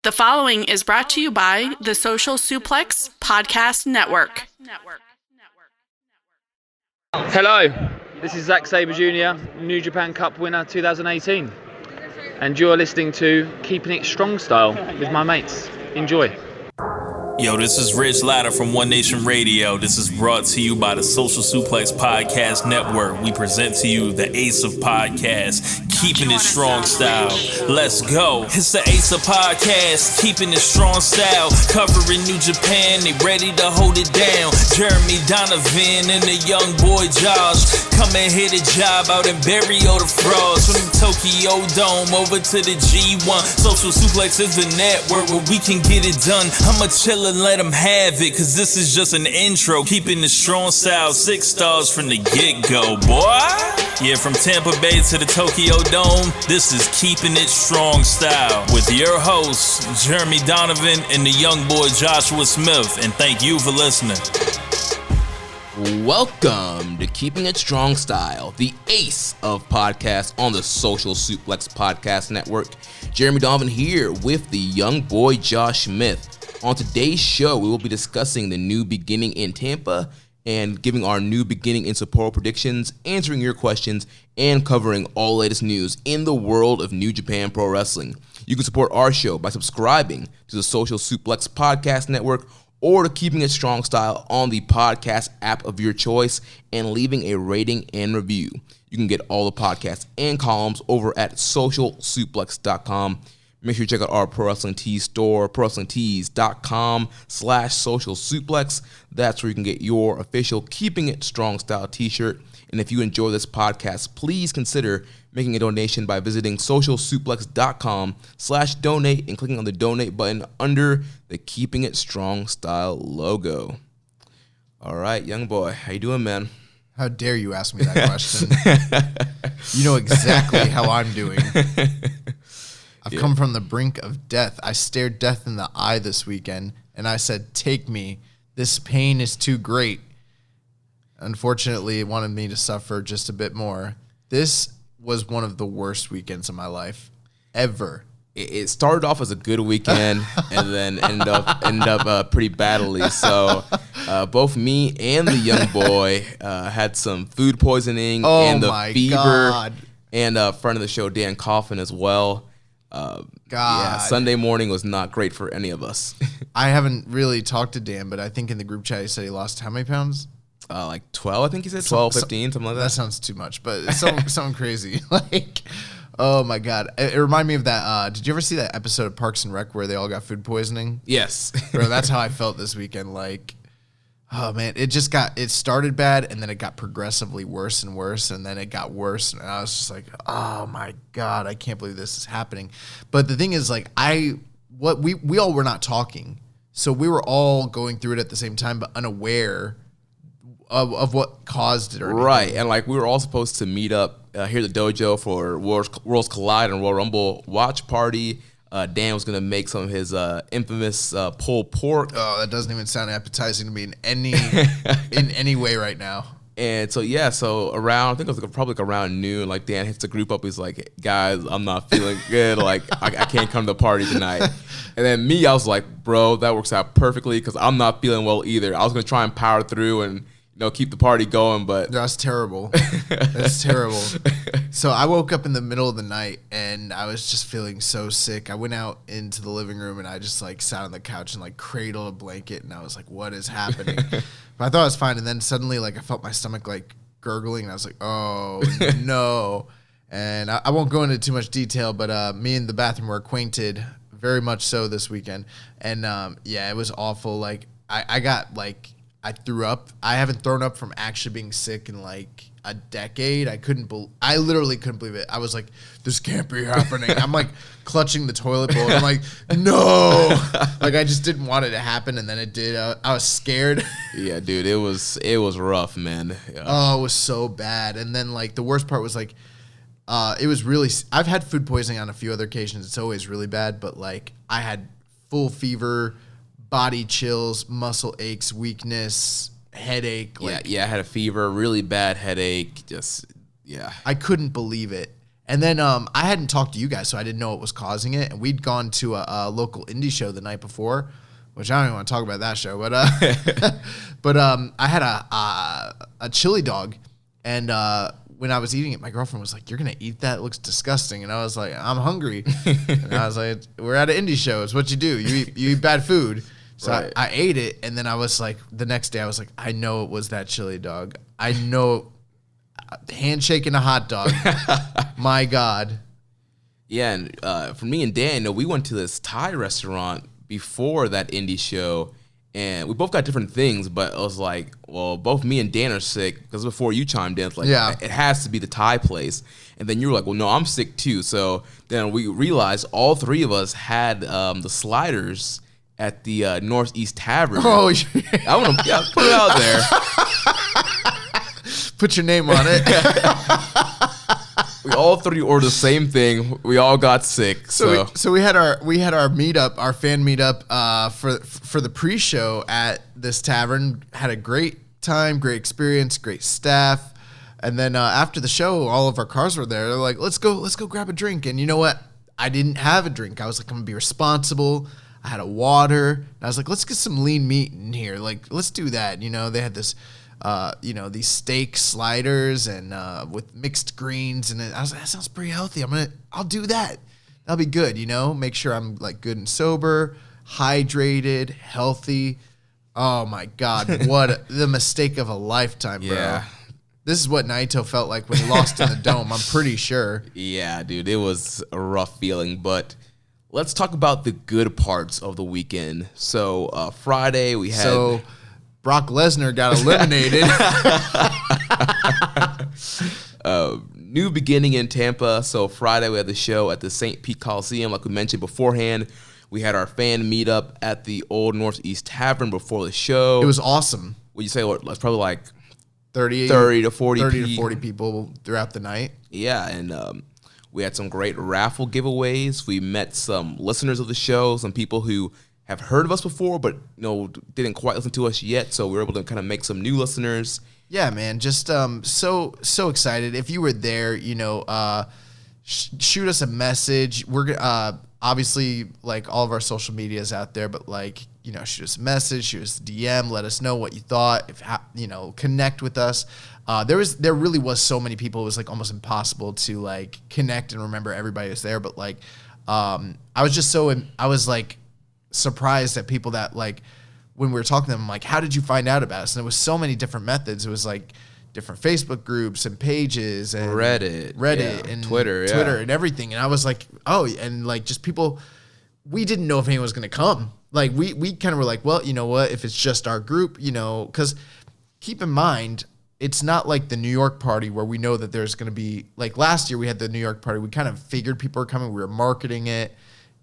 The following is brought to you by the Social Suplex Podcast Network. Hello, this is Zack Sabre Jr., New Japan Cup winner 2018. And you're listening to Keepin It Strong Style with my mates. Enjoy. Yo, this is Rich Latta from One Nation Radio. This is brought to you by the Social Suplex Podcast Network. We present to you the Ace of Podcasts, Keepin It Strong Style. Let's go. It's the Ace of Podcasts, Keepin It Strong Style. Covering New Japan, they ready to hold it down. Jeremy Donovan and the young boy Josh. Come and hit a job out in bury all the frauds. From the Tokyo Dome over to the G1. Social Suplex is the network where we can get it done. I'ma chill and let them have it, cause this is just an intro. Keeping the strong style, 6 stars from the get-go, boy. Yeah, from Tampa Bay to the Tokyo Dome, this is Keeping It Strong Style with your hosts, Jeremy Donovan and the young boy Joshua Smith. And thank you for listening. Welcome to Keeping It Strong Style, the ace of podcasts on the Social Suplex Podcast Network. Jeremy Donovan here with the young boy Josh Smith. On today's show, we will be discussing the new beginning in Tampa and giving our new beginning in Sapporo predictions, answering your questions, and covering all the latest news in the world of New Japan Pro Wrestling. You can support our show by subscribing to the Social Suplex Podcast Network or to Keeping It Strong Style on the podcast app of your choice and leaving a rating and review. You can get all the podcasts and columns over at socialsuplex.com. Make sure you check out our Pro Wrestling Tees store, prowrestlingtees.com/social suplex. That's where you can get your official Keeping It Strong Style t-shirt. And if you enjoy this podcast, please consider making a donation by visiting socialsuplex.com/donate and clicking on the donate button under the Keeping It Strong Style logo. All right, young boy, how you doing, man? How dare you ask me that question? You know exactly how I'm doing. I've come from the brink of death. I stared death in the eye this weekend, and I said, take me. This pain is too great. Unfortunately, it wanted me to suffer just a bit more. This was one of the worst weekends of my life ever. It started off as a good weekend and then ended up pretty badly. So both me and the young boy had some food poisoning and the fever. God. And friend of the show, Dan Coffin, as well. Yeah, Sunday morning was not great for any of us. I haven't really talked to Dan, but I think in the group chat he said he lost how many pounds? Like 12, I think he said. 12, 15, something like that. That sounds too much, but it's something crazy. Like, oh my God. It reminded me of that. Did you ever see that episode of Parks and Rec where they all got food poisoning? Yes. Bro, that's how I felt this weekend. Like, oh man, it started bad and then it got progressively worse and worse and then it got worse. And I was just like, oh my God, I can't believe this is happening. But the thing is, like, we all were not talking. So we were all going through it at the same time, but unaware of what caused it. Right, and like we were all supposed to meet up here at the dojo for Worlds Collide and Royal Rumble watch party. Dan was gonna make some of his infamous pulled pork. Oh, that doesn't even sound appetizing to me in any any way right now. And so around, I think it was probably like around noon, like Dan hits the group up. He's like, guys, I'm not feeling good. Like I can't come to the party tonight. And then me, I was like, bro, that works out perfectly because I'm not feeling well either. I was gonna try and power through and keep the party going, but that's terrible. That's terrible. So I woke up in the middle of the night and I was just feeling so sick. I went out into the living room and I just like sat on the couch and like cradled a blanket and I was like, what is happening? But I thought it was fine. And then suddenly like I felt my stomach like gurgling and I was like, oh no. And I won't go into too much detail, but me and the bathroom were acquainted very much so this weekend. And yeah, it was awful. Like I got like, I threw up. I haven't thrown up from actually being sick in like a decade. I literally couldn't believe it. I was like, this can't be happening. I'm like clutching the toilet bowl. And I'm like, no. Like I just didn't want it to happen. And then it did. I was scared. Yeah, dude, it was rough, man. Yeah. Oh, it was so bad. And then like the worst part was like, it was really, I've had food poisoning on a few other occasions. It's always really bad. But like I had full fever, body chills, muscle aches, weakness, headache. Like, yeah, I had a fever, really bad headache. Just, yeah. I couldn't believe it. And then I hadn't talked to you guys, so I didn't know what was causing it. And we'd gone to a local indie show the night before, which I don't even want to talk about that show. But I had a chili dog, and when I was eating it, my girlfriend was like, "You're gonna eat that? It looks disgusting." And I was like, "I'm hungry." And I was like, "We're at an indie show. It's what you do. You eat bad food." So Right. I ate it, and then I was like, the next day I was like, I know it was that chili dog. I know, handshake and a hot dog. My God. Yeah, and for me and Dan, we went to this Thai restaurant before that indie show, and we both got different things, but it was like, well, both me and Dan are sick, because before you chimed in, it's like, Yeah. it has to be the Thai place. And then you were like, well, no, I'm sick too. So then we realized all three of us had the sliders at the Northeast Tavern. Oh, I want to put it out there. put your name on it. We all three ordered the same thing. We all got sick. So we had our meetup, our fan meetup for the pre-show at this tavern. Had a great time, great experience, great staff. And then after the show, all of our cars were there. They're like, let's go grab a drink. And you know what? I didn't have a drink. I was like, I'm gonna be responsible. I had a water. And I was like, let's get some lean meat in here. Like, let's do that. You know, they had this, these steak sliders and with mixed greens. And I was like, that sounds pretty healthy. I'll do that. That'll be good. You know, make sure I'm like good and sober, hydrated, healthy. Oh my God. What the mistake of a lifetime, bro. Yeah. This is what Naito felt like when he lost in the dome. I'm pretty sure. Yeah, dude, it was a rough feeling, but let's talk about the good parts of the weekend. So Friday we had... So Brock Lesnar got eliminated. New beginning in Tampa. So Friday we had the show at the St. Pete Coliseum, like we mentioned beforehand. We had our fan meetup at the Old Northeast Tavern before the show. It was awesome. Would you say it's probably like 30 to 40 people throughout the night. Yeah, and we had some great raffle giveaways. We met some listeners of the show, some people who have heard of us before, but didn't quite listen to us yet. So we were able to kind of make some new listeners. Yeah, man, just so excited. If you were there, shoot us a message. We're obviously like all of our social media is out there, but like shoot us a message, shoot us a DM, let us know what you thought. If connect with us. There really was so many people. It was like almost impossible to like connect and remember everybody was there. But like, I was like surprised at people that like when we were talking to them, I'm like, how did you find out about us? And it was so many different methods. It was like different Facebook groups and pages and Reddit yeah, and Twitter and everything. And I was like, oh, and like just people, we didn't know if anyone was going to come. Like we kind of were like, well, you know what, if it's just our group, because keep in mind, it's not like the New York party where we know that there's going to be, like last year we had the New York party. We kind of figured people were coming. We were marketing it.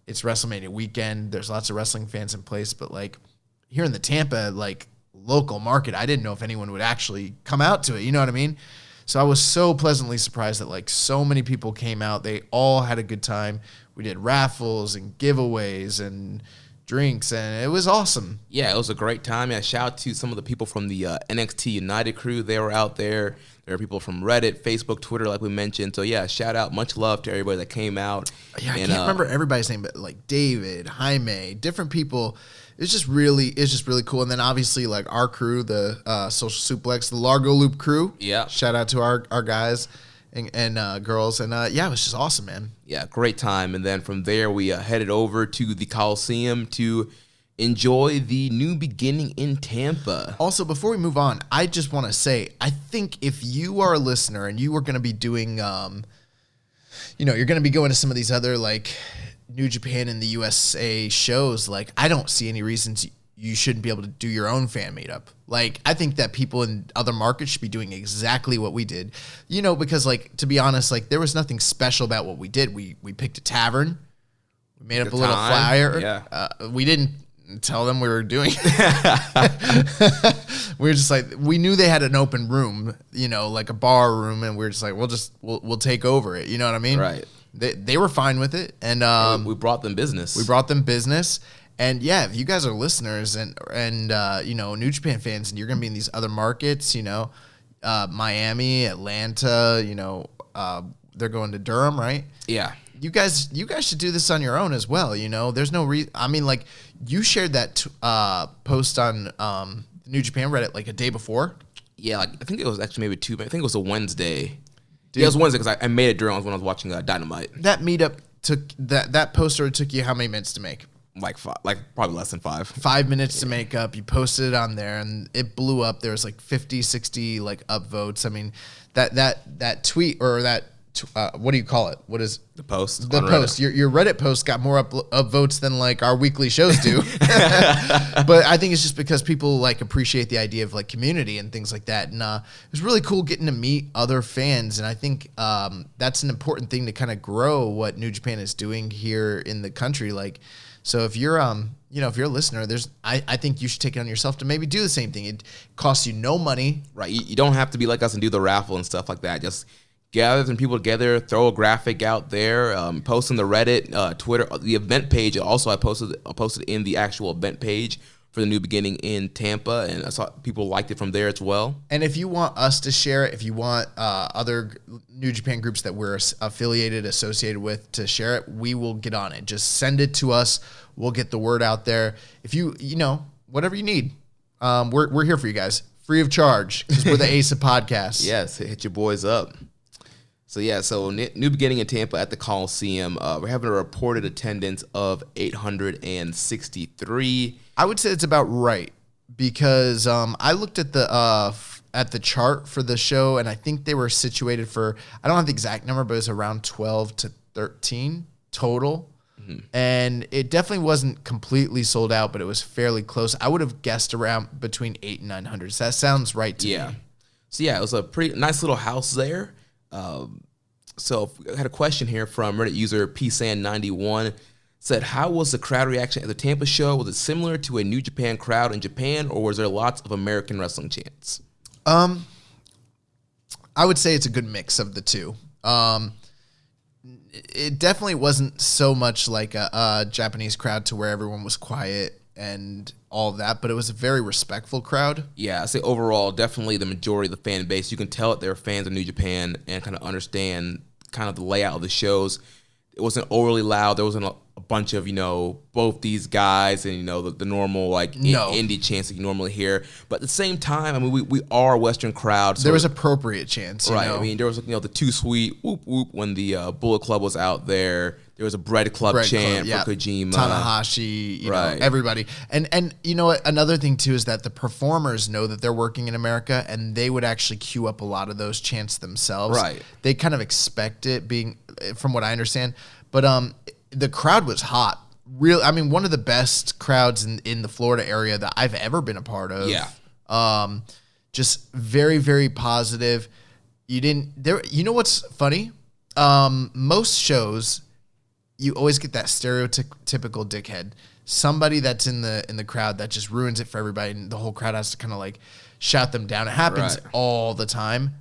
It's WrestleMania weekend. There's lots of wrestling fans in place. But like here in the Tampa, like local market, I didn't know if anyone would actually come out to it. You know what I mean? So I was so pleasantly surprised that like so many people came out. They all had a good time. We did raffles and giveaways and drinks, and it was awesome. Yeah, it was a great time. Yeah, shout out to some of the people from the NXT United crew. They were out there. There are people from Reddit, Facebook, Twitter, like we mentioned. So yeah, shout out, much love to everybody that came out. Yeah, I can't remember everybody's name, but like David, Jaime, different people. It's just really cool. And then obviously like our crew, the Social Suplex, the Largo Loop crew. Yeah, shout out to our guys and girls, and yeah, it was just awesome, man. Yeah, great time. And then from there, we headed over to the Coliseum to enjoy the new beginning in Tampa. Also, before we move on, I just want to say, I think if you are a listener and you are going to be doing, you're going to be going to some of these other like New Japan and the USA shows, like I don't see any reasons you shouldn't be able to do your own fan meetup. Like, I think that people in other markets should be doing exactly what we did, because like, to be honest, like there was nothing special about what we did. We picked a tavern, we made up a little flyer. Yeah. We didn't tell them we were doing we were just like, we knew they had an open room, like a bar room, and we were just like, we'll take over it. You know what I mean? Right. They were fine with it. And we brought them business. And yeah, if you guys are listeners and New Japan fans, and you're gonna be in these other markets, Miami, Atlanta, they're going to Durham, right? Yeah. You guys should do this on your own as well. There's no reason. I mean, like, you shared that post on the New Japan Reddit like a day before. Yeah, like I think it was actually maybe I think it was a Wednesday. Dude, yeah, it was Wednesday because I made it during when I was watching Dynamite. That meetup took that poster took you how many minutes to make? Like probably less than 5. 5 minutes to make up. You posted it on there and it blew up. There was like 50, 60 like upvotes. I mean, that tweet or that what do you call it? What is the post? The post. Your Reddit post got more upvotes than like our weekly shows do. But I think it's just because people like appreciate the idea of like community and things like that. And it was really cool getting to meet other fans. And I think that's an important thing to kind of grow what New Japan is doing here in the country. Like, so if you're if you're a listener, I think you should take it on yourself to maybe do the same thing. It costs you no money. Right. You don't have to be like us and do the raffle and stuff like that. Just gather some people together, throw a graphic out there, post on the Reddit, Twitter, the event page. Also, I posted in the actual event page for the New Beginning in Tampa, and I saw people liked it from there as well. And if you want us to share it, if you want other New Japan groups that we're associated with to share it, we will get on it. Just send it to us. We'll get the word out there. If you whatever you need, we're here for you guys, free of charge, because we're the Ace of Podcasts. Yes, hit your boys up. So New Beginning in Tampa at the Coliseum. We're having a reported attendance of 863. I would say it's about right because I looked at the chart for the show, and I think they were situated for, I don't have the exact number, but it was around 12 to 13 total. Mm-hmm. And it definitely wasn't completely sold out, but it was fairly close. I would have guessed around between 800 and 900. So that sounds right to me. So it was a pretty nice little house there. So I had a question here from Reddit user psan91. Said, how was the crowd reaction at the Tampa show? Was it similar to a New Japan crowd in Japan, or was there lots of American wrestling chants? I would say it's a good mix of the two. It definitely wasn't so much like a Japanese crowd to where everyone was quiet and all of that, but it was a very respectful crowd. Yeah, I say overall, definitely the majority of the fan base, you can tell that they're fans of New Japan and kind of understand kind of the layout of the shows. It wasn't overly loud. There wasn't a bunch of, both these guys and, the normal, indie chants that you normally hear. But at the same time, I mean, we are a Western crowd. So there was appropriate chants, right. I mean, there was, the Too Sweet, whoop, whoop, when the Bullet Club was out there. There was a Bread Club chant for Kojima. Tanahashi, everybody. And you know what? Another thing, too, is that the performers know that they're working in America, and they would actually queue up a lot of those chants themselves. Right. They kind of expect it being, from what I understand. But the crowd was hot. One of the best crowds in the Florida area that I've ever been a part of. Yeah. Just very, very positive. You know what's funny? Most shows, you always get that stereotypical dickhead, somebody that's in the crowd that just ruins it for everybody, and the whole crowd has to kind of like shout them down. It happens all the time.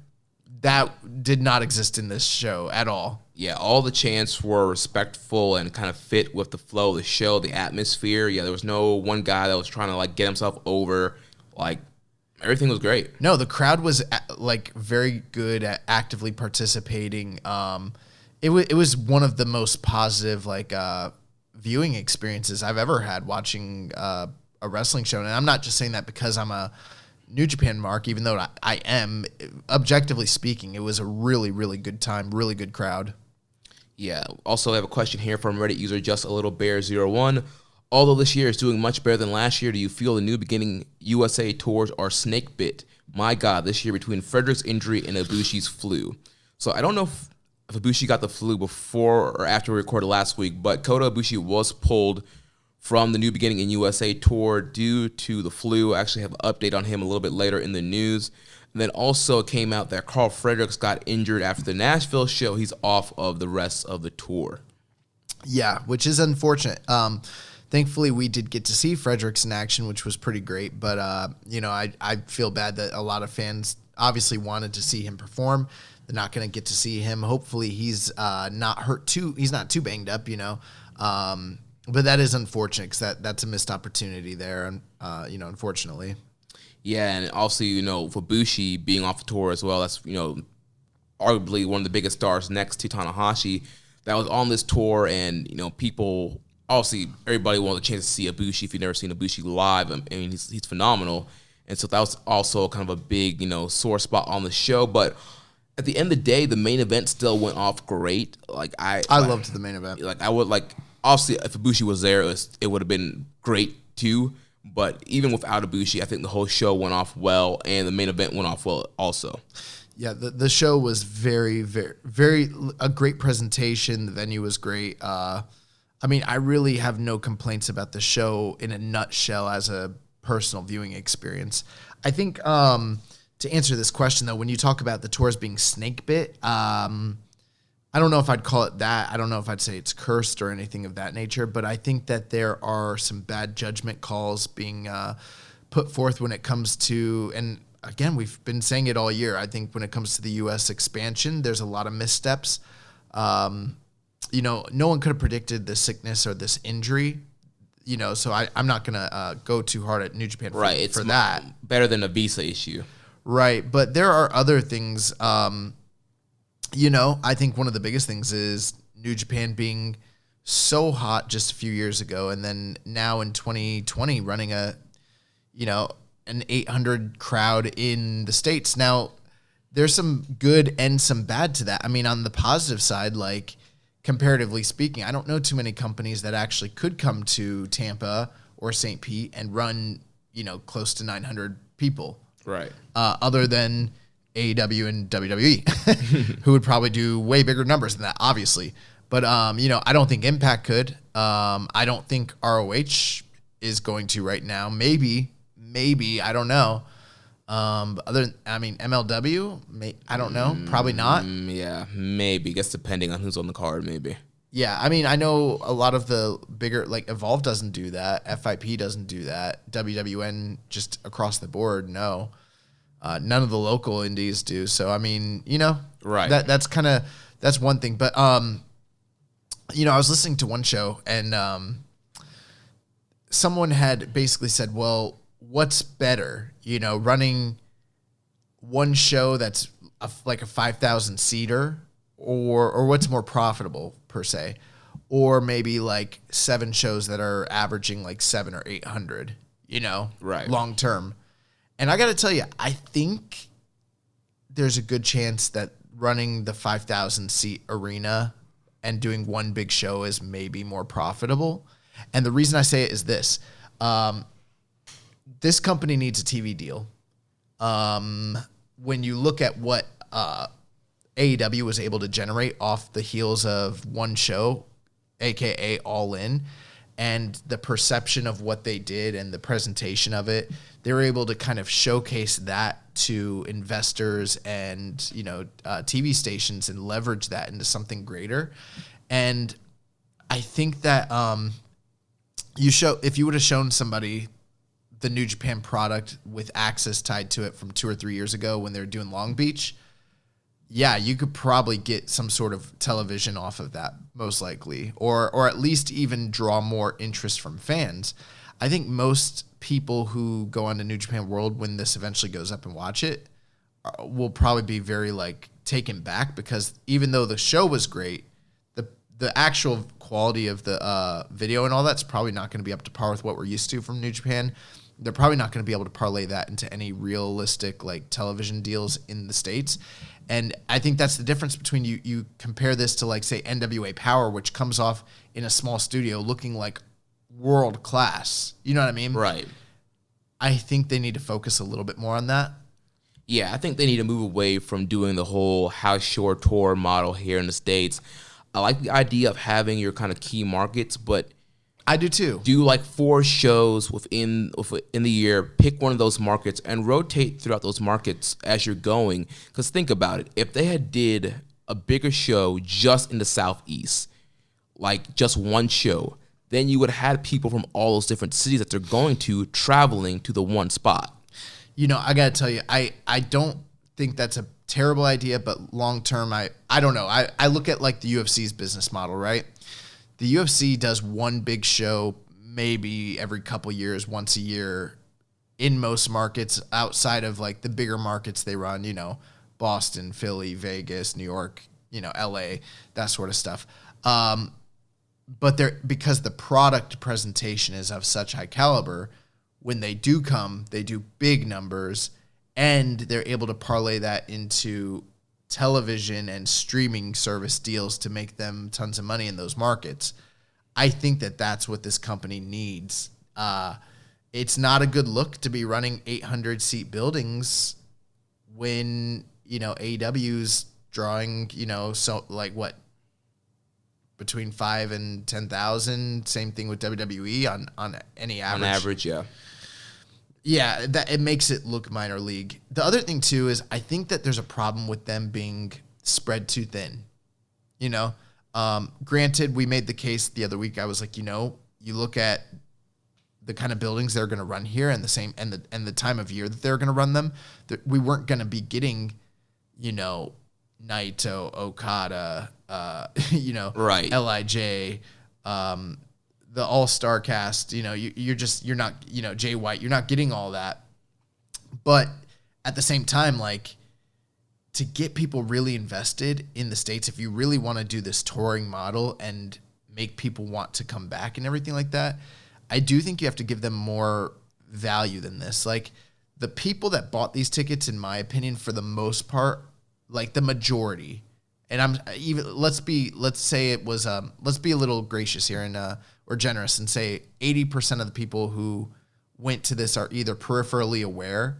That did not exist in this show at all. Yeah, all the chants were respectful and kind of fit with the flow of the show, the atmosphere. Yeah, there was no one guy that was trying to get himself over. Everything was great. No, the crowd was very good at actively participating. It was one of the most positive viewing experiences I've ever had watching a wrestling show. And I'm not just saying that because I'm a New Japan mark, even though I am. Objectively speaking, it was a really, really good time, really good crowd. Yeah. Also, I have a question here from Reddit user Just a Little Bear 01. Although this year is doing much better than last year, do you feel the New Beginning USA tours are snake bit? My God, this year between Frederick's injury and Ibushi's flu. So I don't know if Ibushi got the flu before or after we recorded last week, but Kota Ibushi was pulled from the New Beginning in USA tour due to the flu. I actually have an update on him a little bit later in the news. And then also it came out that Carl Fredericks got injured after the Nashville show. He's off of the rest of the tour. Yeah, which is unfortunate. Thankfully, we did get to see Fredericks in action, which was pretty great. But, I feel bad that a lot of fans obviously wanted to see him perform. They're not going to get to see him. Hopefully, he's not hurt he's not too banged up, But that is unfortunate because that's a missed opportunity there, unfortunately. Yeah, and also, for Bushi being off the tour as well, that's, arguably one of the biggest stars next to Tanahashi, that was on this tour, and people obviously everybody wanted a chance to see Ibushi. If you've never seen Ibushi live, I mean he's phenomenal, and so that was also kind of a big sore spot on the show. But at the end of the day, the main event still went off great. I loved the main event. I would obviously if Ibushi was there, it would have been great too. But even without Ibushi, I think the whole show went off well, and the main event went off well also. Yeah, the show was very, very, very a great presentation. The venue was great. I really have no complaints about the show in a nutshell as a personal viewing experience. I think to answer this question, though, when you talk about the tours being snake bit, I don't know if I'd call it that. I don't know if I'd say it's cursed or anything of that nature, but I think that there are some bad judgment calls being put forth when it comes to, and again, we've been saying it all year, I think when it comes to the U.S. expansion, there's a lot of missteps. No one could have predicted this sickness or this injury, so I'm not going to go too hard at New Japan for that. Better than a visa issue. Right, but there are other things. I think one of the biggest things is New Japan being so hot just a few years ago, and then now in 2020 running an 800 crowd in the States. Now, there's some good and some bad to that. I mean, on the positive side, comparatively speaking, I don't know too many companies that actually could come to Tampa or St. Pete and run, close to 900 people. Right. Other than AEW and WWE, who would probably do way bigger numbers than that, obviously. But, I don't think Impact could. I don't think ROH is going to right now. Maybe, I don't know. MLW, I don't know. Probably not. Yeah, maybe. Guess depending on who's on the card, maybe. Yeah, I know a lot of the bigger, Evolve doesn't do that. FIP doesn't do that. WWN just across the board, no. None of the local indies do. So, right. That's one thing. But, I was listening to one show and someone had basically said, well, what's better, running one show that's a 5,000 seater or what's more profitable per se, or maybe 7 shows that are averaging 700 or 800, right, long term. And I got to tell you, I think there's a good chance that running the 5,000 seat arena and doing one big show is maybe more profitable. And the reason I say it is this. This company needs a TV deal. When you look at what AEW was able to generate off the heels of one show, aka All In, and the perception of what they did and the presentation of it, they were able to kind of showcase that to investors and TV stations and leverage that into something greater. And I think that if you would have shown somebody the New Japan product with access tied to it from 2 or 3 years ago when they were doing Long Beach, yeah, you could probably get some sort of television off of that, most likely, or at least even draw more interest from fans. I think most people who go on to New Japan World when this eventually goes up and watch it will probably be very taken back, because even though the show was great, the actual quality of the video and all that's probably not going to be up to par with what we're used to from New Japan. They're probably not going to be able to parlay that into any realistic television deals in the States. And I think that's the difference between you compare this to say NWA Power, which comes off in a small studio looking like world class. You know what I mean? Right. I think they need to focus a little bit more on that. Yeah, I think they need to move away from doing the whole house show tour model here in the States. I like the idea of having your kind of key markets, but I do too. Do 4 shows within the year, pick one of those markets and rotate throughout those markets as you're going. Because think about it. If they had did a bigger show just in the Southeast, just one show, then you would have had people from all those different cities that they're going to traveling to the one spot. I got to tell you, I don't think that's a terrible idea, but long term, I don't know. I look at the UFC's business model, right? The UFC does one big show maybe every couple years, once a year in most markets outside of the bigger markets they run, Boston, Philly, Vegas, New York, LA, that sort of stuff. But because the product presentation is of such high caliber, when they do come, they do big numbers, and they're able to parlay that into television and streaming service deals to make them tons of money in those markets. I think that that's what this company needs. It's not a good look to be running 800-seat buildings when, AEW's drawing, between 5 and 10,000. Same thing with WWE on any average. On average, yeah. Yeah, that it makes it look minor league. The other thing too is I think that there's a problem with them being spread too thin. Granted, we made the case the other week. I was like, you look at the kind of buildings they're going to run here and the time of year that they're going to run them. We weren't going to be getting, Naito, Okada, right, LIJ, the all-star cast, you're not, Jay White, you're not getting all that. But at the same time, to get people really invested in the States, if you really want to do this touring model and make people want to come back and everything like that, I do think you have to give them more value than this. The people that bought these tickets, in my opinion, for the most part, the majority, and let's be a little gracious here and or generous and say 80% of the people who went to this are either peripherally aware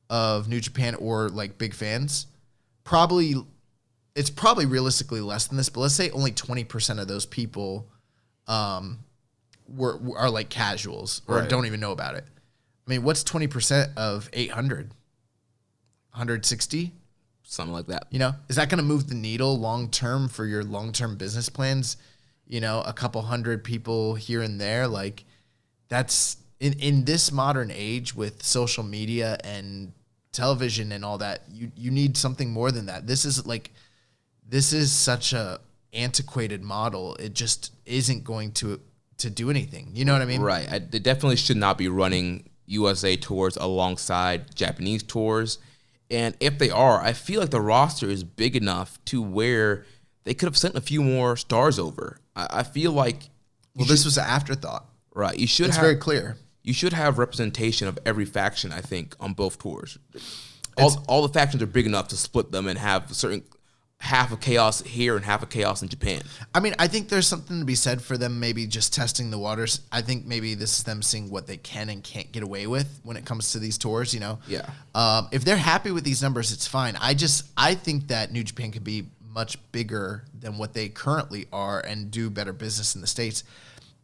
of New Japan or big fans. It's probably realistically less than this, but let's say only 20% of those people are casuals or right, don't even know about it. I mean, what's 20% of 800? 160? Something like that. Is that going to move the needle long term for your long term business plans? A couple hundred people here and there. That's in this modern age with social media and television and all that. You need something more than that. This is such a antiquated model. It just isn't going to do anything. You know what I mean? Right. They definitely should not be running USA tours alongside Japanese tours. And if they are, I feel like the roster is big enough to where they could have sent a few more stars over. I feel like... this was an afterthought. Right. It's very clear. You should have representation of every faction, I think, on both tours. All the factions are big enough to split them and have half of chaos here and half of chaos in Japan. I mean, I think there's something to be said for them maybe just testing the waters. I think maybe this is them seeing what they can and can't get away with when it comes to these tours, Yeah. If they're happy with these numbers, it's fine. I think that New Japan could be much bigger than what they currently are and do better business in the States.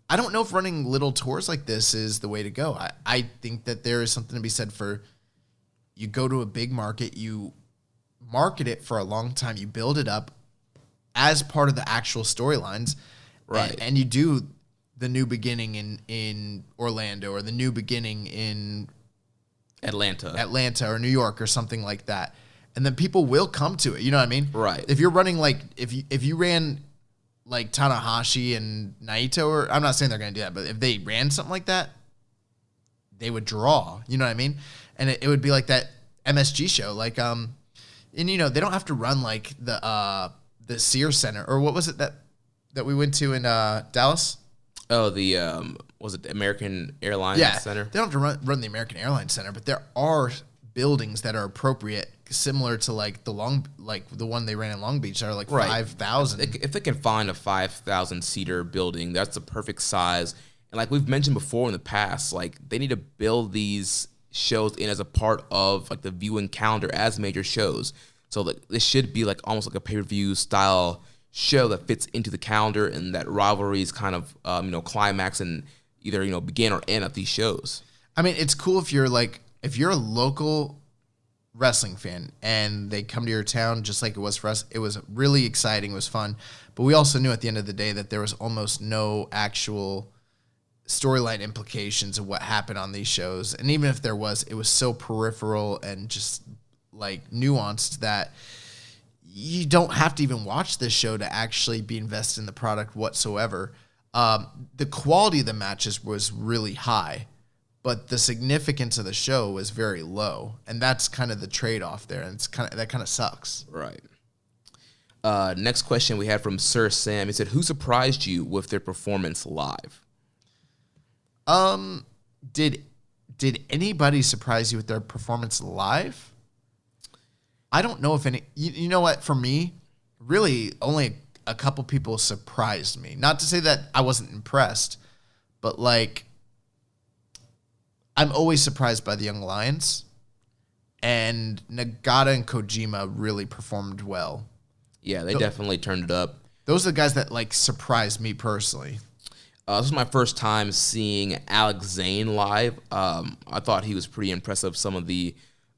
I don't know if running little tours like this is the way to go. I think that there is something to be said for you go to a big market, you market it for a long time, you build it up as part of the actual storylines, right? And you do the new beginning in Orlando or the new beginning in Atlanta or New York or something like that, and then people will come to it. You know what I mean? Right. If you're running if you ran Tanahashi and Naito, or I'm not saying they're going to do that, but if they ran something like that, they would draw. You know what I mean? And it would be like that MSG show, and they don't have to run the Sears Center, or what was it that we went to in Dallas? Oh, was it the American Airlines Center? They don't have to run the American Airlines Center, but there are buildings that are appropriate, similar to the one they ran in Long Beach. That are 5,000. If they can find a 5,000 seater building, that's the perfect size. And we've mentioned before in the past, they need to build these shows in as a part of the viewing calendar as major shows. So this should be almost like a pay-per-view style show that fits into the calendar, and that rivalries kind of climax and either begin or end at these shows. I mean, it's cool if you're a local wrestling fan and they come to your town, just like it was for us. It was really exciting. It was fun. But we also knew at the end of the day that there was almost no actual storyline implications of what happened on these shows. And even if there was, it was so peripheral and just nuanced that you don't have to even watch this show to actually be invested in the product whatsoever. The quality of the matches was really high, but the significance of the show was very low, and that's kind of the trade-off there, and that kind of sucks. Right. Next question we had from Sir Sam. He said, "Who surprised you with their performance live?" Did anybody surprise you with their performance live? I don't know if any. You know what? For me, really, only a couple people surprised me. Not to say that I wasn't impressed, but like, I'm always surprised by the Young Lions, and Nagata and Kojima really performed well. Yeah, they definitely turned it up. Those are the guys that like surprised me personally. This was my first time seeing Alex Zane live. I thought he was pretty impressive. Some of the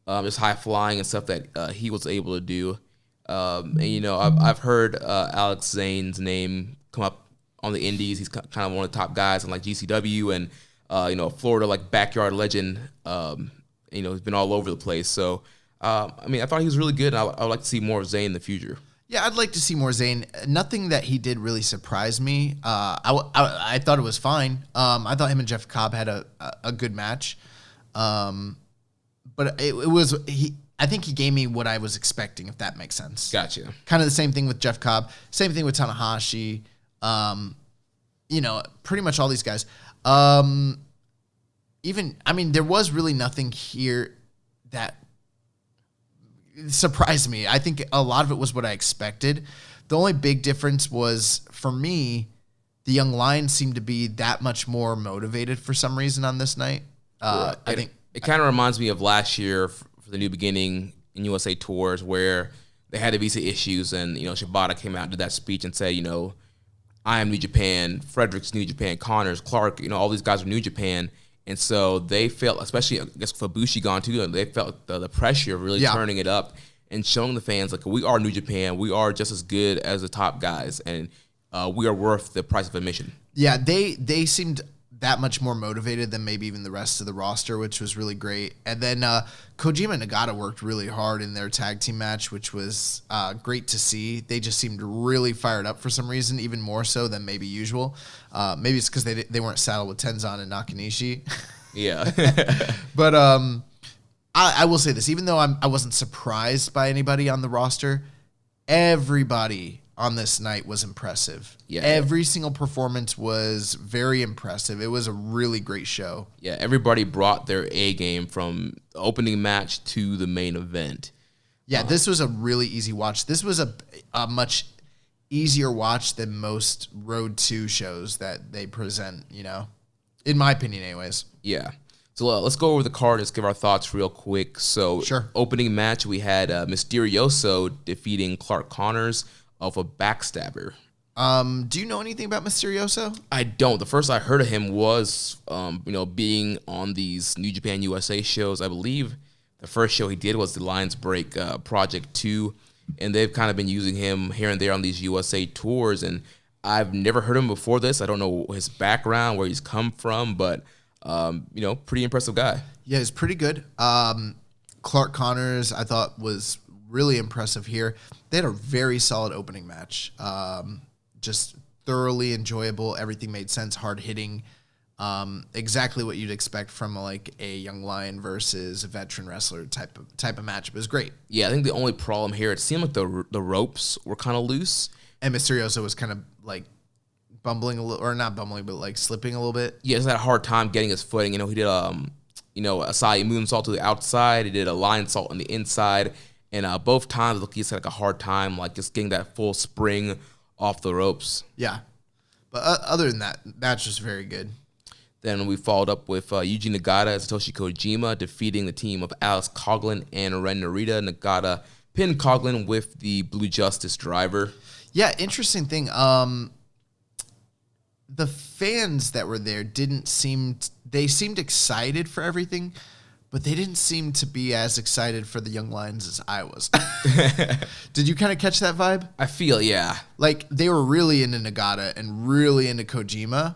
just high flying and stuff that he was able to do. And you know, I've heard Alex Zane's name come up on the Indies. He's kind of one of the top guys in like GCW and you know, Florida like backyard legend. You know, he's been all over the place. So I mean, I thought he was really good. And I would like to see more of Zane in the future. Yeah, I'd like to see more Zane. Nothing that he did really surprised me. I thought it was fine. I thought him and Jeff Cobb had a good match. But it was I think he gave me what I was expecting, if that makes sense. Gotcha. Kind of the same thing with Jeff Cobb. Same thing with Tanahashi. You know, pretty much all these guys. Even, I mean, there was really nothing here that surprised me. I think a lot of it was what I expected. The only big difference was, for me, the Young Lions seemed to be that much more motivated for some reason on this night. I think it kind of reminds me of last year for the New Beginning in USA tours, where they had the visa issues, and you know, Shibata came out and did that speech and said, you know, I am New Japan, Frederick's New Japan, Connors, Clark, you know, all these guys are New Japan. And so they felt, especially I guess Fabushi gone too, they felt the pressure of really turning it up and showing the fans like, we are New Japan, we are just as good as the top guys, and we are worth the price of admission. Yeah, they seemed that much more motivated than maybe even the rest of the roster, which was really great. And then Kojima and Nagata worked really hard in their tag team match, which was great to see. They just seemed really fired up for some reason, even more so than maybe usual. Maybe it's because they weren't saddled with Tenzan and Nakanishi. Yeah. But I will say this, even though I wasn't surprised by anybody on the roster, everybody on this night was impressive. Yeah. Every single performance was very impressive. It was a really great show. Yeah, everybody brought their A game from the opening match to the main event. Yeah, this was a really easy watch. This was a much easier watch than most Road 2 shows that they present, you know, in my opinion anyways. Yeah. So let's go over the card. Let's give our thoughts real quick. So Sure. Opening match, we had Mysterioso defeating Clark Connors of a backstabber. Do you know anything about Mysterioso? I don't. The first I heard of him was, you know, being on these New Japan USA shows. I believe the first show he did was the Lions Break Project 2, and they've kind of been using him here and there on these USA tours, and I've never heard him before this. I don't know his background, where he's come from, but, you know, pretty impressive guy. Yeah, he's pretty good. Clark Connors, I thought, was really impressive here. They had a very solid opening match. Just thoroughly enjoyable. Everything made sense. Hard hitting. Exactly what you'd expect from like a young lion versus a veteran wrestler type of match. It was great. Yeah, I think the only problem here, it seemed like the ropes were kind of loose. And Mysterioso was kind of like bumbling a little, or not bumbling, but like slipping a little bit. Yeah, he's had a hard time getting his footing. You know, he did you know, a side moonsault to the outside. He did a lion salt on the inside. And both times, look, he's had like a hard time, like just getting that full spring off the ropes. Yeah. But other than that, match was very good. Then we followed up with Yuji Nagata and Satoshi Kojima defeating the team of Alex Coughlin and Ren Narita. Nagata pinned Coughlin with the Blue Justice driver. Yeah, interesting thing. The fans that were there they seemed excited for everything, but they didn't seem to be as excited for the Young Lions as I was. Did you kind of catch that vibe? I feel, yeah. Like, they were really into Nagata and really into Kojima,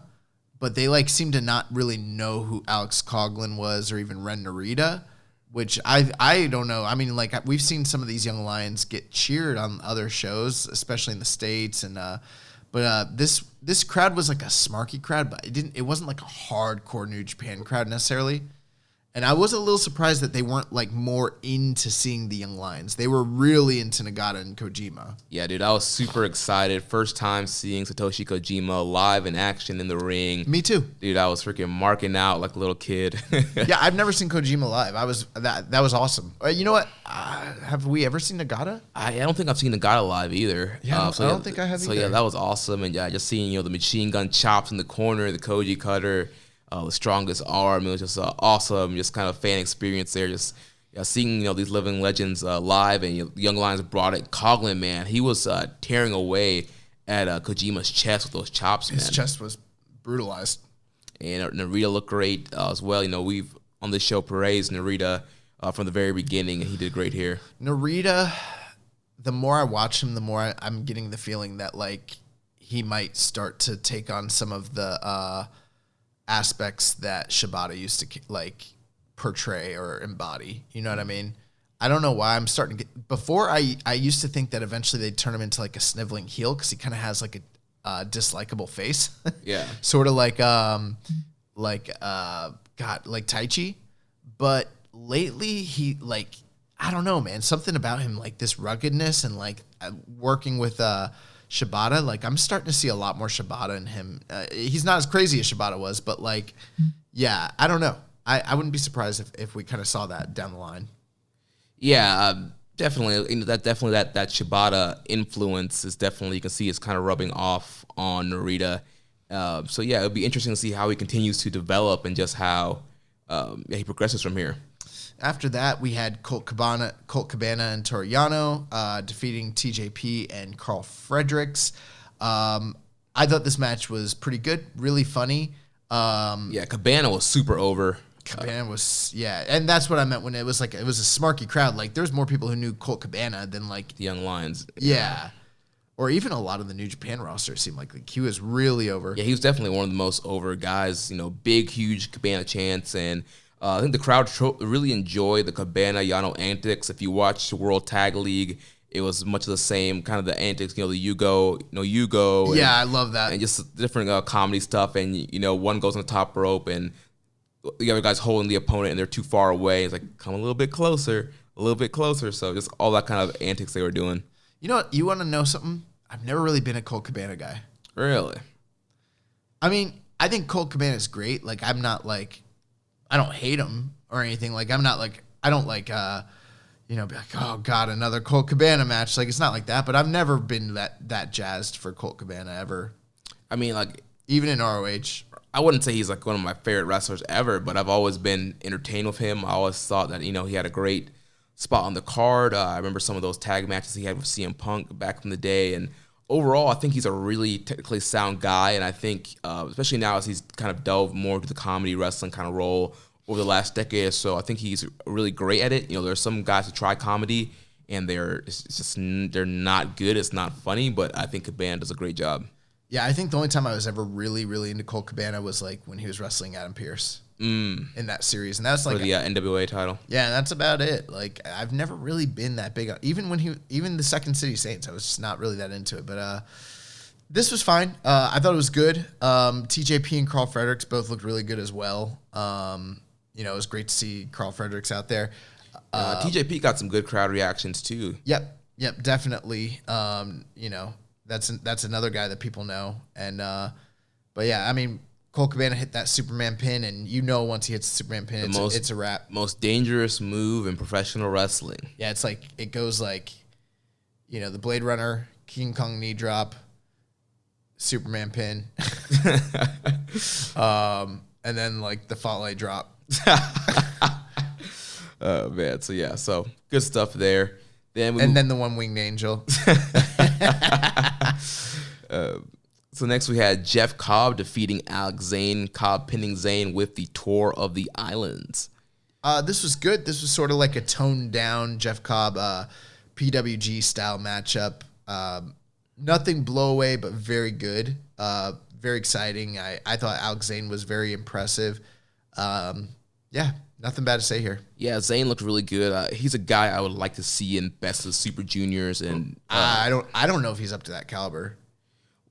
but they, like, seemed to not really know who Alex Coughlin was or even Ren Narita, which I don't know. I mean, like, we've seen some of these Young Lions get cheered on other shows, especially in the States, and But this crowd was like a smarky crowd, but it wasn't like a hardcore New Japan crowd necessarily. And I was a little surprised that they weren't like more into seeing the young lions. They were really into Nagata and Kojima. Yeah, dude, I was super excited. First time seeing Satoshi Kojima live in action in the ring. Me too. Dude, I was freaking marking out like a little kid. Yeah, I've never seen Kojima live. That was awesome. You know what? Have we ever seen Nagata? I don't think I've seen Nagata live either. Yeah, I don't think I have either. So yeah, that was awesome. And yeah, just seeing the machine gun chops in the corner, the Koji cutter, the strongest arm. It was just awesome, just kind of fan experience there. Just seeing these living legends live, and Young Lions brought it. Coughlin, man, he was tearing away at Kojima's chest with those chops. His chest was brutalized. And Narita looked great as well. We've on this show praised Narita from the very beginning, and he did great here. Narita, the more I watch him, the more I'm getting the feeling that like he might start to take on some of the aspects that Shibata used to like portray or embody. You know what I mean? I don't know why I'm starting to get. Before I used to think that eventually they'd turn him into like a sniveling heel because he kind of has like a dislikable face. Yeah, sort of like like Taichi. But lately he like, I don't know, man, something about him, like this ruggedness and like working with Shibata, like I'm starting to see a lot more Shibata in him. He's not as crazy as Shibata was, but like, yeah, I don't know. I wouldn't be surprised if we kind of saw that down the line. Yeah, definitely. That Shibata influence is definitely, you can see it's kind of rubbing off on Narita. So yeah, it'll be interesting to see how he continues to develop and just how he progresses from here. After that, we had Colt Cabana and Toriano defeating TJP and Carl Fredericks. I thought this match was pretty good, really funny. Yeah, Cabana was super over. Cabana was, yeah, and that's what I meant when it was a smarky crowd. Like, there's more people who knew Colt Cabana than like the Young Lions. Yeah. Or even a lot of the New Japan roster seemed like he was really over. Yeah, he was definitely one of the most over guys. Big, huge Cabana chants, and I think the crowd really enjoyed the Cabana Yano antics. If you watch the World Tag League, it was much of the same kind of the antics. The Yugo. And, yeah, I love that. And just different comedy stuff. And one goes on the top rope, and the other guy's holding the opponent, and they're too far away. It's like, come a little bit closer. So just all that kind of antics they were doing. You know what? You want to know something? I've never really been a Colt Cabana guy. Really? I mean, I think Colt Cabana is great. Like, I'm not like, I don't hate him or anything. Like, I'm not like, I don't like, be like, oh God, another Colt Cabana match. Like, it's not like that. But I've never been that jazzed for Colt Cabana ever. I mean, like, even in ROH. I wouldn't say he's like one of my favorite wrestlers ever, but I've always been entertained with him. I always thought that, he had a great spot on the card. I remember some of those tag matches he had with CM Punk back in the day. And overall, I think he's a really technically sound guy. And I think, especially now as he's kind of delved more into the comedy wrestling kind of role over the last decade or so, I think he's really great at it. There's some guys who try comedy and they're not good. It's not funny, but I think Cabana does a great job. Yeah, I think the only time I was ever really, really into Colt Cabana was like when he was wrestling Adam Pearce in that series, and that's like for the NWA title. Yeah, that's about it. Like, I've never really been that big. Even the Second City Saints, I was just not really that into it. But this was fine. I thought it was good. TJP and Carl Fredericks both looked really good as well. It was great to see Carl Fredericks out there. TJP got some good crowd reactions too. Yep, definitely. That's another guy that people know. And but yeah, I mean, Colt Cabana hit that Superman pin, and once he hits the Superman pin, it's a wrap. Most dangerous move in professional wrestling. Yeah, it's like, it goes like, the Blade Runner, King Kong knee drop, Superman pin, and then like the Fale drop. Oh man, so good stuff there. Then the one winged angel. So next we had Jeff Cobb defeating Alex Zane. Cobb pinning Zane with the Tour of the Islands. This was good. This was sort of like a toned down Jeff Cobb PWG style matchup. Nothing blow away, but very good. Very exciting. I thought Alex Zane was very impressive. Yeah. Nothing bad to say here. Yeah, Zane looked really good. He's a guy I would like to see in Best of Super Juniors, and I don't know if he's up to that caliber.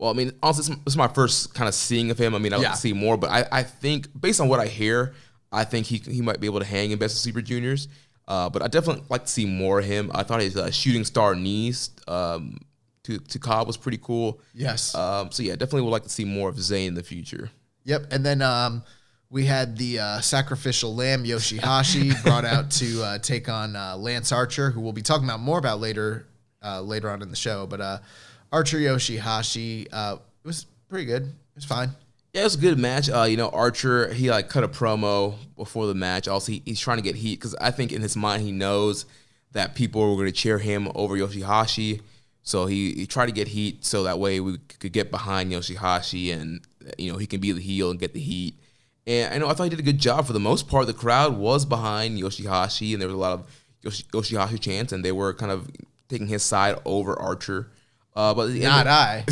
Well, I mean, honestly, this is my first kind of seeing of him. I mean, I'd like to see more, but I think, based on what I hear, I think he might be able to hang in Best of Super Juniors. But I definitely like to see more of him. I thought his shooting star knees to Cobb was pretty cool. Yes. So, yeah, definitely would like to see more of Zayn in the future. Yep. And then we had the sacrificial lamb Yoshihashi brought out to take on Lance Archer, who we'll be talking about more about later on in the show. But Archer Yoshihashi, it was pretty good. It was fine. Yeah, it was a good match. Archer, he cut a promo before the match. Also, he's trying to get heat because I think in his mind he knows that people were going to cheer him over Yoshihashi. So he tried to get heat so that way we could get behind Yoshihashi and he can be the heel and get the heat. And I thought he did a good job for the most part. The crowd was behind Yoshihashi and there was a lot of Yoshihashi chants and they were kind of taking his side over Archer. But I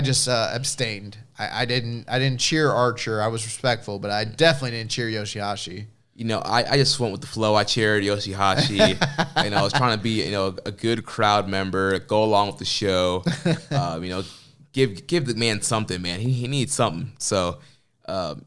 just abstained. I didn't cheer Archer. I was respectful, but I definitely didn't cheer Yoshihashi. I just went with the flow. I cheered Yoshihashi. I was trying to be a good crowd member, go along with the show. Give the man something, man. He needs something. So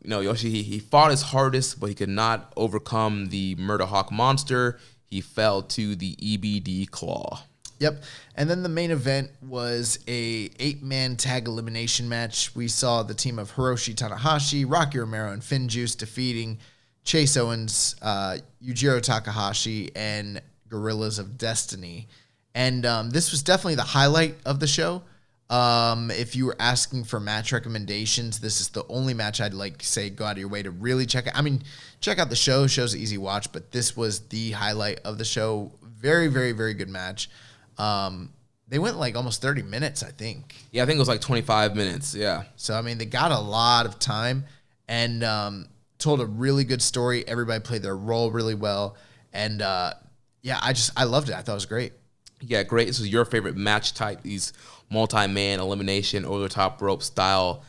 Yoshi he fought his hardest, but he could not overcome the Murder Hawk monster. He fell to the EBD claw. Yep. And then the main event was a 8-man tag elimination match. We saw the team of Hiroshi Tanahashi, Rocky Romero, and Finn Juice defeating Chase Owens, Yujiro Takahashi, and Gorillas of Destiny. And this was definitely the highlight of the show. If you were asking for match recommendations, this is the only match I'd say go out of your way to really check out. I mean, check out the show. Show's an easy watch, but this was the highlight of the show. Very, very, very good match. They went almost 30 minutes, I think. Yeah, I think it was 25 minutes, yeah. So, I mean, they got a lot of time and told a really good story. Everybody played their role really well. And, I loved it. I thought it was great. Yeah, great. This was your favorite match type, these multi-man elimination, over-the-top rope style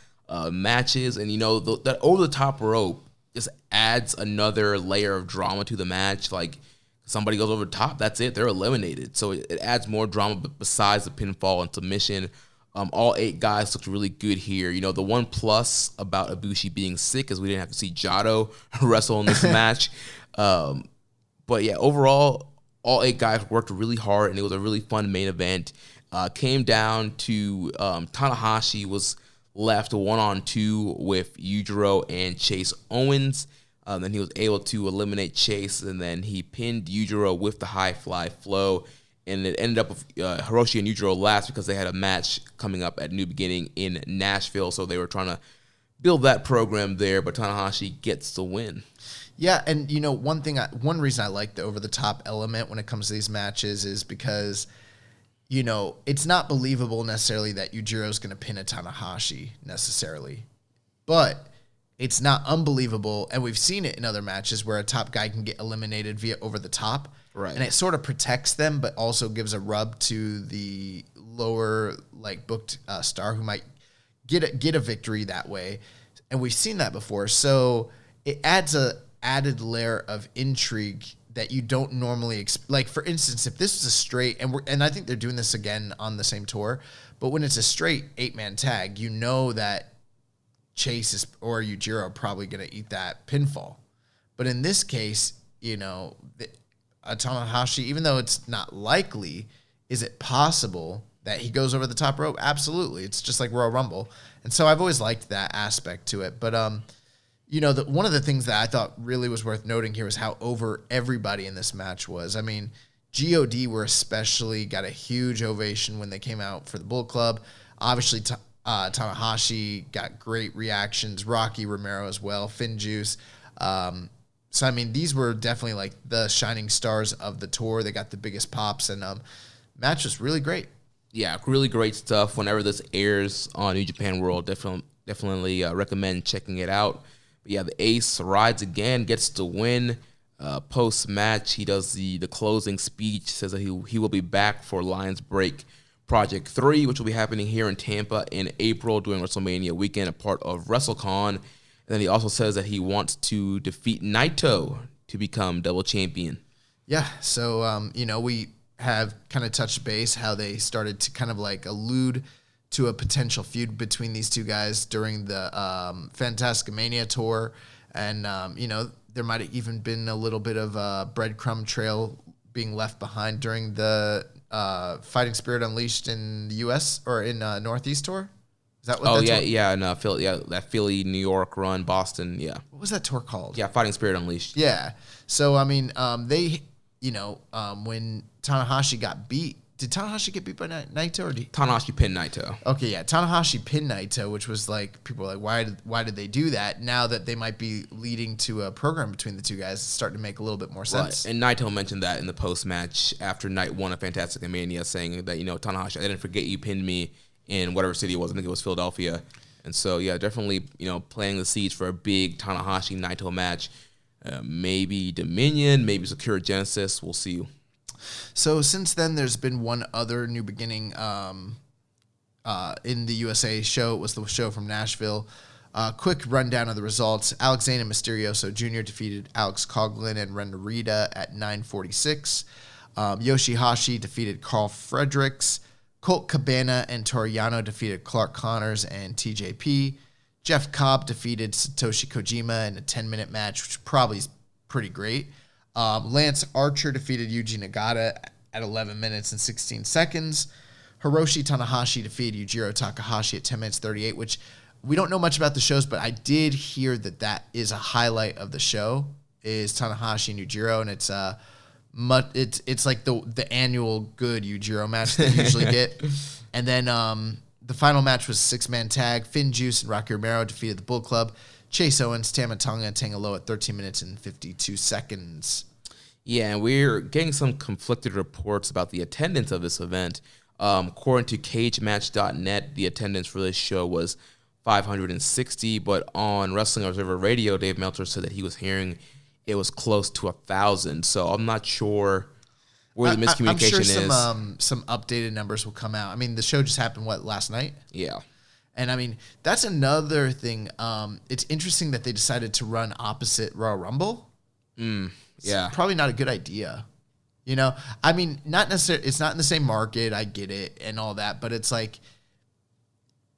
matches. And, that over-the-top rope just adds another layer of drama to the match. Somebody goes over the top, that's it. They're eliminated. So it adds more drama besides the pinfall and submission. All 8 guys looked really good here. The one plus about Ibushi being sick is we didn't have to see Jado wrestle in this match. But yeah, overall, all 8 guys worked really hard, and it was a really fun main event. Came down to Tanahashi was left 1-on-2 with Yujiro and Chase Owens. Then he was able to eliminate Chase, and then he pinned Yujiro with the high fly flow. And it ended up with Hiroshi and Yujiro last because they had a match coming up at New Beginning in Nashville, so they were trying to build that program there, but Tanahashi gets the win. Yeah, and one reason I like the over-the-top element when it comes to these matches is because, it's not believable necessarily that Yujiro's going to pin a Tanahashi necessarily, but it's not unbelievable, and we've seen it in other matches where a top guy can get eliminated via over the top, right? And it sort of protects them, but also gives a rub to the lower booked star who might get a victory that way, and we've seen that before. So it adds a added layer of intrigue that you don't normally for instance, if this was a straight, and I think they're doing this again on the same tour, but when it's a straight 8-man tag, that Chase or Yujiro are probably going to eat that pinfall. But in this case, Tanahashi, even though it's not likely, is it possible that he goes over the top rope? Absolutely. It's just like Royal Rumble. And so I've always liked that aspect to it. But, one of the things that I thought really was worth noting here was how over everybody in this match was. I mean, GOD were especially got a huge ovation when they came out for the Bullet Club. Obviously, Tanahashi got great reactions. Rocky Romero as well. Finn Juice. So, I mean, these were definitely the shining stars of the tour. They got the biggest pops, and match was really great. Yeah, really great stuff. Whenever this airs on New Japan World, definitely recommend checking it out. But yeah, the Ace rides again, gets the win. Post-match, he does the closing speech, says that he will be back for Lions Break Project 3, which will be happening here in Tampa in April during WrestleMania weekend, a part of WrestleCon. And then he also says that he wants to defeat Naito to become double champion. Yeah, so, have kind of touched base how they started to kind of like allude to a potential feud between these two guys during the Fantasticmania tour. And, there might have even been a little bit of a breadcrumb trail being left behind during the Fighting Spirit Unleashed in the U.S. or in Northeast tour. Is that what? Philly, that Philly, New York run, Boston, yeah. What was that tour called? Yeah, Fighting Spirit Unleashed. Yeah. So they, when Tanahashi got beat, did Tanahashi get beat by Naito or Tanahashi pinned Naito? Okay, yeah, Tanahashi pinned Naito, which was like people were like, why did they do that? Now that they might be leading to a program between the two guys, it's starting to make a little bit more sense. Right. And Naito mentioned that in the post match after night one of Fantasticmania, saying that Tanahashi, I didn't forget you pinned me in whatever city it was. I think it was Philadelphia. And so yeah, definitely planting the seeds for a big Tanahashi Naito match. Maybe Dominion, maybe Sakura Genesis. We'll see. So since then, there's been one other new beginning in the USA show. It was the show from Nashville. Quick rundown of the results. Alex Zane and Mysterioso Jr. defeated Alex Coughlin and Ren Narita at 9:46. Yoshihashi defeated Carl Fredericks. Colt Cabana and Toriano defeated Clark Connors and TJP. Jeff Cobb defeated Satoshi Kojima in a 10-minute match, which probably is pretty great. Lance Archer defeated Yuji Nagata at 11 minutes and 16 seconds. Hiroshi Tanahashi defeated Yujiro Takahashi at 10 minutes 38, which we don't know much about the shows, but I did hear that is a highlight of the show, is Tanahashi and Yujiro, and it's like the annual good Yujiro match that you usually get. And then the final match was 6-man tag. Finn Juice and Rocky Romero defeated the Bull Club. Chase Owens, Tama Tonga, and Tanga Loa at 13 minutes and 52 seconds. Yeah, and we're getting some conflicted reports about the attendance of this event. According to CageMatch.net, the attendance for this show was 560, but on Wrestling Observer Radio, Dave Meltzer said that he was hearing it was close to 1,000. So I'm not sure where the miscommunication I'm sure is. Some updated numbers will come out. I mean, the show just happened, last night? Yeah. And I mean, that's another thing. It's interesting that they decided to run opposite Royal Rumble. Yeah. It's probably not a good idea. I mean, not necessarily, it's not in the same market. I get it and all that, but it's like,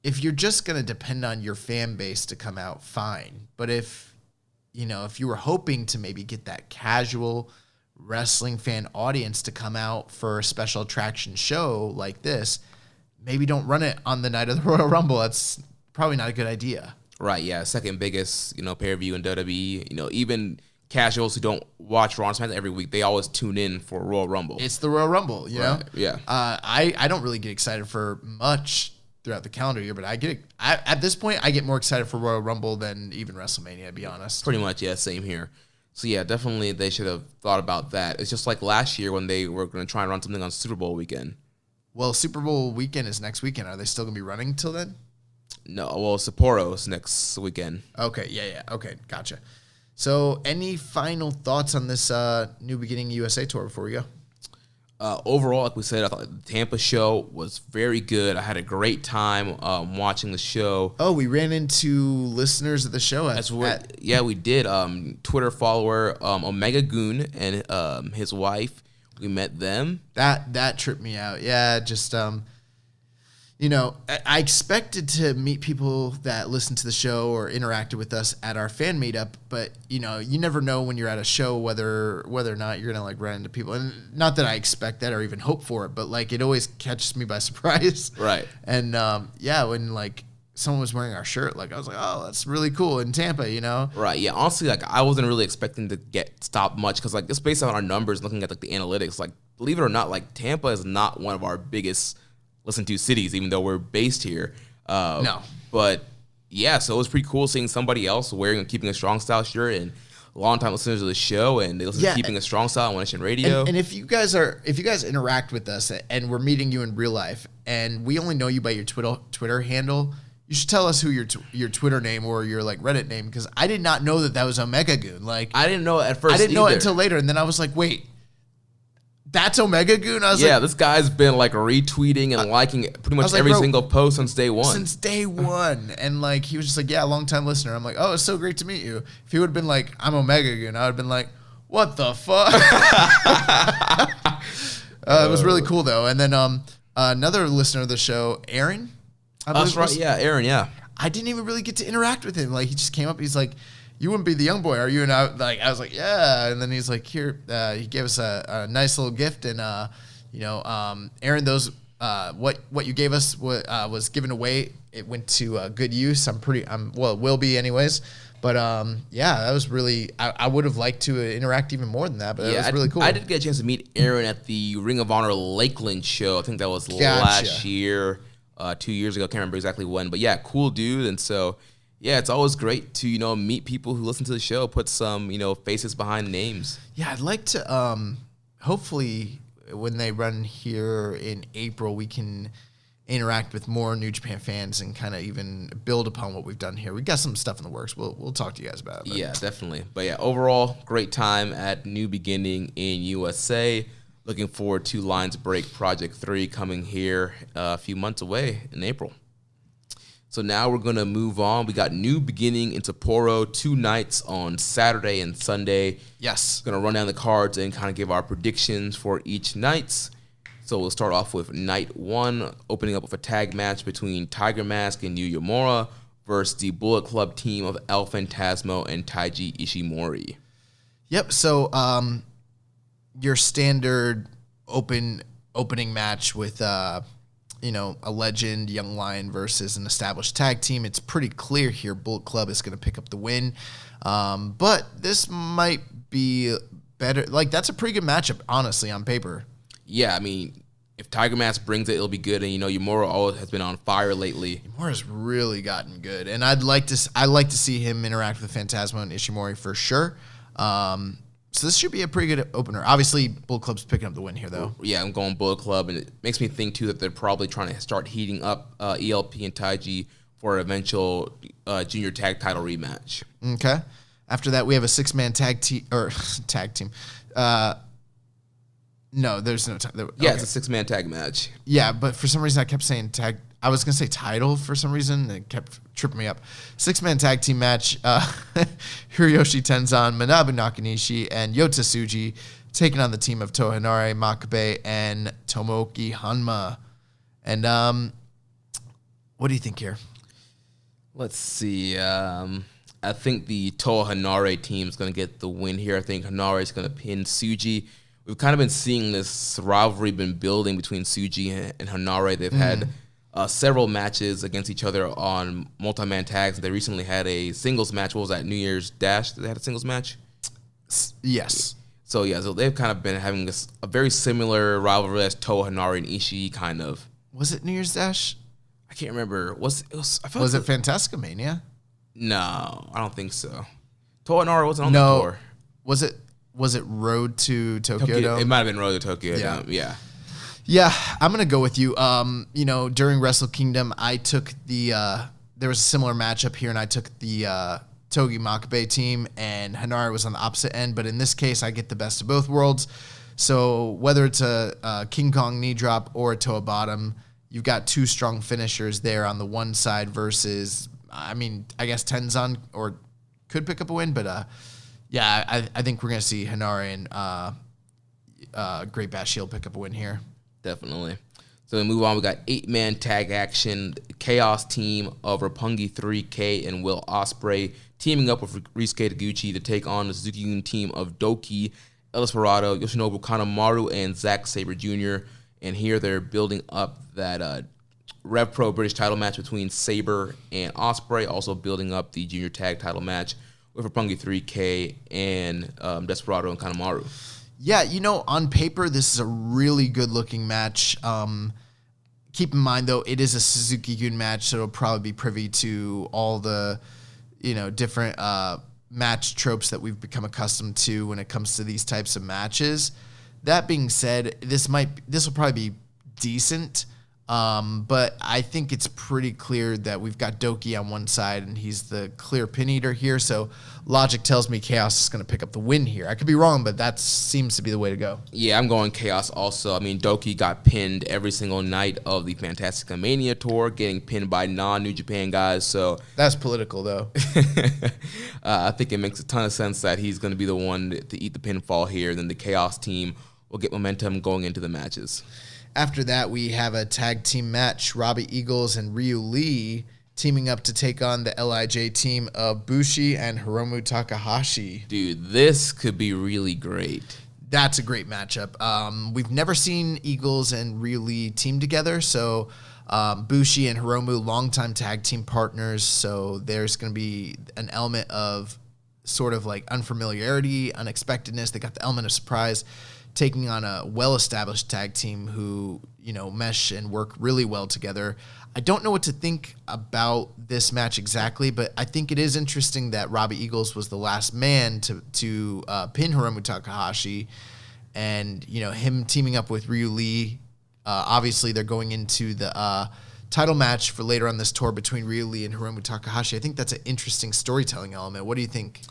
if you're just going to depend on your fan base to come out, fine. But if you were hoping to maybe get that casual wrestling fan audience to come out for a special attraction show like this, maybe don't run it on the night of the Royal Rumble. That's probably not a good idea. Right, yeah. Second biggest, pay-per-view in WWE. Even casuals who don't watch Raw and SmackDown every week, they always tune in for Royal Rumble. It's the Royal Rumble, know? Yeah. I don't really get excited for much throughout the calendar year, but at this point, I get more excited for Royal Rumble than even WrestleMania, to be honest. Pretty much, yeah, same here. So, yeah, definitely they should have thought about that. It's just like last year when they were going to try and run something on Super Bowl weekend. Well, Super Bowl weekend is next weekend. Are they still going to be running till then? No, well, Sapporo is next weekend. Okay, yeah. Okay, gotcha. So, any final thoughts on this New Beginning USA tour before we go? Overall, like we said, I thought the Tampa show was very good. I had a great time watching the show. Oh, we ran into listeners of the show. Yeah, we did. Twitter follower Omega Goon and his wife. We met them. That tripped me out. Yeah, just I expected to meet people that listened to the show or interacted with us at our fan meetup, but you never know when you're at a show whether or not you're gonna run into people. And not that I expect that or even hope for it, but it always catches me by surprise. Right. And when someone was wearing our shirt, I was like, oh, that's really cool in Tampa, Right. Yeah. Honestly, I wasn't really expecting to get stopped much because it's based on our numbers, looking at the analytics. Believe it or not, Tampa is not one of our biggest listen to cities, even though we're based here. No. But yeah, so it was pretty cool seeing somebody else wearing a Keeping It Strong Style shirt and longtime listeners of the show, and they listen to Keeping It Strong Style on One Nation Radio. And if you guys interact with us and we're meeting you in real life and we only know you by your Twitter handle, you should tell us who your Twitter name or your Reddit name, because I did not know that was Omega Goon. I didn't know it at first. I didn't know it until later, and then I was like, wait. That's Omega Goon? I was this guy's been retweeting and liking pretty much every single post since day one. Since day one. And he was just long time listener. I'm like, oh, it's so great to meet you. If he would have been like, I'm Omega Goon, I would have been like, what the fuck? It was really cool though. And then another listener of the show, Aaron. That's right. Yeah, Aaron. Yeah. I didn't even really get to interact with him. Like he just came up. He's like, "You wouldn't be the young boy, are you?" And I was like, "Yeah." And then he's like, "Here." He gave us a nice little gift, and Aaron, those what you gave us was given away. It went to good use. It will be anyways. But that was really. I would have liked to interact even more than that. But it was really cool. I did get a chance to meet Aaron at the Ring of Honor Lakeland show. I think that was last year. 2 years ago, can't remember exactly when, but yeah, cool dude. And so, yeah, it's always great to meet people who listen to the show, put some faces behind names. Yeah, I'd like to. Hopefully, when they run here in April, we can interact with more New Japan fans and kind of even build upon what we've done here. We got some stuff in the works. We'll talk to you guys about it. Yeah, definitely. But yeah, overall, great time at New Beginning in USA. Looking forward to Lions Break Project 3 coming here a few months away in April. So now we're going to move on. We got New Beginning in Sapporo, 2 nights on Saturday and Sunday. Yes. Going to run down the cards and kind of give our predictions for each night. So we'll start off with night 1, opening up with a tag match between Tiger Mask and Yuya Uemura versus the Bullet Club team of El Phantasmo and Taiji Ishimori. Yep, so your standard opening match with a legend, Young Lion versus an established tag team. It's pretty clear here Bullet Club is going to pick up the win. But this might be better. Like, that's a pretty good matchup, honestly, on paper. Yeah, I mean, if Tiger Mask brings it, it'll be good. And, Uemura always has been on fire lately. Uemura's really gotten good. And I'd like to see him interact with Phantasmo and Ishimori for sure. So this should be a pretty good opener. Obviously, Bullet Club's picking up the win here, though. Yeah, I'm going Bullet Club, and it makes me think, too, that they're probably trying to start heating up ELP and Taiji for an eventual junior tag title rematch. Okay. After that, we have a 6-man tag team. No, there's no tag. Yeah, it's a 6-man tag match. Yeah, but for some reason, I kept saying tag. I was going to say title for some reason, and it kept tripping me up. 6-man tag team match. Hiroyoshi Tenzan, Manabu Nakanishi, and Yota Tsuji taking on the team of Toa Henare, Makabe, and Tomoki Hanma. And what do you think here? Let's see. I think the Toa Henare team is going to get the win here. I think Henare is going to pin Tsuji. We've kind of been seeing this rivalry been building between Tsuji and Henare. They've had several matches against each other on multi-man tags. They recently had a singles match. What was that, New Year's Dash? They had a singles match? Yes. So they've kind of been having a very similar rivalry as Toa Henare and Ishii, kind of. Was it New Year's Dash? I can't remember. Was it Fantastica Mania? No, I don't think so. Toa Henare wasn't on the tour. Was it Road to Tokyo Dome? It might have been Road to Tokyo Dome, yeah. Yeah, I'm gonna go with you. During Wrestle Kingdom, I took there was a similar matchup here, and I took the Togi Makabe team, and Henare was on the opposite end. But in this case, I get the best of both worlds. So whether it's a King Kong knee drop or a Toa bottom, you've got 2 strong finishers there on the one side versus, I guess Tenzan could pick up a win, but I think we're gonna see Henare and Great Bash Shield pick up a win here. Definitely. So we move on. We got 8-man tag action. Chaos team of Roppongi 3K and Will Ospreay teaming up with Risuke Taguchi to take on the Suzuki-gun team of Doki, El Desperado, Yoshinobu Kanemaru, and Zack Sabre Jr. And here they're building up that Rev Pro British title match between Sabre and Ospreay, also building up the junior tag title match with Roppongi 3K and Desperado and Kanemaru. Yeah, on paper, this is a really good-looking match. Keep in mind, though, it is a Suzuki-gun match, so it'll probably be privy to all the, different match tropes that we've become accustomed to when it comes to these types of matches. That being said, this will probably be decent, but I think it's pretty clear that we've got Doki on one side, and he's the clear pin eater here, so logic tells me Chaos is going to pick up the win here. I could be wrong, but that seems to be the way to go. Yeah, I'm going Chaos also. Doki got pinned every single night of the Fantastica Mania tour, getting pinned by non-New Japan guys, so... That's political, though. I think it makes a ton of sense that he's going to be the one to eat the pinfall here. Then the Chaos team will get momentum going into the matches. After that, we have a tag team match. Robbie Eagles and Ryu Lee teaming up to take on the LIJ team of Bushi and Hiromu Takahashi. Dude, this could be really great. That's a great matchup. We've never seen Eagles and Ryu Lee team together, so Bushi and Hiromu, longtime tag team partners, so there's going to be an element of sort of like unfamiliarity, unexpectedness. They got the element of surprise, taking on a well-established tag team who, mesh and work really well together. I don't know what to think about this match exactly, but I think it is interesting that Robbie Eagles was the last man to pin Hiromu Takahashi, and him teaming up with Ryu Lee. Obviously, they're going into the title match for later on this tour between Ryu Lee and Hiromu Takahashi. I think that's an interesting storytelling element. What do you think?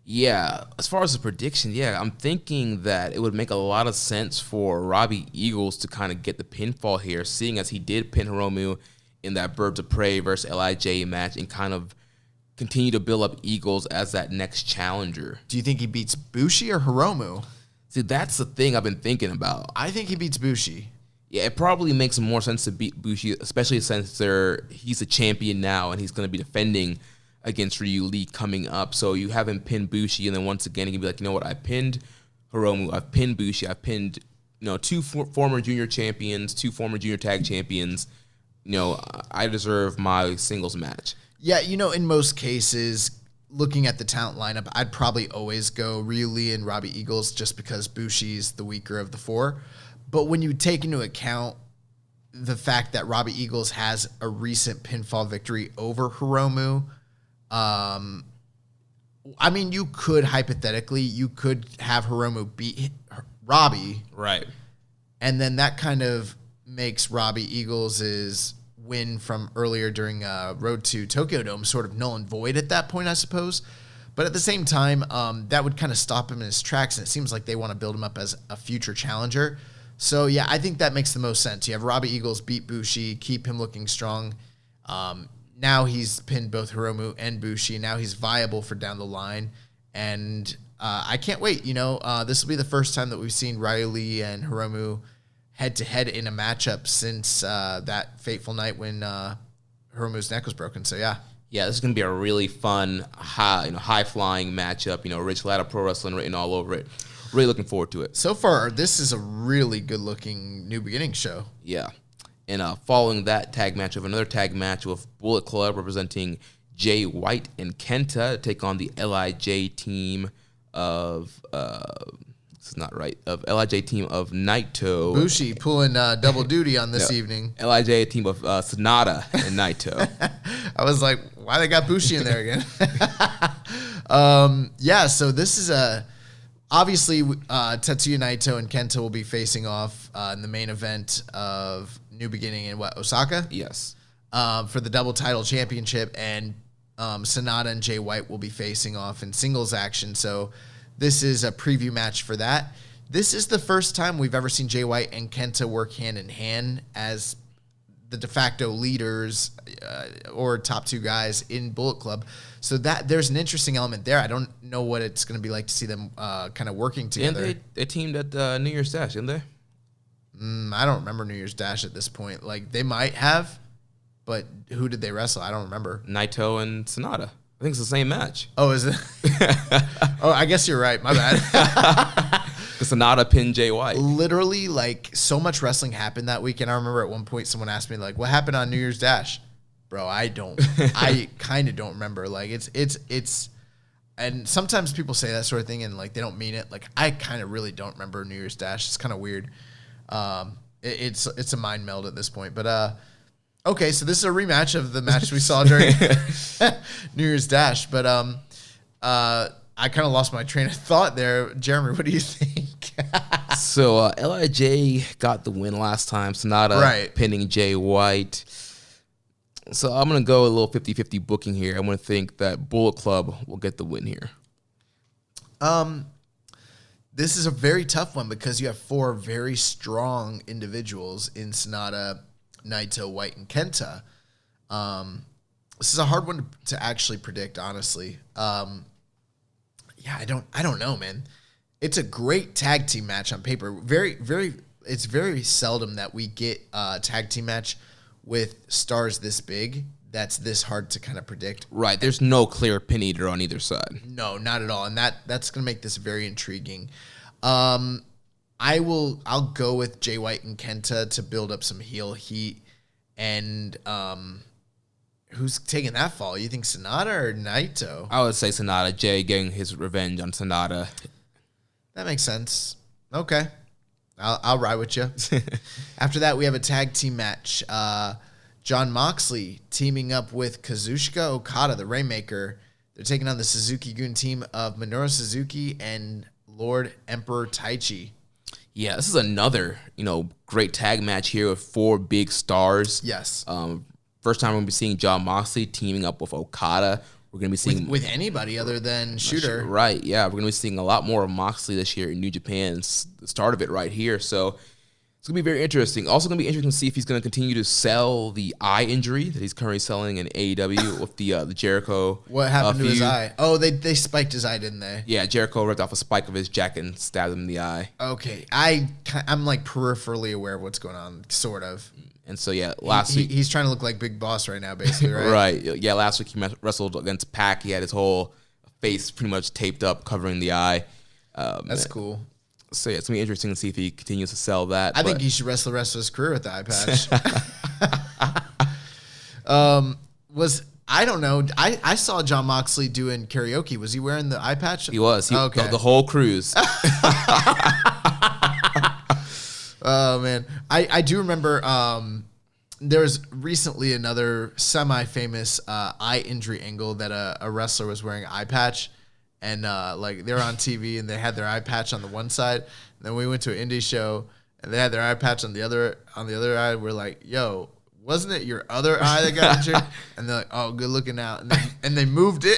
Yeah, as far as the prediction, I'm thinking that it would make a lot of sense for Robbie Eagles to kind of get the pinfall here, seeing as he did pin Hiromu in that Birds of Prey versus LIJ match, and kind of continue to build up Eagles as that next challenger. Do you think he beats Bushi or Hiromu? See, that's the thing I've been thinking about. I think he beats Bushi. Yeah, it probably makes more sense to beat Bushi, especially since he's a champion now and he's going to be defending against Ryu Lee coming up. So you have him pin Bushi, and then once again, he can be like, you know what, I pinned Hiromu, I've pinned Bushi, I've pinned, two former junior champions, 2 former junior tag champions. I deserve my singles match. Yeah, in most cases, looking at the talent lineup, I'd probably always go Ryu Lee and Robbie Eagles just because Bushi's the weaker of the 4. But when you take into account the fact that Robbie Eagles has a recent pinfall victory over Hiromu, you could hypothetically, have Hiromu beat Robbie. Right. And then that kind of makes Robbie Eagles' win from earlier during Road to Tokyo Dome sort of null and void at that point, I suppose. But at the same time, that would kind of stop him in his tracks, and it seems like they want to build him up as a future challenger. So, yeah, I think that makes the most sense. You have Robbie Eagles beat Bushi, keep him looking strong. Now he's pinned both Hiromu and Bushi. Now he's viable for down the line. And I can't wait. This will be the first time that we've seen Ryu Lee and Hiromu head-to-head in a matchup since that fateful night when Hiromu's neck was broken. So, yeah. Yeah, this is going to be a really fun, high-flying matchup. Rich Latta Pro Wrestling written all over it. Really looking forward to it. So far, this is a really good-looking New Beginning show. Yeah. And following that tag match, of another tag match with Bullet Club representing Jay White and Kenta take on the LIJ team of this is not right, of LIJ team of Naito. Bushi pulling double duty on this evening. LIJ team of Sonata and Naito. I was like, why they got Bushi in there again? So this is obviously Tetsuya Naito and Kenta will be facing off in the main event of New Beginning in Osaka? Yes. For the double title championship, and Sonata and Jay White will be facing off in singles action. So this is a preview match for that. This is the first time we've ever seen Jay White and Kenta work hand in hand as the de facto leaders or top 2 guys in Bullet Club. So that there's an interesting element there. I don't know what it's going to be like to see them kind of working together. And they teamed at New Year's Dash, didn't they? I don't remember New Year's Dash at this point. Like, they might have, but who did they wrestle? I don't remember. Naito and Sonata. I think it's the same match. Oh, is it? Oh, I guess you're right. My bad. Sonata pinned Jay White. Literally, like, so much wrestling happened that week, and I remember at one point someone asked me, like, what happened on New Year's Dash? Bro, I kind of don't remember. Like, it's, and sometimes people say that sort of thing and, like, they don't mean it. Like, I kind of really don't remember New Year's Dash. It's kind of weird. It's a mind meld at this point. But, okay, so this is a rematch of the match we saw during New Year's Dash. But I kind of lost my train of thought there. Jeremy, what do you think? So LIJ got the win last time. Sonata pinning Jay White. So I'm going to go a little 50-50 booking here. I'm going to think that Bullet Club will get the win here. This is a very tough one because you have 4 very strong individuals in Sonata, Naito, White, and Kenta. This is a hard one to actually predict, honestly. I don't know, man. It's a great tag team match on paper. It's very seldom that we get a tag team match with stars this big that's this hard to kind of predict. Right. There's no clear pin eater on either side. No, not at all. And that's going to make this very intriguing. I'll go with Jay White and Kenta to build up some heel heat. And who's taking that fall? You think Sonata or Naito? I would say Sonata. Jay getting his revenge on Sonata. That makes sense. Okay. I'll ride with you. After that, we have a tag team match. Jon Moxley teaming up with Kazuchika Okada, the Rainmaker. They're taking on the Suzuki-gun team of Minoru Suzuki and Lord Emperor Taichi. Yeah, this is another, great tag match here with 4 big stars. Yes. First time we're going to be seeing Jon Moxley teaming up with Okada. We're going to be seeing... With anybody other than Shooter. Right, yeah. We're going to be seeing a lot more of Moxley this year in New Japan. It's the start of it right here, so... It's going to be very interesting. Also going to be interesting to see if he's going to continue to sell the eye injury that he's currently selling in AEW with the Jericho. What happened to his eye? Oh, they spiked his eye, didn't they? Yeah, Jericho ripped off a spike of his jacket and stabbed him in the eye. Okay. I'm like peripherally aware of what's going on, sort of. And so, yeah, last week... He's trying to look like Big Boss right now, basically, right? Right. Yeah, last week he wrestled against Pac. He had his whole face pretty much taped up, covering the eye. That's cool. So yeah, it's gonna be interesting to see if he continues to sell that. I think he should wrestle the rest of his career with the eye patch. I don't know. I saw Jon Moxley doing karaoke. Was he wearing the eye patch? He was. Okay. The whole cruise. Oh man, I do remember. There was recently another semi-famous eye injury angle that a wrestler was wearing an eye patch. And they were on TV and they had their eye patch on the one side. And then we went to an indie show and they had their eye patch on the other eye. We're like, "Yo, wasn't it your other eye that got injured?" And they're like, "Oh, good looking out." And they moved it.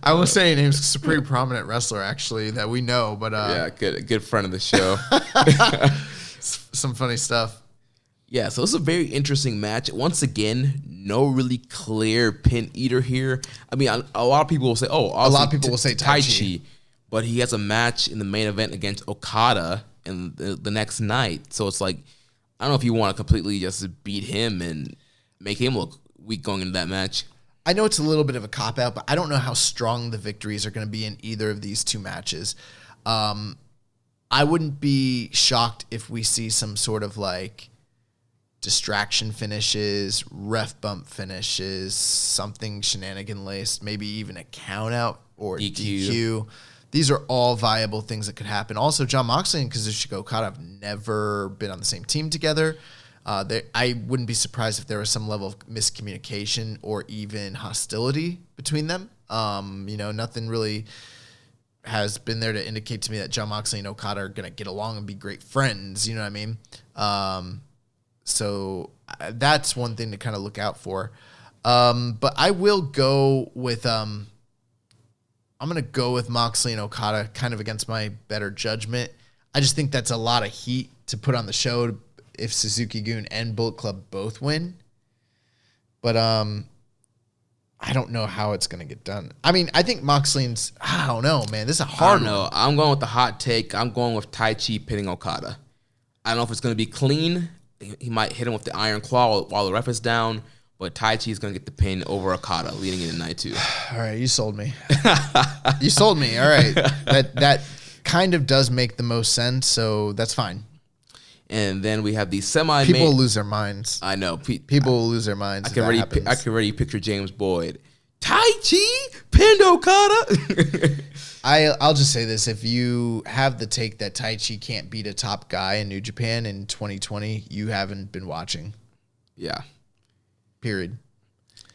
I won't say any names. It's a pretty prominent wrestler actually that we know. But yeah, good friend of the show. Some funny stuff. Yeah, so this is a very interesting match. Once again, no really clear pin eater here. I mean, a lot of people will say, Taichi, but he has a match in the main event against Okada in the next night. So it's like, I don't know if you want to completely just beat him and make him look weak going into that match. I know it's a little bit of a cop-out, but I don't know how strong the victories are going to be in either of these two matches. I wouldn't be shocked if we see some sort of distraction finishes, ref bump finishes, something shenanigan laced, maybe even a count out or DQ. These are all viable things that could happen. Also, Jon Moxley and Kazuchika Okada have never been on the same team together. I wouldn't be surprised if there was some level of miscommunication or even hostility between them. Nothing really has been there to indicate to me that Jon Moxley and Okada are going to get along and be great friends. You know what I mean? So that's one thing to kind of look out for. But I will go with I'm going to go with Moxley and Okada kind of against my better judgment. I just think that's a lot of heat to put on the show if Suzuki-gun and Bullet Club both win. But I don't know how it's going to get done. I mean, I think Moxley's, I don't know, man. This is a hard one. I'm going with the hot take. I'm going with Taichi pinning Okada. I don't know if it's going to be clean. He might hit him with the Iron Claw while the ref is down, but Taichi is going to get the pin over Okada leading into night 2. All right, you sold me. You sold me. All right. That kind of does make the most sense, so that's fine. And then we have the semi-main. People lose their minds. I know. People will lose their minds. I can already picture James Boyd. Taichi pinned Okada. I'll just say this. If you have the take that Taichi can't beat a top guy in New Japan in 2020, you haven't been watching. Yeah. Period.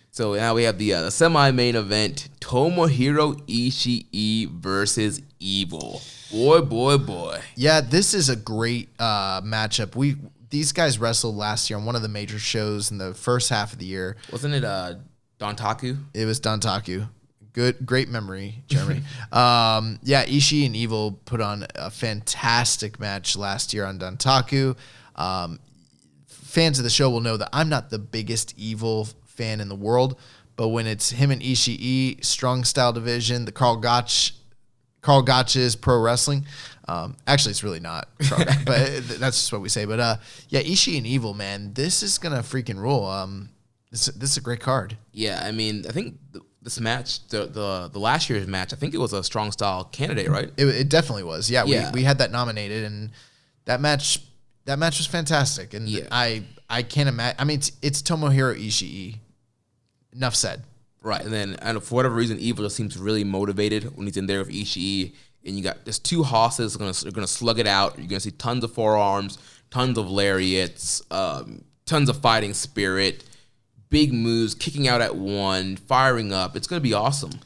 So now we have the semi-main event, Tomohiro Ishii versus Evil. Boy. Yeah, this is a great matchup. These guys wrestled last year on one of the major shows in the first half of the year. Wasn't it Dontaku? It was Dontaku. Great memory, Jeremy. Ishii and Evil put on a fantastic match last year on Dontaku. Fans of the show will know that I'm not the biggest Evil fan in the world, But when it's him and Ishii, strong style division, the Carl Gotch's pro wrestling. Actually, it's really not, but that's just what we say. But Ishii and Evil, man, this is gonna freaking rule. This is a great card. Yeah, I mean, I think this match, the last year's match, I think it was a strong style candidate, right? It definitely was. Yeah, Yeah. We had that nominated, and that match was fantastic. And Yeah. I can't imagine. I mean, it's Tomohiro Ishii. Enough said. Right, and then for whatever reason, Evil just seems really motivated when he's in there with Ishii. And you got there's two hosses gonna slug it out. You're gonna see tons of forearms, tons of lariats, tons of fighting spirit, big moves, kicking out at one, firing up. It's gonna be awesome.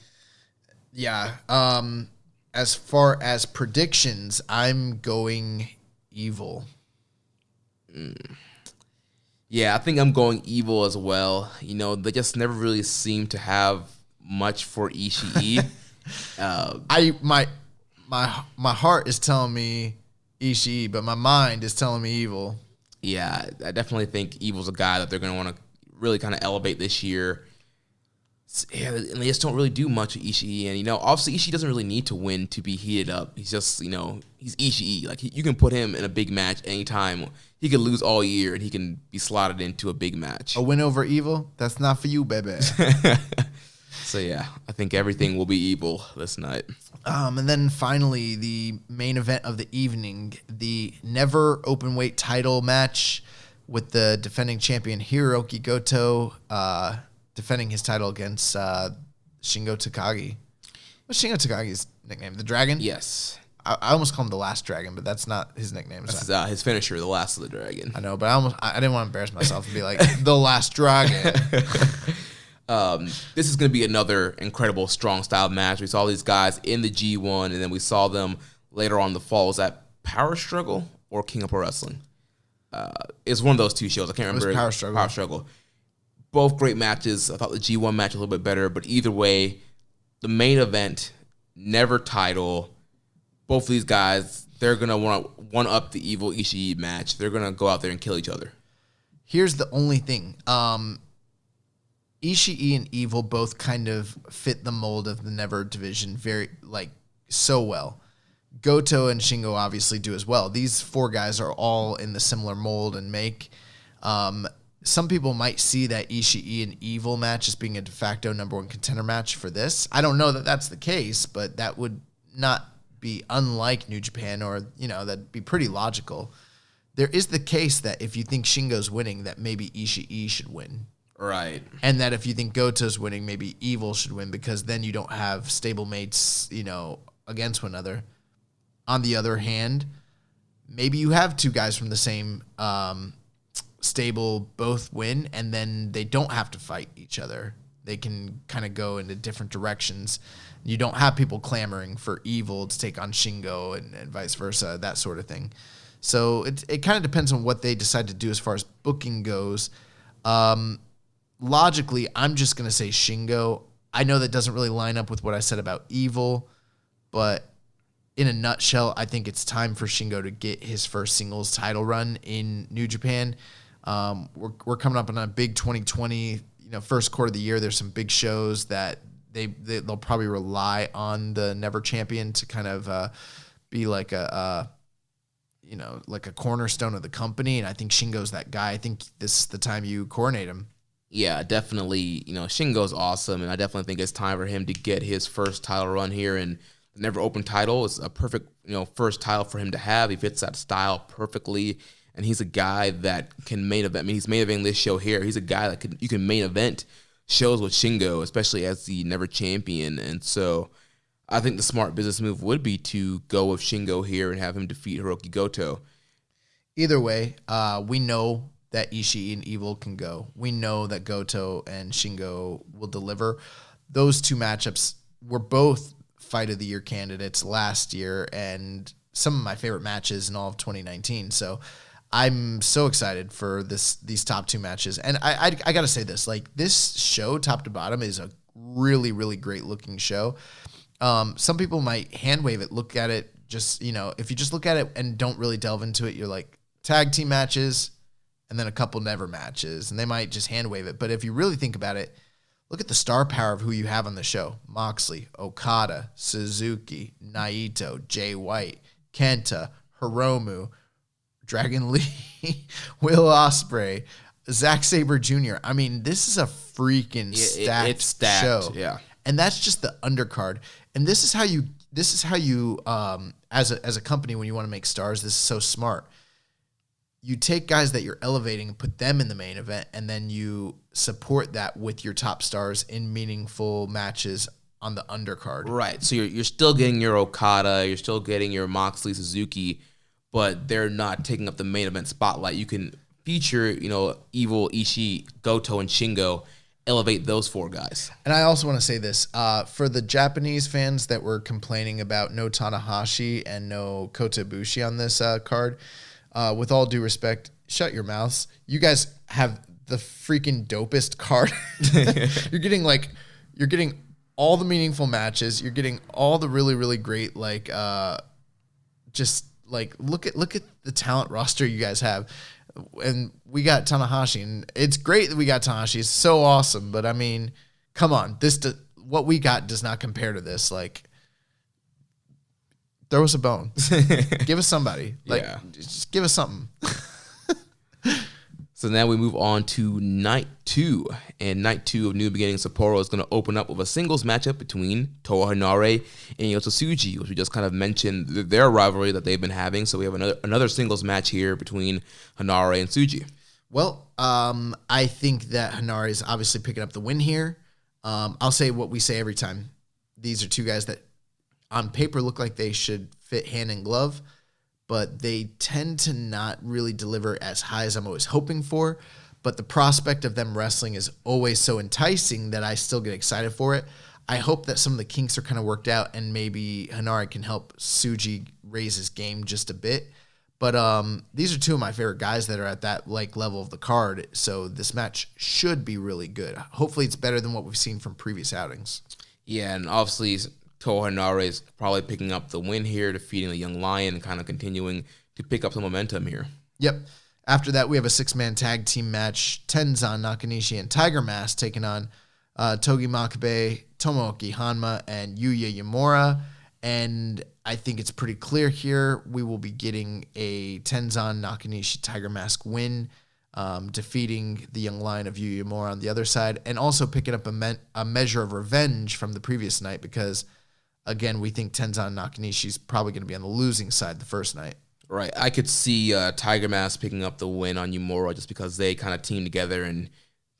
Yeah. As far as predictions, I'm going Evil. Yeah, I think I'm going Evil as well. You know, they just never really seem to have much for Ishii. My heart is telling me Ishii, but my mind is telling me Evil. Yeah, I definitely think Evil's a guy that they're going to want to really kind of elevate this year. Yeah, and they just don't really do much with Ishii. And, obviously Ishii doesn't really need to win to be heated up. He's just, he's Ishii. Like, you can put him in a big match anytime. He could lose all year, and he can be slotted into a big match. A win over Evil? That's not for you, baby. So, yeah, I think everything will be Evil this night. And then finally, the main event of the evening, the never openweight title match with the defending champion Hiroki Goto defending his title against Shingo Takagi. What's Shingo Takagi's nickname? The Dragon? Yes. I almost call him the Last Dragon, but that's not his nickname. That's his finisher, the Last of the Dragon. I know, but I didn't want to embarrass myself and be like, the Last Dragon. This is going to be another incredible strong style match. We saw these guys in the G1, and then we saw them later on in the fall. Was that Power Struggle or King of Pro Wrestling? It's one of those two shows. I can't remember. It was Power Struggle. Power Struggle. Both great matches. I thought the G1 match was a little bit better, but either way, the main event, never title. Both of these guys, they're going to want to one-up the Evil Ishii match. They're going to go out there and kill each other. Here's the only thing. Ishii and Evil both kind of fit the mold of the Never division so well. Goto and Shingo obviously do as well. These four guys are all in the similar mold and make. Some people might see that Ishii and Evil match as being a de facto number one contender match for this. I don't know that that's the case, but that would not be unlike New Japan, or that'd be pretty logical. There is the case that if you think Shingo's winning, that maybe Ishii should win. Right. And that if you think Goto's winning, maybe Evil should win, because then you don't have stablemates, against one another. On the other hand, maybe you have two guys from the same stable both win, and then they don't have to fight each other. They can kind of go into different directions. You don't have people clamoring for Evil to take on Shingo and vice versa, that sort of thing. So it kind of depends on what they decide to do as far as booking goes. Logically, I'm just going to say Shingo. I know that doesn't really line up with what I said about Evil, but in a nutshell, I think it's time for Shingo to get his first singles title run in New Japan. We're coming up on a big 2020, first quarter of the year. There's some big shows that they'll probably rely on the Never champion to kind of be like a cornerstone of the company. And I think Shingo's that guy. I think this is the time you coronate him. Yeah, definitely. Shingo's awesome, and I definitely think it's time for him to get his first title run here. And the Never Open title is a perfect, first title for him to have. He fits that style perfectly, and he's a guy that can main event. I mean, he's main eventing this show here. He's a guy that you can main event shows with Shingo, especially as the Never champion. And so I think the smart business move would be to go with Shingo here and have him defeat Hiroki Goto. Either way, we know that Ishii and Evil can go. We know that Goto and Shingo will deliver. Those two matchups were both Fight of the Year candidates last year and some of my favorite matches in all of 2019. So I'm so excited for these top two matches. And I got to say this, this show top to bottom is a really, really great looking show. Some people might hand wave it, look at it, just, if you just look at it and don't really delve into it, you're like tag team matches and then a couple Never matches, and they might just hand wave it. But if you really think about it, look at the star power of who you have on the show. Moxley, Okada, Suzuki, Naito, Jay White, Kenta, Hiromu, Dragon Lee, Will Ospreay, Zack Sabre Jr. I mean, this is a freaking stacked show. Yeah. And that's just the undercard. And this is how you as a company, when you want to make stars, this is so smart. You take guys that you're elevating and put them in the main event, and then you support that with your top stars in meaningful matches on the undercard. Right. So you're still getting your Okada, you're still getting your Moxley, Suzuki, but they're not taking up the main event spotlight. You can feature, Evil, Ishii, Goto, and Shingo, elevate those 4 guys. And I also want to say this, for the Japanese fans that were complaining about no Tanahashi and no Kota Ibushi on this card, with all due respect, shut your mouths. You guys have the freaking dopest card. You're getting all the meaningful matches. You're getting all the really, really great, look at the talent roster you guys have. And we got Tanahashi, and it's great that we got Tanahashi. It's so awesome. But I mean, come on, what we got does not compare to this. Like, throw us a bone. Give us somebody. Just give us something. So now we move on to night 2. And night 2 of New Beginning Sapporo is going to open up with a singles matchup between Toa Henare and Yota Tsuji, which we just kind of mentioned their rivalry that they've been having. So we have another singles match here between Henare and Tsuji. Well, I think that Henare is obviously picking up the win here. I'll say what we say every time. These are 2 guys that on paper look like they should fit hand in glove, but they tend to not really deliver as high as I'm always hoping for. But the prospect of them wrestling is always so enticing that I still get excited for it. I hope that some of the kinks are kind of worked out, and maybe Henare can help Tsuji raise his game just a bit. But these are 2 of my favorite guys that are at that level of the card, so this match should be really good. Hopefully it's better than what we've seen from previous outings. Yeah, and obviously Toa Henare is probably picking up the win here, defeating the Young Lion, and kind of continuing to pick up some momentum here. Yep. After that, we have a 6-man tag team match. Tenzan Nakanishi and Tiger Mask taking on Togi Makabe, Tomoaki Hanma, and Yuya Uemura. And I think it's pretty clear here we will be getting a Tenzan Nakanishi Tiger Mask win, defeating the Young Lion of Yuya Uemura on the other side, and also picking up a measure of revenge from the previous night because, again, we think Tenzan Nakanishi is probably going to be on the losing side the first night. Right. I could see Tiger Mask picking up the win on Uemura just because they kind of teamed together, and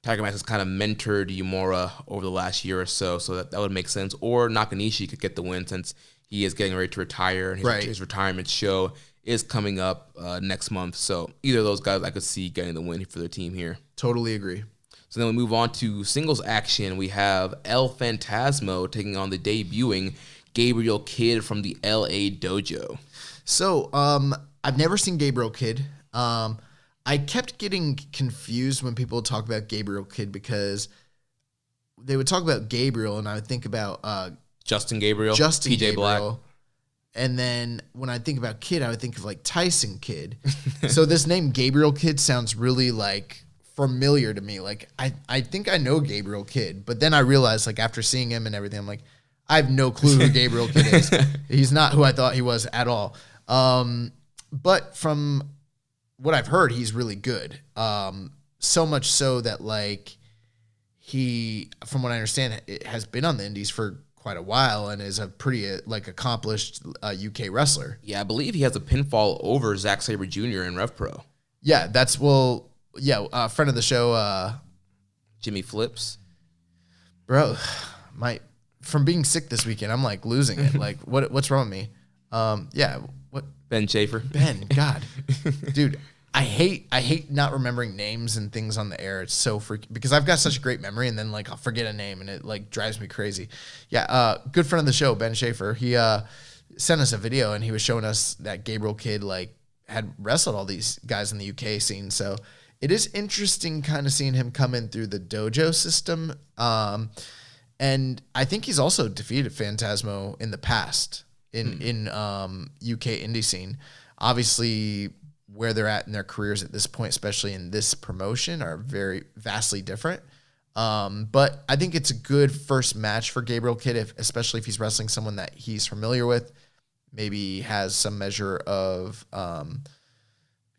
Tiger Mask has kind of mentored Uemura over the last year or so that would make sense. Or Nakanishi could get the win since he is getting ready to retire, and his retirement show is coming up next month. So either of those guys I could see getting the win for their team here. Totally agree. So then we move on to singles action. We have El Phantasmo taking on the debuting Gabriel Kidd from the LA Dojo. So, I've never seen Gabriel Kidd. I kept getting confused when people would talk about Gabriel Kidd because they would talk about Gabriel and I would think about Justin Gabriel, PJ Gabriel. Black. And then when I think about Kidd, I would think of Tyson Kidd. So this name Gabriel Kidd sounds really familiar to me. I think I know Gabriel Kidd, but then I realized after seeing him and everything, I'm like, I have no clue who Gabriel Kidd is. He's not who I thought he was at all. But from what I've heard, he's really good. So much so that he, from what I understand, it has been on the indies for quite a while and is a pretty accomplished UK wrestler. Yeah, I believe he has a pinfall over Zack Sabre Jr. in Rev Pro. Yeah, friend of the show, Jimmy Flips. Bro, from being sick this weekend, I'm losing it. What's wrong with me? What? Ben Schaefer. Ben, God, dude, I hate not remembering names and things on the air. It's so freaking because I've got such a great memory, and then I'll forget a name, and it drives me crazy. Yeah, good friend of the show, Ben Schaefer. He sent us a video, and he was showing us that Gabriel Kidd had wrestled all these guys in the UK scene. So it is interesting, kind of seeing him come in through the dojo system. And I think he's also defeated Phantasmo in the past in UK indie scene. Obviously, where they're at in their careers at this point, especially in this promotion, are very vastly different. But I think it's a good first match for Gabriel Kidd, especially if he's wrestling someone that he's familiar with, maybe has some measure of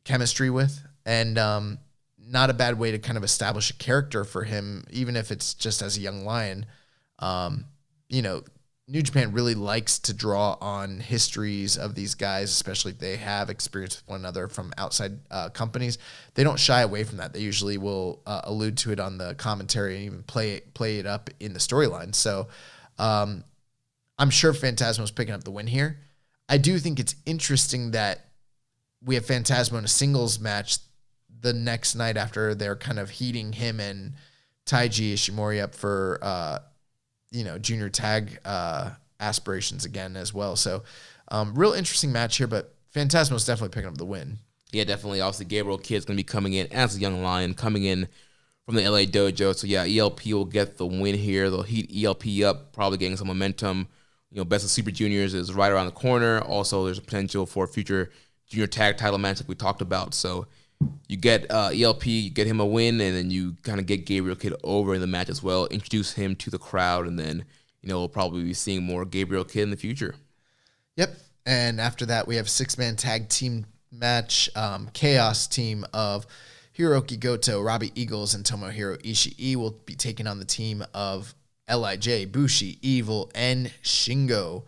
chemistry with, and not a bad way to kind of establish a character for him, even if it's just as a young lion. New Japan really likes to draw on histories of these guys, especially if they have experience with one another from outside companies. They don't shy away from that. They usually will allude to it on the commentary and even play it up in the storyline. So I'm sure Phantasmo's picking up the win here. I do think it's interesting that we have Phantasmo in a singles match the next night after they're kind of heating him and Taiji Ishimori up for junior tag aspirations again as well. So real interesting match here, but Phantasmo's definitely picking up the win. Yeah, definitely. Obviously, Gabriel Kidd's going to be coming in as a young lion, coming in from the LA dojo. So yeah, ELP will get the win here. They'll heat ELP up, probably getting some momentum. Best of Super Juniors is right around the corner. Also, there's a potential for a future junior tag title match like we talked about. So you get ELP, you get him a win, and then you kind of get Gabriel Kidd over in the match as well, introduce him to the crowd, and then, we'll probably be seeing more Gabriel Kidd in the future. Yep. And after that, we have a 6-man tag team match, Chaos team of Hiroki Goto, Robbie Eagles, and Tomohiro Ishii will be taking on the team of LIJ, Bushi, Evil, and Shingo.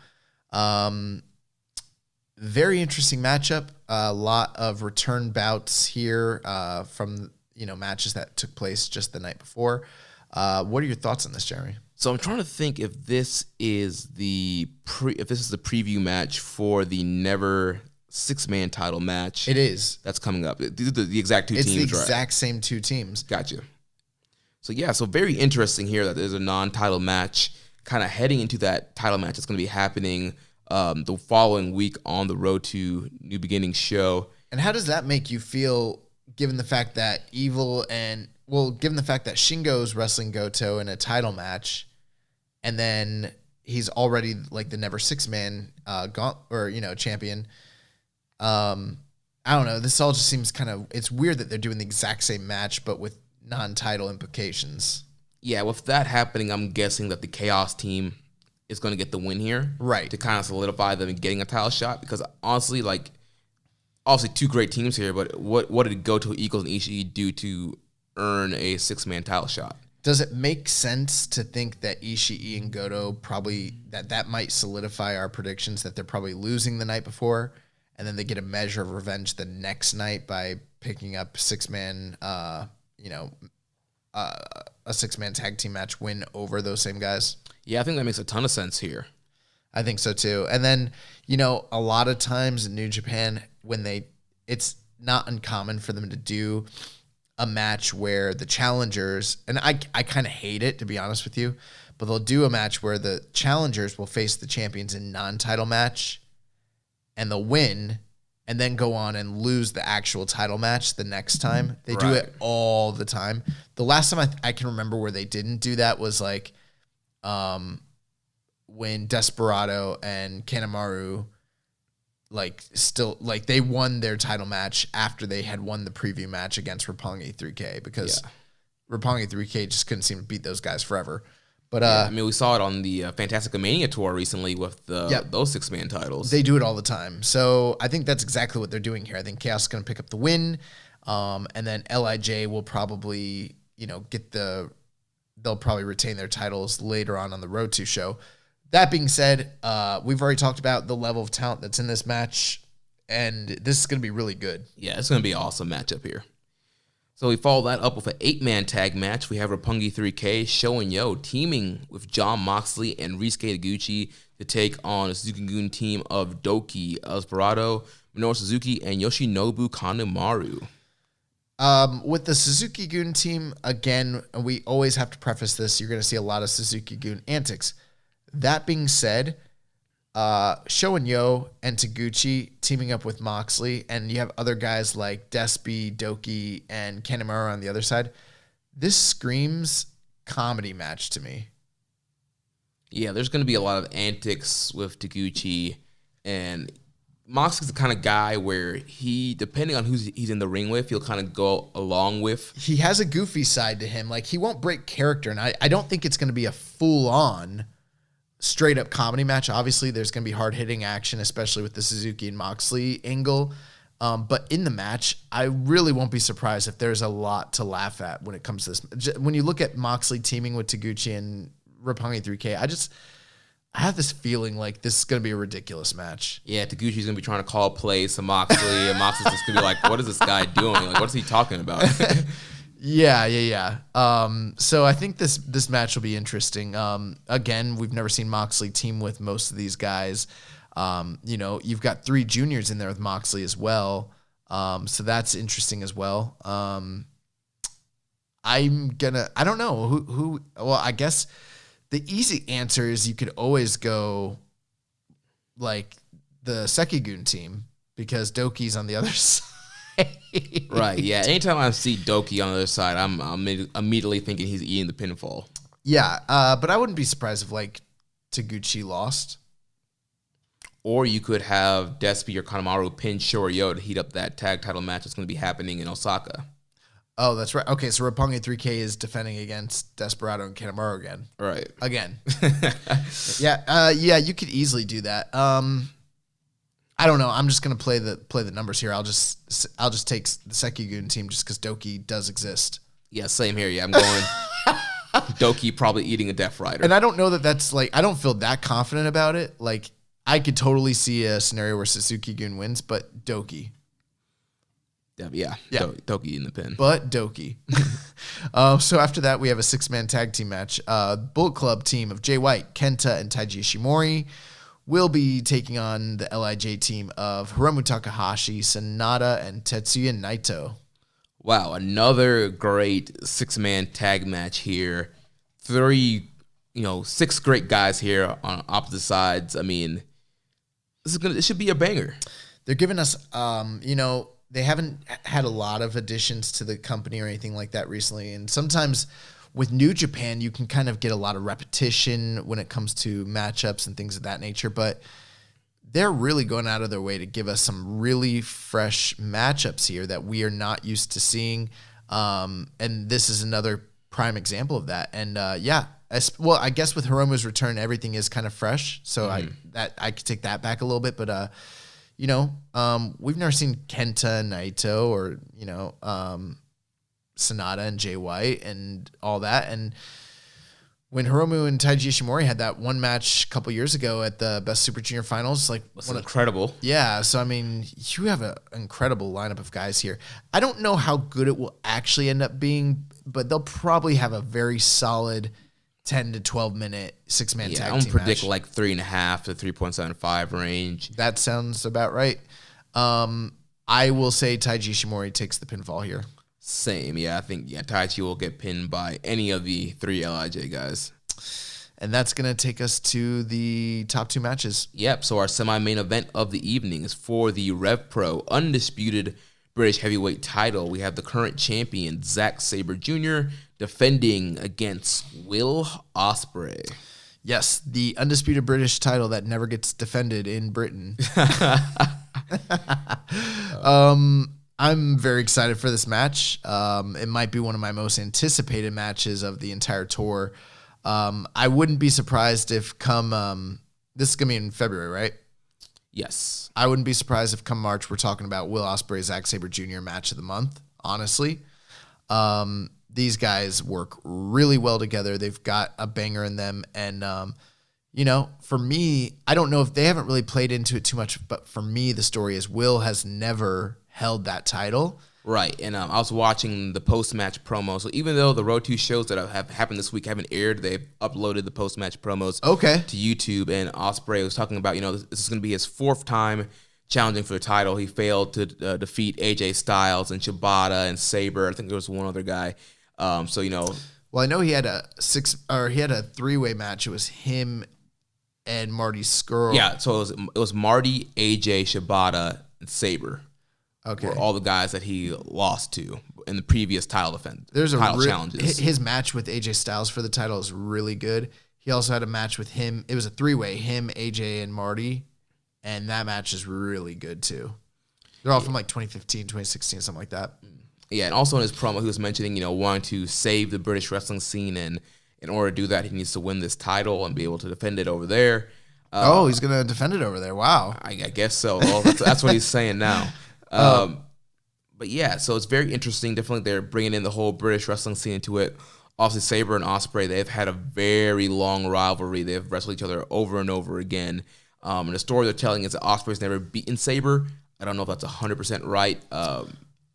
Very interesting matchup. A lot of return bouts here from matches that took place just the night before. What are your thoughts on this, Jeremy? So I'm trying to think if this is the preview match for the Never 6-man title match. It is. That's coming up. These are the exact two teams, right? It's the right? exact same two teams. Gotcha. So yeah, so very interesting here that there's a non-title match kind of heading into that title match that's going to be happening the following week on the Road to New Beginnings show. And how does that make you feel, given the fact that given the fact that Shingo's wrestling Goto in a title match, and then he's already like the Never 6-man champion. I don't know. This all just seems it's weird that they're doing the exact same match, but with non-title implications. Yeah, with that happening, I'm guessing that the Chaos team is going to get the win here. Right. To kind of solidify them getting a title shot, because honestly, obviously two great teams here, but what did Goto, Eagles, and Ishii do to earn a 6-man title shot? Does it make sense to think that Ishii and Goto probably, that might solidify our predictions that they're probably losing the night before, and then they get a measure of revenge the next night by picking up a 6-man tag team match win over those same guys? Yeah, I think that makes a ton of sense here. I think so too. And then, a lot of times in New Japan, it's not uncommon for them to do a match where the challengers, and I kind of hate it, to be honest with you, but they'll do a match where the challengers will face the champions in non-title match, and they'll win, and then go on and lose the actual title match the next time. They do it all the time. The last time I can remember where they didn't do that was when Desperado and Kanemaru they won their title match after they had won the preview match against Roppongi 3K, because Roppongi 3K just couldn't seem to beat those guys forever. But we saw it on the Fantastica Mania tour recently with those 6-man titles. They do it all the time. So I think that's exactly what they're doing here. I think Chaos is going to pick up the win, and then LIJ will probably they'll probably retain their titles later on the Road to show. That being said, we've already talked about the level of talent that's in this match, and this is going to be really good. Yeah, it's going to be an awesome matchup here. So we follow that up with an 8-man tag match. We have Roppongi 3K, Sho and Yo teaming with Jon Moxley and Ryusuke Taguchi to take on a Suzuki-gun team of Doki Desperado, Minoru Suzuki, and Yoshinobu Kanemaru. With the Suzuki-gun team, again, we always have to preface this, you're going to see a lot of Suzuki-gun antics. That being said, Sho and Yo and Taguchi teaming up with Moxley, and you have other guys like Despi, Doki, and Kanemaru on the other side. This screams comedy match to me. Yeah, there's going to be a lot of antics with Taguchi, and Moxley's the kind of guy where he, depending on who he's in the ring with, he'll kind of go along with. He has a goofy side to him. Like, he won't break character, and I don't think it's going to be a full-on, straight-up comedy match. Obviously, there's going to be hard-hitting action, especially with the Suzuki and Moxley angle. But in the match, I really won't be surprised if there's a lot to laugh at when it comes to this. When you look at Moxley teaming with Taguchi and Roppongi 3K, I have this feeling like this is going to be a ridiculous match. Yeah, Taguchi's going to be trying to call plays to Moxley, and Moxley's just going to be like, what is this guy doing? Like, what is he talking about? Yeah. So I think this match will be interesting. Again, we've never seen Moxley team with most of these guys. You've got 3 juniors in there with Moxley as well. So that's interesting as well. I don't know well, I guess the easy answer is you could always go like the Sekigun team because Doki's on the other side. Right, yeah. Anytime I see Doki on the other side, I'm immediately thinking he's eating the pinfall. Yeah, but I wouldn't be surprised if like Taguchi lost. Or you could have Despy or Kanemaru pin Shoryo to heat up that tag title match that's going to be happening in Osaka. Oh, that's right. Okay, so Roppongi 3K is defending against Desperado and Kanemaru again. Right. Again. Yeah, you could easily do that. I don't know. I'm just gonna play the numbers here. I'll just take the Sekigun team just because Doki does exist. Yeah, same here. Yeah, I'm going Doki probably eating a Death Rider. And I don't know that's like, I don't feel that confident about it. Like, I could totally see a scenario where Suzuki-gun wins, but Doki. Yeah. Doki in the pin. But Doki. So after that, we have a 6-man tag team match. Bullet Club team of Jay White, Kenta, and Taiji Ishimori will be taking on the LIJ team of Hiromu Takahashi, Sanada, and Tetsuya Naito. Wow, another great 6-man tag match here. 6 great guys here on opposite sides. I mean, this should be a banger. They're giving us, they haven't had a lot of additions to the company or anything like that recently. And sometimes with New Japan, you can kind of get a lot of repetition when it comes to matchups and things of that nature. But they're really going out of their way to give us some really fresh matchups here that we are not used to seeing. And this is another prime example of that. And I guess with Hiromu's return, everything is kind of fresh. So I could take that back a little bit. But we've never seen Kenta and Naito or, Sanada and Jay White and all that. And when Hiromu and Taiji Ishimori had that one match a couple years ago at the Best Super Junior Finals, that's incredible. Yeah. So, I mean, you have an incredible lineup of guys here. I don't know how good it will actually end up being, but they'll probably have a very solid 10 to 12 minute 6-man tag team match. I'm going to predict like 3.5 to 3.75 range. That sounds about right. I will say Taiji Ishimori takes the pinfall here. Same, yeah. I think Taichi will get pinned by any of the 3 LIJ guys. And that's going to take us to the top 2 matches. Yep, so our semi-main event of the evening is for the Rev Pro Undisputed British Heavyweight title. We have the current champion, Zack Sabre Jr., defending against Will Ospreay. Yes, the undisputed British title that never gets defended in Britain. I'm very excited for this match. It might be one of my most anticipated matches of the entire tour. I wouldn't be surprised if this is going to be in February, right? Yes. I wouldn't be surprised if come March we're talking about Will Ospreay, Zack Sabre Jr. match of the month, honestly. These guys work really well together. They've got a banger in them. And, for me, I don't know if they haven't really played into it too much, but for me, the story is Will has never held that title. Right, and I was watching the post-match promo. So even though the Road 2 shows that have happened this week haven't aired, they've uploaded the post-match promos to YouTube. And Ospreay was talking about, this is going to be his 4th time challenging for the title. He failed to defeat AJ Styles and Shibata and Sabre. I think there was one other guy. Well, I know he had a 3-way match. It was him and Marty Scurll. Yeah, so it was Marty, AJ, Shibata, and Sabre. Okay. Were all the guys that he lost to in the previous title challenges. His match with AJ Styles for the title is really good. He also had a match with him. It was a 3-way, him, AJ, and Marty. and that match is really good too. They're all from like 2015, 2016, something like that. Yeah, and also in his promo, he was mentioning, wanting to save the British wrestling scene, and in order to do that, he needs to win this title and be able to defend it over there. He's going to defend it over there. Wow. I guess so. Well, that's what he's saying now. But yeah, so it's very interesting. Definitely they're bringing in the whole British wrestling scene into it. Obviously, Sabre and Ospreay, they've had a very long rivalry. They've wrestled each other over and over again. And the story they're telling is that Ospreay's never beaten Sabre. I don't know if that's 100% right.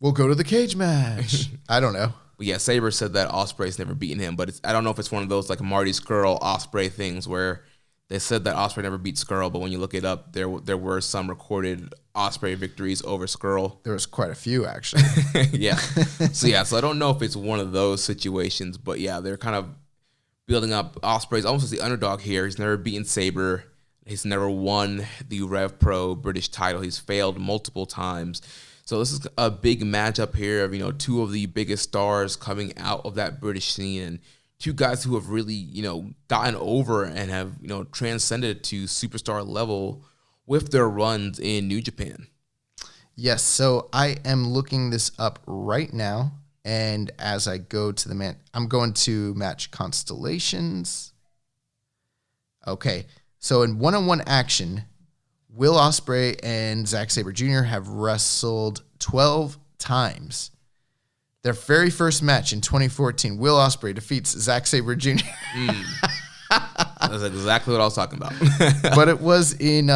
We'll go to the cage match. I don't know. But yeah, Sabre said that Ospreay's never beaten him. But I don't know if it's one of those like Marty Scurll Ospreay things where they said that Ospreay never beat Scurll, but when you look it up, there were some recorded Ospreay victories over Scurll. There was quite a few, actually. Yeah. So I don't know if it's one of those situations, but yeah, they're kind of building up Ospreay's almost as the underdog here. He's never beaten Sabre. He's never won the Rev Pro British title. He's failed multiple times. So this is a big matchup here of, two of the biggest stars coming out of that British scene, and two guys who have really, gotten over and have, transcended to superstar level with their runs in New Japan. Yes, so I am looking this up right now, and as I go to I'm going to match constellations. Okay, so in one-on-one action, Will Ospreay and Zack Sabre Jr. have wrestled 12 times. Their very first match in 2014, Will Ospreay defeats Zack Sabre Jr. That's exactly what I was talking about. But it was in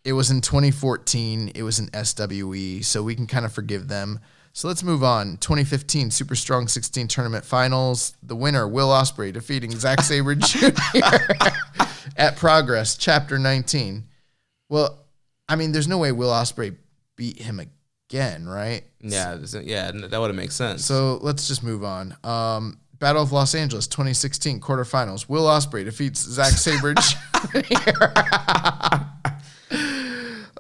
2014. It was in SWE, so we can kind of forgive them. So let's move on. 2015 Super Strong 16 Tournament Finals. The winner, Will Ospreay, defeating Zack Sabre Jr. at Progress, Chapter 19. Well, I mean, there's no way Will Ospreay beat him again, right? Yeah, that would make sense. So let's just move on. Battle of Los Angeles 2016 quarterfinals. Will Ospreay defeats Zack Sabre Jr.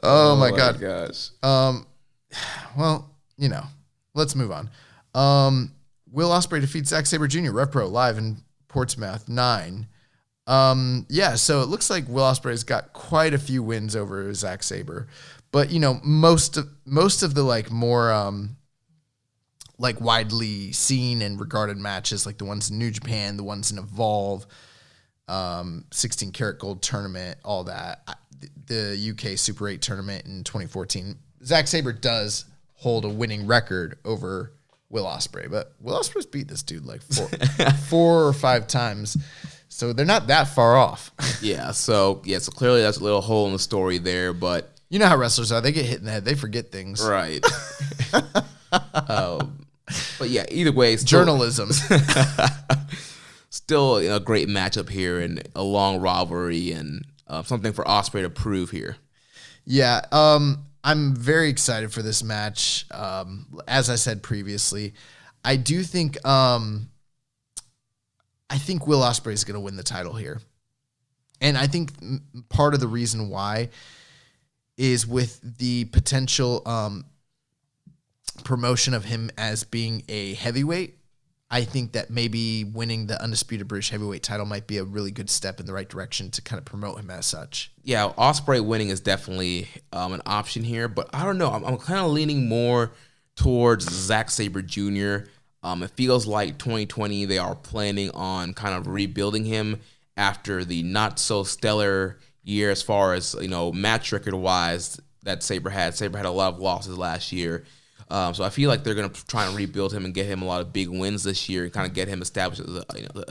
Oh my God. Gosh. Well, let's move on. Will Ospreay defeats Zack Sabre Jr. Rev Pro live in Portsmouth 9. So it looks like Will Ospreay's got quite a few wins over Zack Sabre, but most of the like more like widely seen and regarded matches, like the ones in New Japan, the ones in Evolve, 16 Karat Gold tournament, all that, the UK Super 8 tournament in 2014, Zack Sabre does hold a winning record over Will Ospreay, but Will Ospreay's beat this dude like four or five times. So they're not that far off. So clearly that's a little hole in the story there, but you know how wrestlers are. They get hit in the head. They forget things. Right. But yeah, either way. Journalism. Still a great matchup here and a long rivalry and something for Ospreay to prove here. Yeah, I'm very excited for this match. As I said previously, I do think Will Ospreay is going to win the title here. And I think part of the reason why is with the potential promotion of him as being a heavyweight. I think that maybe winning the Undisputed British Heavyweight title might be a really good step in the right direction to kind of promote him as such. Yeah, Ospreay winning is definitely an option here, but I don't know. I'm kind of leaning more towards Zack Sabre Jr. It feels like 2020 they are planning on kind of rebuilding him after the not so stellar year as far as match record wise that Sabre had. Sabre had a lot of losses last year. So I feel like they're going to try and rebuild him and get him a lot of big wins this year and kind of get him established as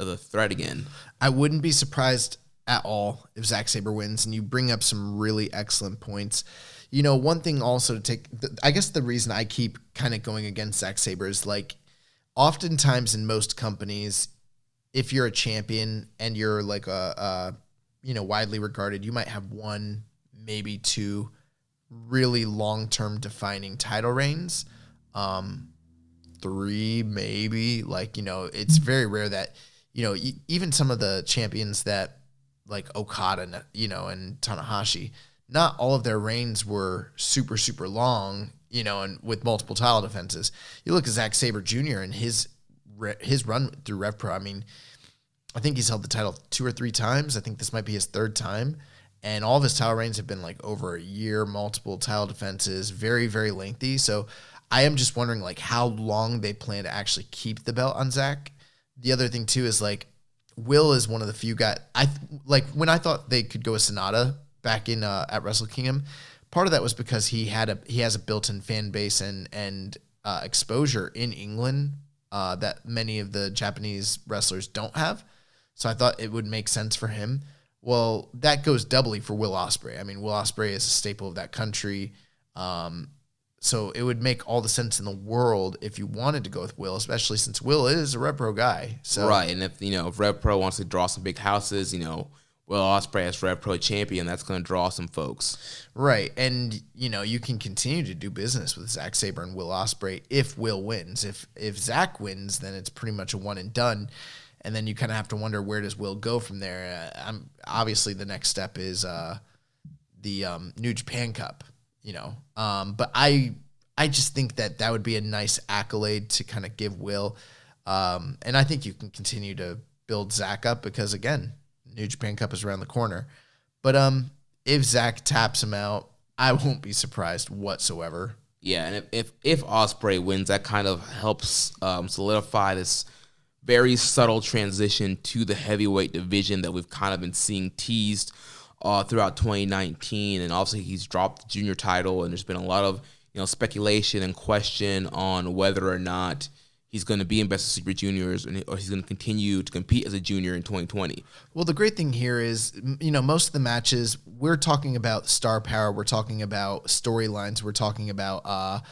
a threat again. I wouldn't be surprised at all if Zack Sabre wins, and you bring up some really excellent points. One thing also to take, I guess the reason I keep kind of going against Zack Sabre is like oftentimes in most companies, if you're a champion and you're like a widely regarded, you might have one, maybe two really long-term defining title reigns. 3 maybe, it's very rare that even some of the champions that like Okada and Tanahashi, not all of their reigns were super super long, and with multiple title defenses. You look at Zack Sabre Jr. and his run through Rev Pro. I mean, I think he's held the title 2 or 3 times. I think this might be his 3rd time, And all of his title reigns have been like over a year, multiple title defenses, very, very lengthy. So I am just wondering like how long they plan to actually keep the belt on Zach. The other thing too is like Will is one of the few guys. When I thought they could go with Sonata back in at Wrestle Kingdom, part of that was because he has a built-in fan base and exposure in England that many of the Japanese wrestlers don't have. So I thought it would make sense for him. Well, that goes doubly for Will Ospreay. I mean, Will Ospreay is a staple of that country. So it would make all the sense in the world if you wanted to go with Will, especially since Will is a Rev Pro guy. So right, and if Rev Pro wants to draw some big houses, Will Ospreay as Rev Pro champion, that's going to draw some folks. Right, and you can continue to do business with Zack Sabre and Will Ospreay if Will wins. If Zack wins, then it's pretty much a one and done, and then you kind of have to wonder where does Will go from there. Obviously the next step is the New Japan Cup. But I just think that would be a nice accolade to kind of give Will. And I think you can continue to build Zach up because, again, New Japan Cup is around the corner. But if Zach taps him out, I won't be surprised whatsoever. Yeah, and if Ospreay wins, that kind of helps solidify this very subtle transition to the heavyweight division that we've kind of been seeing teased throughout 2019, and obviously he's dropped the junior title, and there's been a lot of speculation and question on whether or not he's going to be in Best of Super Juniors or he's going to continue to compete as a junior in 2020. Well, the great thing here is, most of the matches, we're talking about star power, we're talking about storylines, we're talking about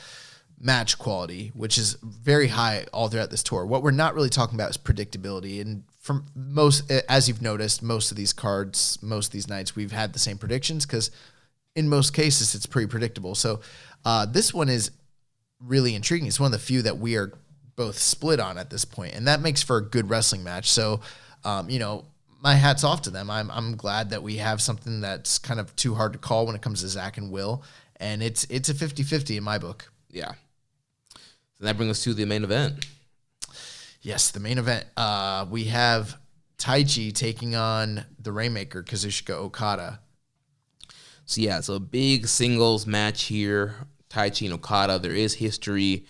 match quality, which is very high all throughout this tour. What we're not really talking about is predictability, and from most, as you've noticed, most of these cards, most of these nights, we've had the same predictions because in most cases it's pretty predictable. So this one is really intriguing. It's one of the few that we are both split on at this point, and that makes for a good wrestling match. So, my hat's off to them. I'm glad that we have something that's kind of too hard to call when it comes to Zach and Will, and it's a 50-50 in my book. Yeah. So that brings us to the main event. Yes, the main event. We have Taichi taking on the Rainmaker, Kazuchika Okada. So yeah, so a big singles match here. Taichi and Okada. There is history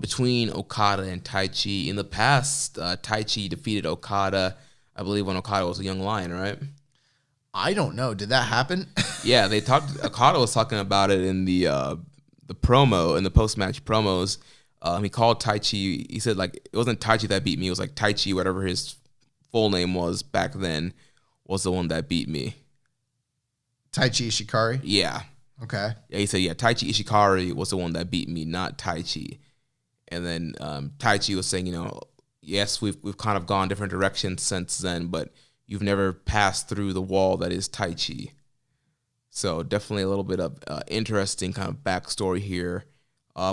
between Okada and Taichi. In the past, Taichi defeated Okada, I believe, when Okada was a young lion, right? I don't know. Did that happen? Yeah, they talked. Okada was talking about it in the promo, in the post-match promos. He called Taichi. He said, it wasn't Taichi that beat me. It was Taichi, whatever his full name was back then, was the one that beat me. Taichi Ishikari? Yeah. Okay. Yeah, he said, Taichi Ishikari was the one that beat me, not Taichi. And then Taichi was saying, yes, we've kind of gone different directions since then, but you've never passed through the wall that is Taichi. So definitely a little bit of interesting kind of backstory here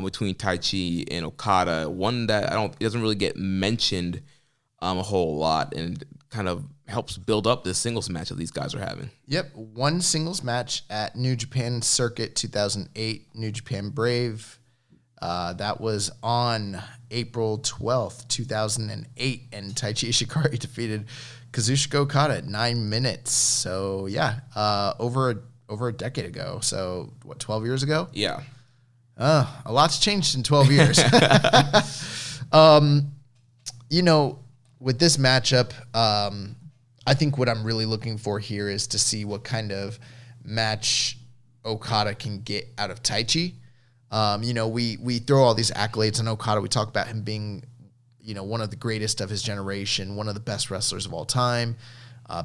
between Taichi and Okada. One that it doesn't really get mentioned a whole lot, and kind of helps build up this singles match that these guys are having. Yep, one singles match at New Japan Circuit 2008, New Japan Brave. That was on April 12th, 2008, and Taichi Ishikari defeated Kazuchika Okada at 9 minutes. So yeah, over a decade ago. So what, 12 years ago? Yeah. A lot's changed in 12 years. With this matchup, I think what I'm really looking for here is to see what kind of match Okada can get out of Taichi. We throw all these accolades on Okada. We talk about him being, one of the greatest of his generation, one of the best wrestlers of all time,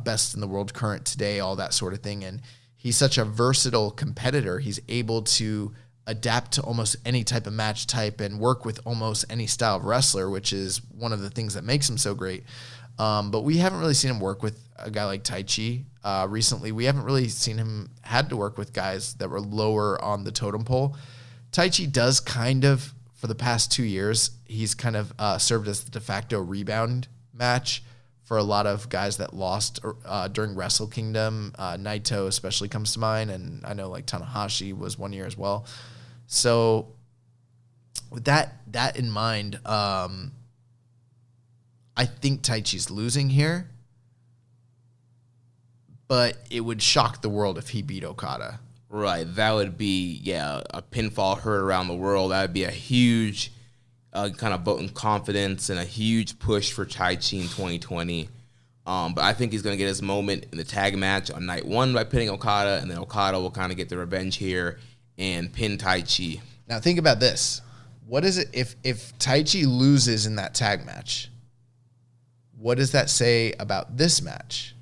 best in the world current today, all that sort of thing. And he's such a versatile competitor. He's able to adapt to almost any type of match type and work with almost any style of wrestler, which is one of the things that makes him so great. But we haven't really seen him work with a guy like Taichi recently. We haven't really seen him had to work with guys that were lower on the totem pole. Taichi does kind of, for the past 2 years, he's kind of served as the de facto rebound match for a lot of guys that lost during Wrestle Kingdom. Naito especially comes to mind, and I know Tanahashi was 1 year as well. So with that in mind, I think Taichi's losing here. but it would shock the world if he beat Okada. Right, that would be, a pinfall heard around the world. That would be a huge kind of vote in confidence and a huge push for Taichi in 2020. But I think he's going to get his moment in the tag match on night 1 by pinning Okada, and then Okada will kind of get the revenge here and pin Taichi. Now think about this. What is it if Taichi loses in that tag match? What does that say about this match?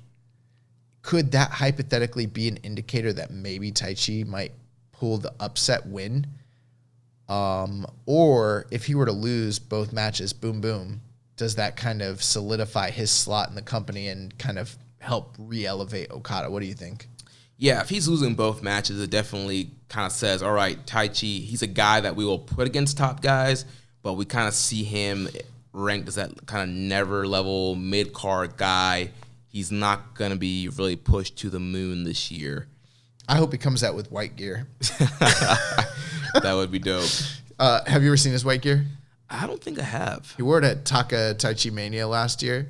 Could that hypothetically be an indicator that maybe Taichi might pull the upset win? Or if he were to lose both matches, boom, boom, does that kind of solidify his slot in the company and kind of help re-elevate Okada? What do you think? Yeah, if he's losing both matches, it definitely kind of says, all right, Taichi, he's a guy that we will put against top guys, but we kind of see him ranked as that kind of never-level mid-card guy. He's not going to be really pushed to the moon this year. I hope he comes out with white gear. That would be dope. Have you ever seen his white gear? I don't think I have. He wore it at Taka Taichi Mania last year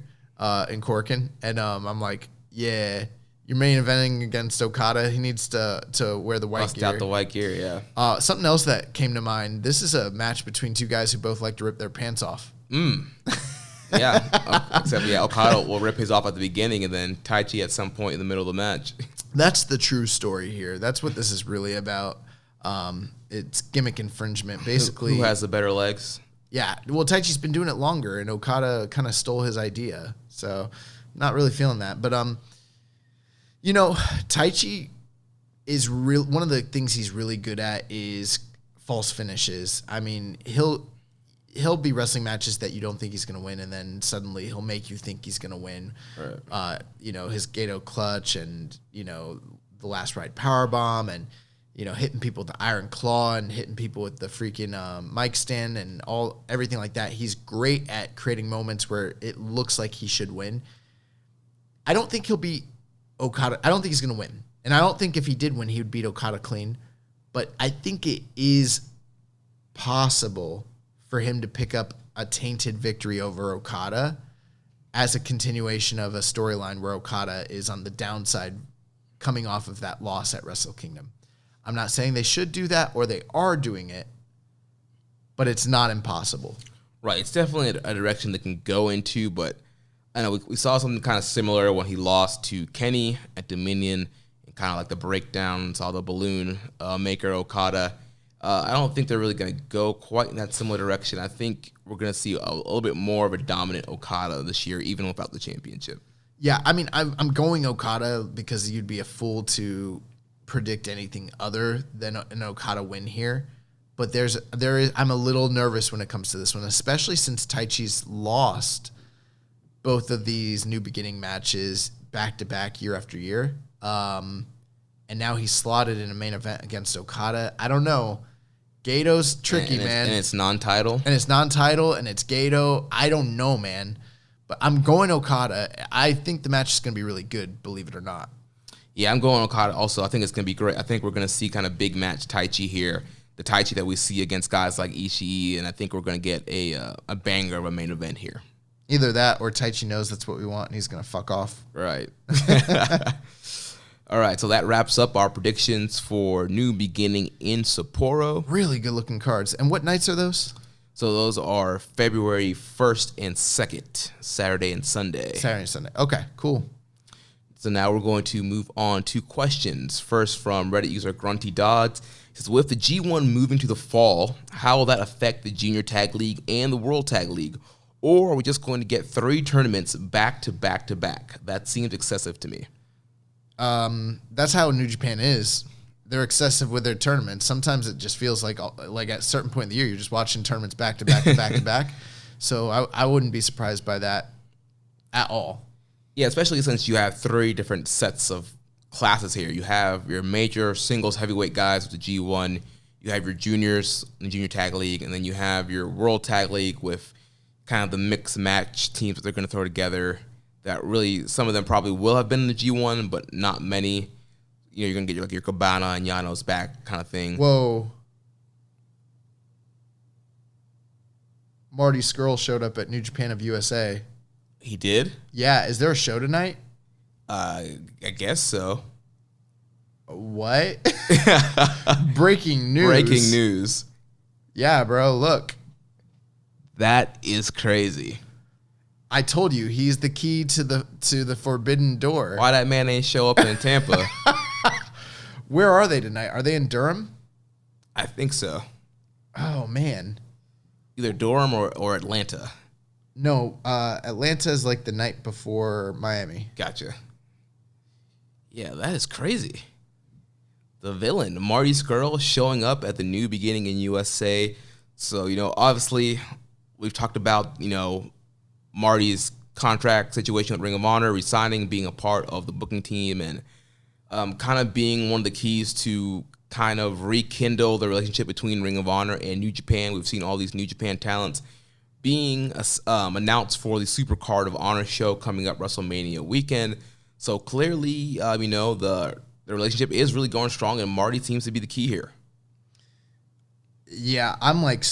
in Corkin. And I'm like, yeah, you're main eventing against Okada. He needs to wear the white Bust gear. out the white gear, yeah. Something else that came to mind. This is a match between two guys who both like to rip their pants off. Yeah, except Okada will rip his off at the beginning, and then Taichi at some point in the middle of the match. That's the true story here. That's what this is really about. It's gimmick infringement, basically. Who has the better legs? Yeah, well, Taichi's been doing it longer, and Okada kind of stole his idea. So, not really feeling that. But, Taichi is real. One of the things he's really good at is false finishes. I mean, he'll be wrestling matches that you don't think he's going to win, and then suddenly he'll make you think he's going to win. Right. His Gato clutch and, the last ride powerbomb and, hitting people with the iron claw and hitting people with the freaking mic stand and everything like that. He's great at creating moments where it looks like he should win. I don't think he'll beat Okada. I don't think he's going to win. And I don't think if he did win, he would beat Okada clean. But I think it is possible for him to pick up a tainted victory over Okada as a continuation of a storyline where Okada is on the downside coming off of that loss at Wrestle Kingdom. I'm not saying they should do that or they are doing it, but it's not impossible. Right. It's definitely a direction they can go into, but I know we saw something kind of similar when he lost to Kenny at Dominion and kind of like the breakdown, saw the balloon maker Okada. I don't think they're really going to go quite in that similar direction. I think we're going to see a little bit more of a dominant Okada this year, even without the championship. Yeah, I mean, I'm going Okada because you'd be a fool to predict anything other than an Okada win here. But I'm a little nervous when it comes to this one, especially since Taichi's lost both of these New Beginning matches back-to-back year after year. And now he's slotted in a main event against Okada. I don't know. Gato's tricky, man. And it's non-title. And it's non-title, and it's Gato. I don't know, man. But I'm going Okada. I think the match is going to be really good, believe it or not. Yeah, I'm going Okada also. I think it's going to be great. I think we're going to see kind of big match Taichi here. The Taichi that we see against guys like Ishii, and I think we're going to get a banger of a main event here. Either that or Taichi knows that's what we want, and he's going to fuck off. Right. All right, so that wraps up our predictions for New Beginning in Sapporo. Really good-looking cards. And what nights are those? So those are February 1st and 2nd, Saturday and Sunday. Saturday and Sunday. Okay, cool. So now we're going to move on to questions. First from Reddit user Grunty Dodds. He says, with the G1 moving to the fall, how will that affect the Junior Tag League and the World Tag League? Or are we just going to get 3 tournaments back to back to back? That seems excessive to me. That's how New Japan is. They're excessive with their tournaments. Sometimes it just feels like at a certain point in the year, you're just watching tournaments back to back to back to back. So I wouldn't be surprised by that at all. Yeah, especially since you have 3 different sets of classes here. You have your major singles heavyweight guys with the G1. You have your juniors in the Junior Tag League. And then you have your World Tag League with kind of the mixed match teams that they're going to throw together. That really, some of them probably will have been in the G1, but not many. You're going to get your Cabana and Llanos back kind of thing. Whoa. Marty Scurll showed up at New Japan of USA. He did? Yeah. Is there a show tonight? I guess so. What? Breaking news. Breaking news. Yeah, bro, look. That is crazy. I told you, he's the key to the forbidden door. Why that man ain't show up in Tampa? Where are they tonight? Are they in Durham? I think so. Oh, man. Either Durham or Atlanta. No, Atlanta is like the night before Miami. Gotcha. Yeah, that is crazy. The villain, Marty Scurll, showing up at the New Beginning in USA. So, obviously, we've talked about, Marty's contract situation with Ring of Honor, resigning, being a part of the booking team, and kind of being one of the keys to kind of rekindle the relationship between Ring of Honor and New Japan. We've seen all these New Japan talents being announced for the Supercard of Honor show coming up WrestleMania weekend. So clearly, the relationship is really going strong, and Marty seems to be the key here. Yeah, I'm like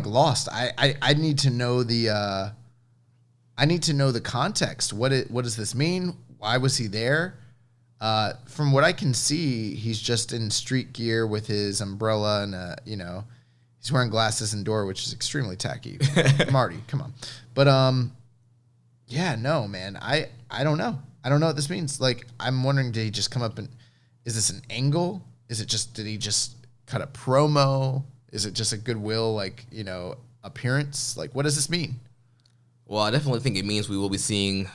lost. I need to know the context. What does this mean? Why was he there? From what I can see, he's just in street gear with his umbrella and he's wearing glasses indoor, which is extremely tacky. Marty, come on. But yeah, no, man. I don't know. I don't know what this means. Like, I'm wondering, did he just come up and is this an angle? Did he just cut a promo? Is it just a goodwill, appearance? Like, what does this mean? Well, I definitely think it means we will be seeing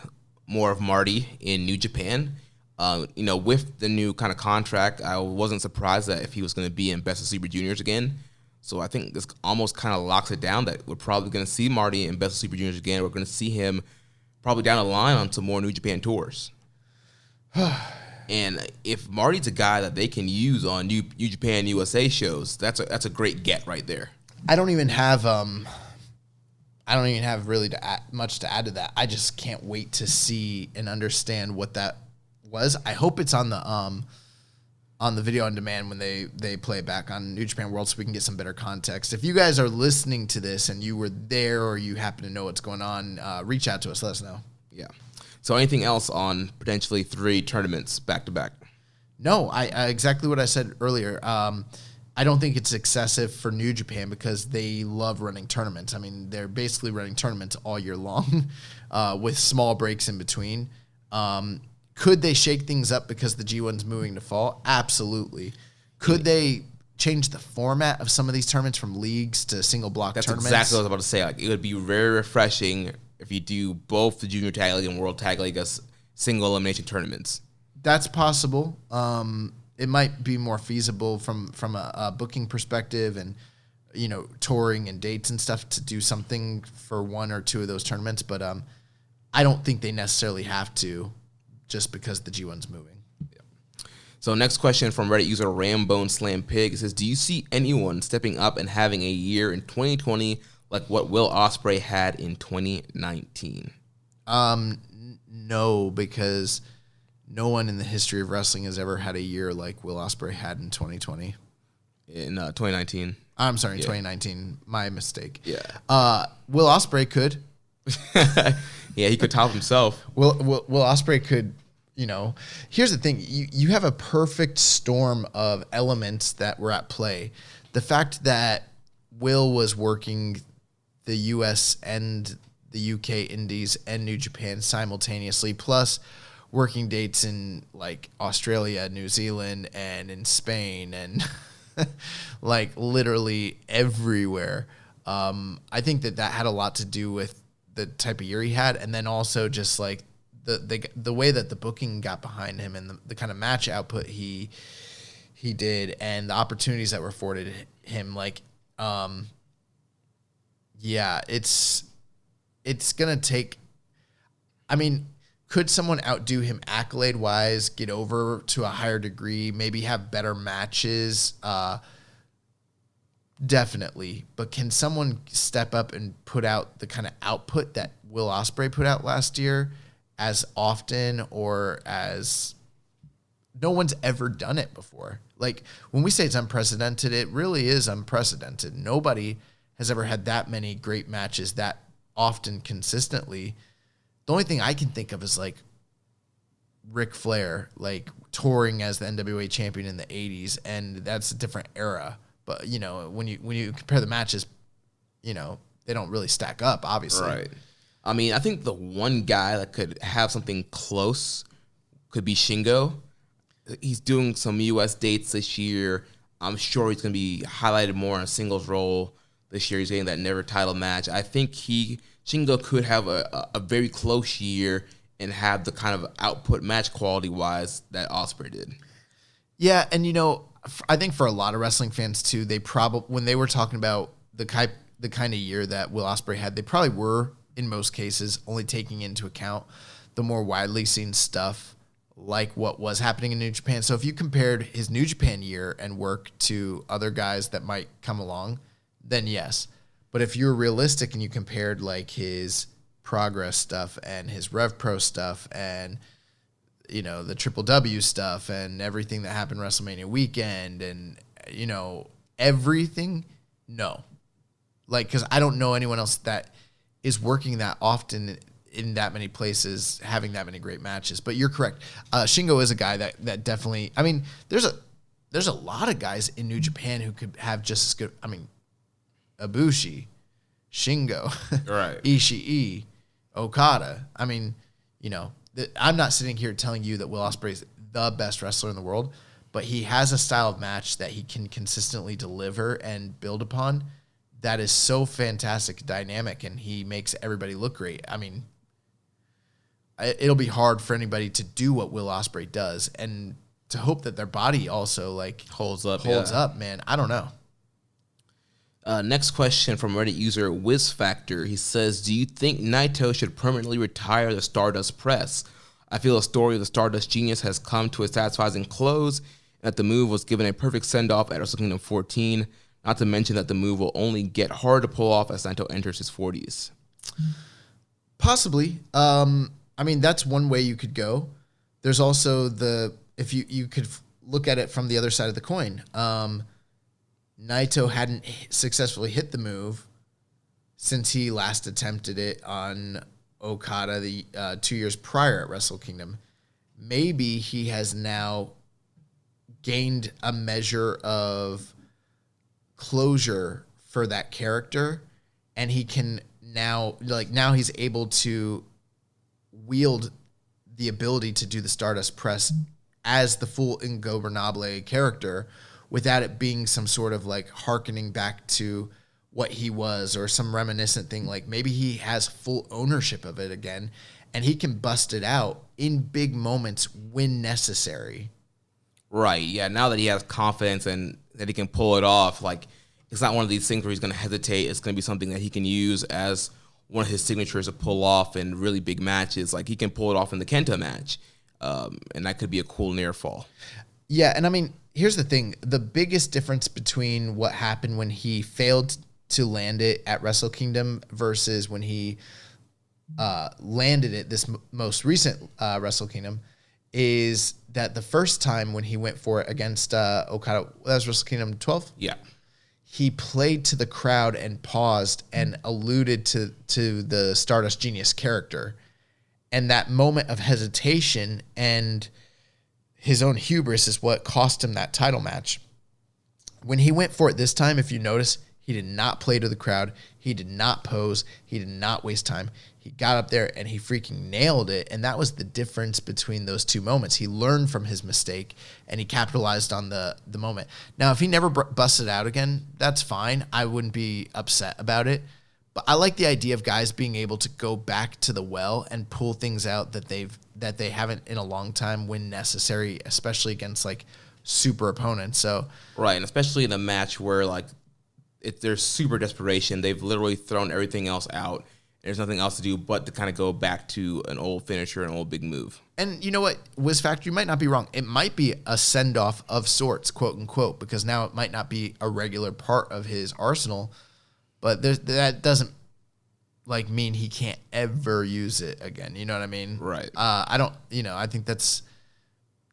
more of Marty in New Japan. With the new kind of contract, I wasn't surprised that if he was going to be in Best of Super Juniors again. So I think this almost kind of locks it down that we're probably going to see Marty in Best of Super Juniors again. We're going to see him probably down the line on some more New Japan tours. And if Marty's a guy that they can use on New Japan USA shows, that's a great get right there. I don't even have really much to add to that. I just can't wait to see and understand what that was. I hope it's on the video on demand when they play it back on New Japan World, so we can get some better context. If you guys are listening to this and you were there or you happen to know what's going on, reach out to us. Let us know. Yeah. So anything else on potentially 3 tournaments back to back? No, I exactly what I said earlier. I don't think it's excessive for New Japan because they love running tournaments. I mean, they're basically running tournaments all year long with small breaks in between. Could they shake things up because the G1's moving to fall? Absolutely. Could they change the format of some of these tournaments from leagues to single block tournaments? That's exactly what I was about to say. Like, it would be very refreshing if you do both the Junior Tag League and World Tag League as single elimination tournaments. That's possible. It might be more feasible from a booking perspective and, touring and dates and stuff to do something for 1 or 2 of those tournaments. But I don't think they necessarily have to just because the G1's moving. Yeah. So next question from Reddit user Rambone Slam Pig. It says, do you see anyone stepping up and having a year in 2020 like what Will Ospreay had in 2019? No, because no one in the history of wrestling has ever had a year like Will Ospreay had in 2020. In 2019. I'm sorry, in 2019. My mistake. Yeah. Will Ospreay could. Yeah, he could top himself. Will Ospreay could, here's the thing. You have a perfect storm of elements that were at play. The fact that Will was working the US and the UK Indies and New Japan simultaneously, plus working dates in like Australia, New Zealand, and in Spain, and like literally everywhere. I think that had a lot to do with the type of year he had, and then also just like the way that the booking got behind him and the kind of match output he did and the opportunities that were afforded him. Like, yeah, it's gonna take. I mean, could someone outdo him accolade wise, get over to a higher degree, maybe have better matches? Definitely. But can someone step up and put out the kind of output that Will Ospreay put out last year as often or as no one's ever done it before? Like, when we say it's unprecedented, it really is unprecedented. Nobody has ever had that many great matches that often consistently. The only thing I can think of is like Ric Flair, like touring as the NWA champion in the 80s, and that's a different era. But when you compare the matches, they don't really stack up, obviously. Right. I mean, I think the one guy that could have something close could be Shingo. He's doing some U.S. dates this year. I'm sure he's going to be highlighted more in a singles role this year. He's getting that never title match. I think Shingo could have a very close year and have the kind of output match quality-wise that Ospreay did. Yeah, and I think for a lot of wrestling fans too, they probably, when they were talking about the kind of year that Will Ospreay had, they probably were, in most cases, only taking into account the more widely seen stuff like what was happening in New Japan. So if you compared his New Japan year and work to other guys that might come along, then yes. But if you're realistic and you compared like his Progress stuff and his Rev Pro stuff and the Triple W stuff and everything that happened WrestleMania weekend and everything, no. Like, because I don't know anyone else that is working that often in that many places, having that many great matches. But you're correct. Shingo is a guy that definitely, I mean, there's a lot of guys in New Japan who could have just as good, I mean, Ibushi, Shingo, Right. Ishii, Okada. I mean, I'm not sitting here telling you that Will Ospreay is the best wrestler in the world, but he has a style of match that he can consistently deliver and build upon that is so fantastic, dynamic, and he makes everybody look great. I mean, it'll be hard for anybody to do what Will Ospreay does, and to hope that their body also holds up, man. I don't know. Next question from Reddit user WizFactor. He says, do you think Naito should permanently retire the Stardust Press? I feel the story of the Stardust Genius has come to a satisfying close, and that the move was given a perfect send-off at Wrestle Kingdom 14, not to mention that the move will only get hard to pull off as Naito enters his 40s. Possibly. I mean, that's one way you could go. There's also if you could look at it from the other side of the coin. Naito hadn't successfully hit the move since he last attempted it on Okada the 2 years prior at Wrestle Kingdom. Maybe he has now gained a measure of closure for that character, and he can now he's able to wield the ability to do the Stardust Press as the full Ingobernable character without it being some sort of hearkening back to what he was or some reminiscent thing. Like maybe he has full ownership of it again and he can bust it out in big moments when necessary. Right. Yeah. Now that he has confidence and that he can pull it off, it's not one of these things where he's going to hesitate. It's going to be something that he can use as one of his signatures to pull off in really big matches. Like he can pull it off in the Kenta match. And that could be a cool near fall. Yeah. And I mean, here's the thing. The biggest difference between what happened when he failed to land it at Wrestle Kingdom versus when he landed it this most recent Wrestle Kingdom is that the first time when he went for it against Okada, that was Wrestle Kingdom 12? Yeah. He played to the crowd and paused and alluded to the Stardust Genius character. And that moment of hesitation and his own hubris is what cost him that title match. When he went for it this time, if you notice, he did not play to the crowd. He did not pose. He did not waste time. He got up there and he freaking nailed it. And that was the difference between those two moments. He learned from his mistake and he capitalized on the moment. Now, if he never busted out again, that's fine. I wouldn't be upset about it. But I like the idea of guys being able to go back to the well and pull things out that they haven't in a long time when necessary, especially against super opponents. So right, and especially in a match where there's super desperation. They've literally thrown everything else out. There's nothing else to do but to kind of go back to an old finisher, an old big move. And you know what, WizFactor, you might not be wrong. It might be a send-off of sorts, quote unquote, because now it might not be a regular part of his arsenal. But that doesn't mean he can't ever use it again. You know what I mean? Right. I think that's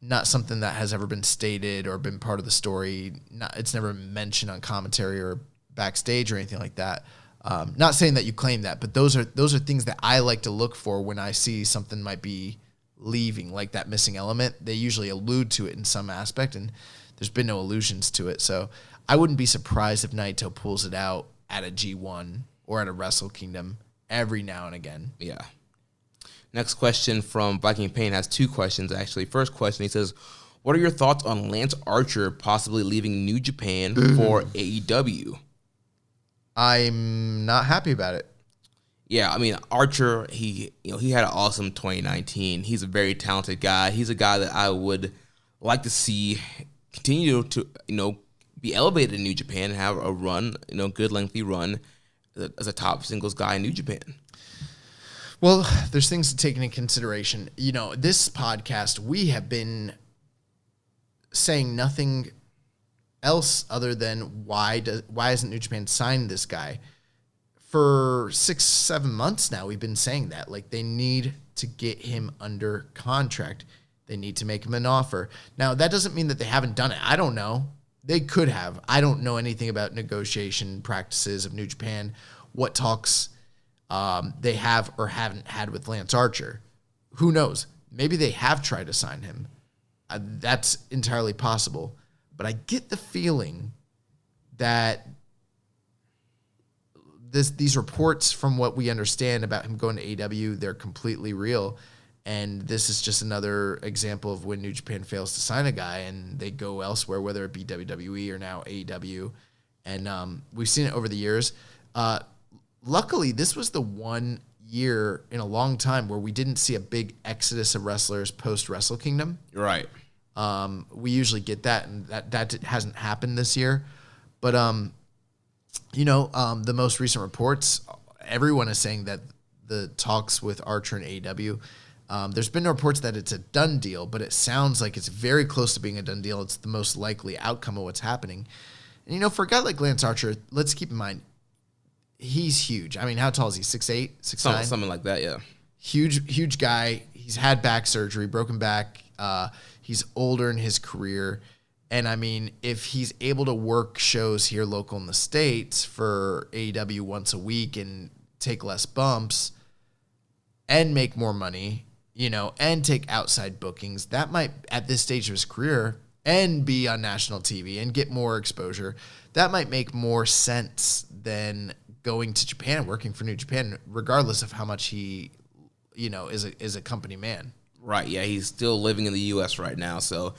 not something that has ever been stated or been part of the story. It's never mentioned on commentary or backstage or anything like that. Not saying that you claim that, but those are things that I like to look for when I see something might be leaving, like that missing element. They usually allude to it in some aspect, and there's been no allusions to it. So I wouldn't be surprised if Naito pulls it out at a G1 or at a Wrestle Kingdom every now and again. Yeah. Next question from Viking Pain has 2 questions, actually. First question, he says, what are your thoughts on Lance Archer possibly leaving New Japan for AEW? I'm not happy about it. Yeah, I mean, Archer, he had an awesome 2019. He's a very talented guy. He's a guy that I would like to see continue to, be elevated in New Japan and have a run, good lengthy run as a top singles guy in New Japan. Well, there's things to take into consideration. This podcast, we have been saying nothing else other than why hasn't New Japan signed this guy? For 6-7 months now, we've been saying that. Like, they need to get him under contract. They need to make him an offer. Now, that doesn't mean that they haven't done it. I don't know. They could have. I don't know anything about negotiation practices of New Japan, what talks they have or haven't had with Lance Archer. Who knows? Maybe they have tried to sign him. That's entirely possible. But I get the feeling that these reports, from what we understand about him going to AEW, they're completely real. And this is just another example of when New Japan fails to sign a guy and they go elsewhere, whether it be WWE or now AEW. And we've seen it over the years. Luckily, this was the one year in a long time where we didn't see a big exodus of wrestlers post Wrestle Kingdom. Right. We usually get that, and that hasn't happened this year. But the most recent reports, everyone is saying that the talks with Archer and AEW, there's been reports that it's a done deal, but it sounds like it's very close to being a done deal. It's the most likely outcome of what's happening. And, for a guy like Lance Archer, let's keep in mind, he's huge. I mean, how tall is he? 6'8", 6'9"? Something like that, yeah. Huge guy. He's had back surgery, broken back. He's older in his career. And, I mean, if he's able to work shows here local in the States for AEW once a week and take less bumps and make more money, and take outside bookings, that might, at this stage of his career, and be on national TV and get more exposure, that might make more sense than going to Japan and working for New Japan, regardless of how much he, is a company man. Right, yeah, he's still living in the U.S. right now, so...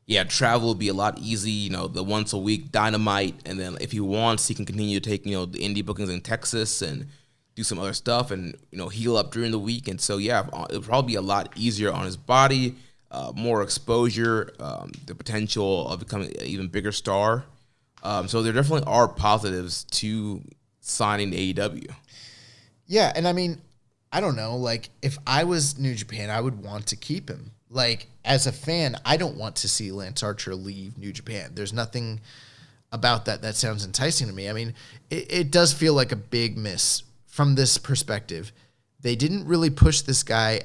Yeah, travel will be a lot easy, the once a week Dynamite, and then if he wants, he can continue to take, the indie bookings in Texas and do some other stuff and, heal up during the week. And so, yeah, it'll probably be a lot easier on his body, more exposure, the potential of becoming an even bigger star. So there definitely are positives to signing AEW. Yeah, and I mean, I don't know, like, if I was New Japan, I would want to keep him. Like, as a fan, I don't want to see Lance Archer leave New Japan. There's nothing about that sounds enticing to me. I mean, it does feel like a big miss from this perspective. They didn't really push this guy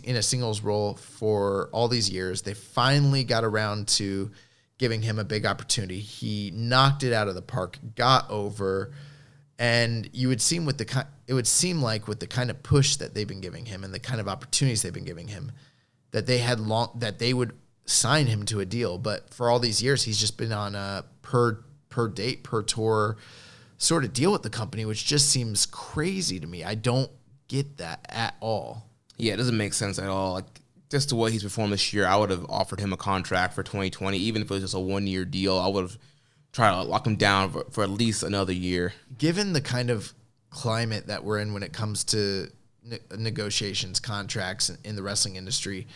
in a singles role for all these years. They finally got around to giving him a big opportunity. He knocked it out of the park, got over, and it would seem like with the kind of push that they've been giving him and the kind of opportunities they've been giving him, that they would sign him to a deal. But for all these years, he's just been on a per date, per tour sort of deal with the company, which just seems crazy to me. I don't get that at all. Yeah, it doesn't make sense at all. Like, just the way he's performed this year, I would have offered him a contract for 2020, even if it was just a 1-year deal. I would have tried to lock him down for at least another year. Given the kind of climate that we're in when it comes to negotiations, contracts in the wrestling industry,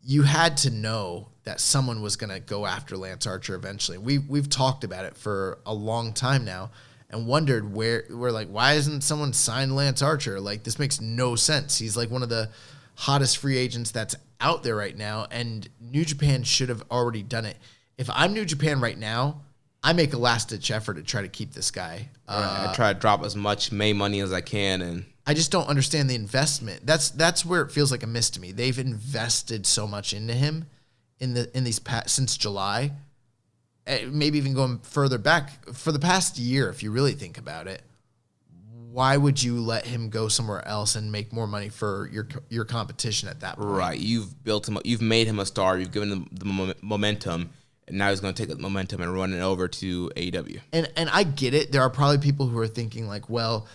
you had to know that someone was going to go after Lance Archer eventually. We've talked about it for a long time now and wondered why isn't someone signed Lance Archer? Like, this makes no sense. He's like one of the hottest free agents that's out there right now, and New Japan should have already done it. If I'm New Japan right now, I make a last-ditch effort to try to keep this guy. I try to drop as much May money as I can, and I just don't understand the investment. That's where it feels like a miss to me. They've invested so much into him since July, maybe even going further back for the past year. If you really think about it, why would you let him go somewhere else and make more money for your competition at that point? Right. You've built him. You've made him a star. You've given him the momentum, and now he's going to take that momentum and run it over to AEW. And I get it. There are probably people who are thinking like, well,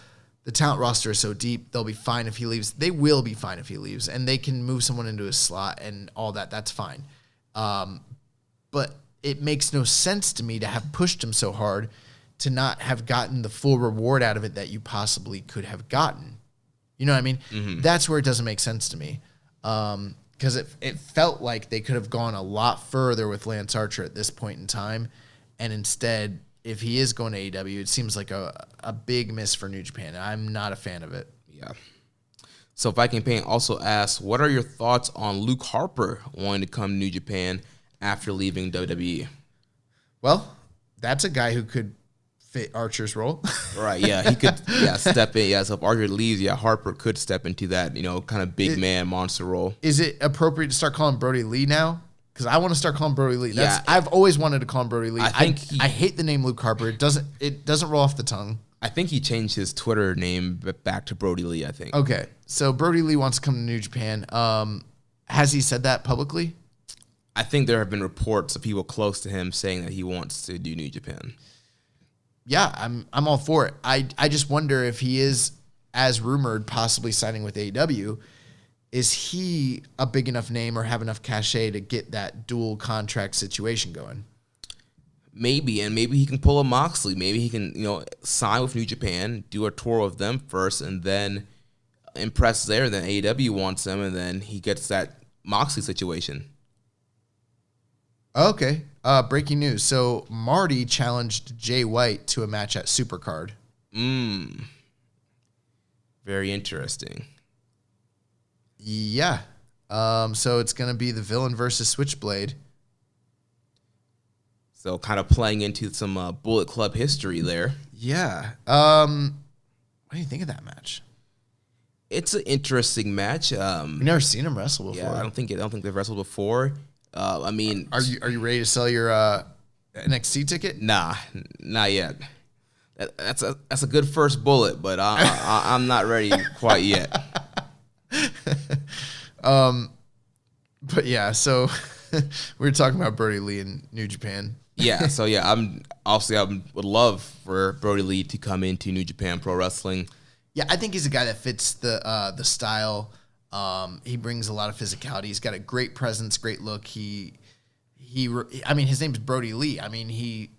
the talent roster is so deep, they'll be fine if he leaves. They will be fine if he leaves, and they can move someone into his slot and all that. That's fine. But it makes no sense to me to have pushed him so hard to not have gotten the full reward out of it that you possibly could have gotten. You know what I mean? Mm-hmm. That's where it doesn't make sense to me. Because it felt like they could have gone a lot further with Lance Archer at this point in time. And instead, if he is going to AEW, it seems like a big miss for New Japan. I'm not a fan of it. Yeah. So Viking Pain also asks, what are your thoughts on Luke Harper wanting to come to New Japan after leaving WWE? Well, that's a guy who could fit Archer's role. Right, yeah. He could step in. Yeah, so if Archer leaves, Harper could step into that, kind of big man monster role. Is it appropriate to start calling Brody Lee now? Because I want to start calling Brody Lee. Yeah. I've always wanted to call him Brody Lee. I hate the name Luke Harper. It doesn't roll off the tongue. I think he changed his Twitter name back to Brody Lee, I think. Okay. So Brody Lee wants to come to New Japan. Has he said that publicly? I think there have been reports of people close to him saying that he wants to do New Japan. Yeah, I'm all for it. I just wonder if he is, as rumored, possibly signing with AEW. Is he a big enough name or have enough cachet to get that dual contract situation going? Maybe, and maybe he can pull a Moxley. Maybe he can, sign with New Japan, do a tour with them first, and then impress there. And then AEW wants him, and then he gets that Moxley situation. Okay. Breaking news. So Marty challenged Jay White to a match at Supercard. Very interesting. Yeah. So it's going to be the Villain versus Switchblade. So kind of playing into some Bullet Club history there. Yeah. What do you think of that match? It's an interesting match. We've never seen him wrestle before. Yeah, I don't think they've wrestled before. I mean, are you ready to sell your NXT ticket? Nah, not yet. That's a good first bullet, but I'm not ready quite yet. But yeah, so we were talking about Brody Lee in New Japan. Yeah, so yeah, I would love for Brody Lee to come into New Japan Pro Wrestling. Yeah, I think he's a guy that fits the style. He brings a lot of physicality. He's got a great presence, great look. His name's Brody Lee. I mean, he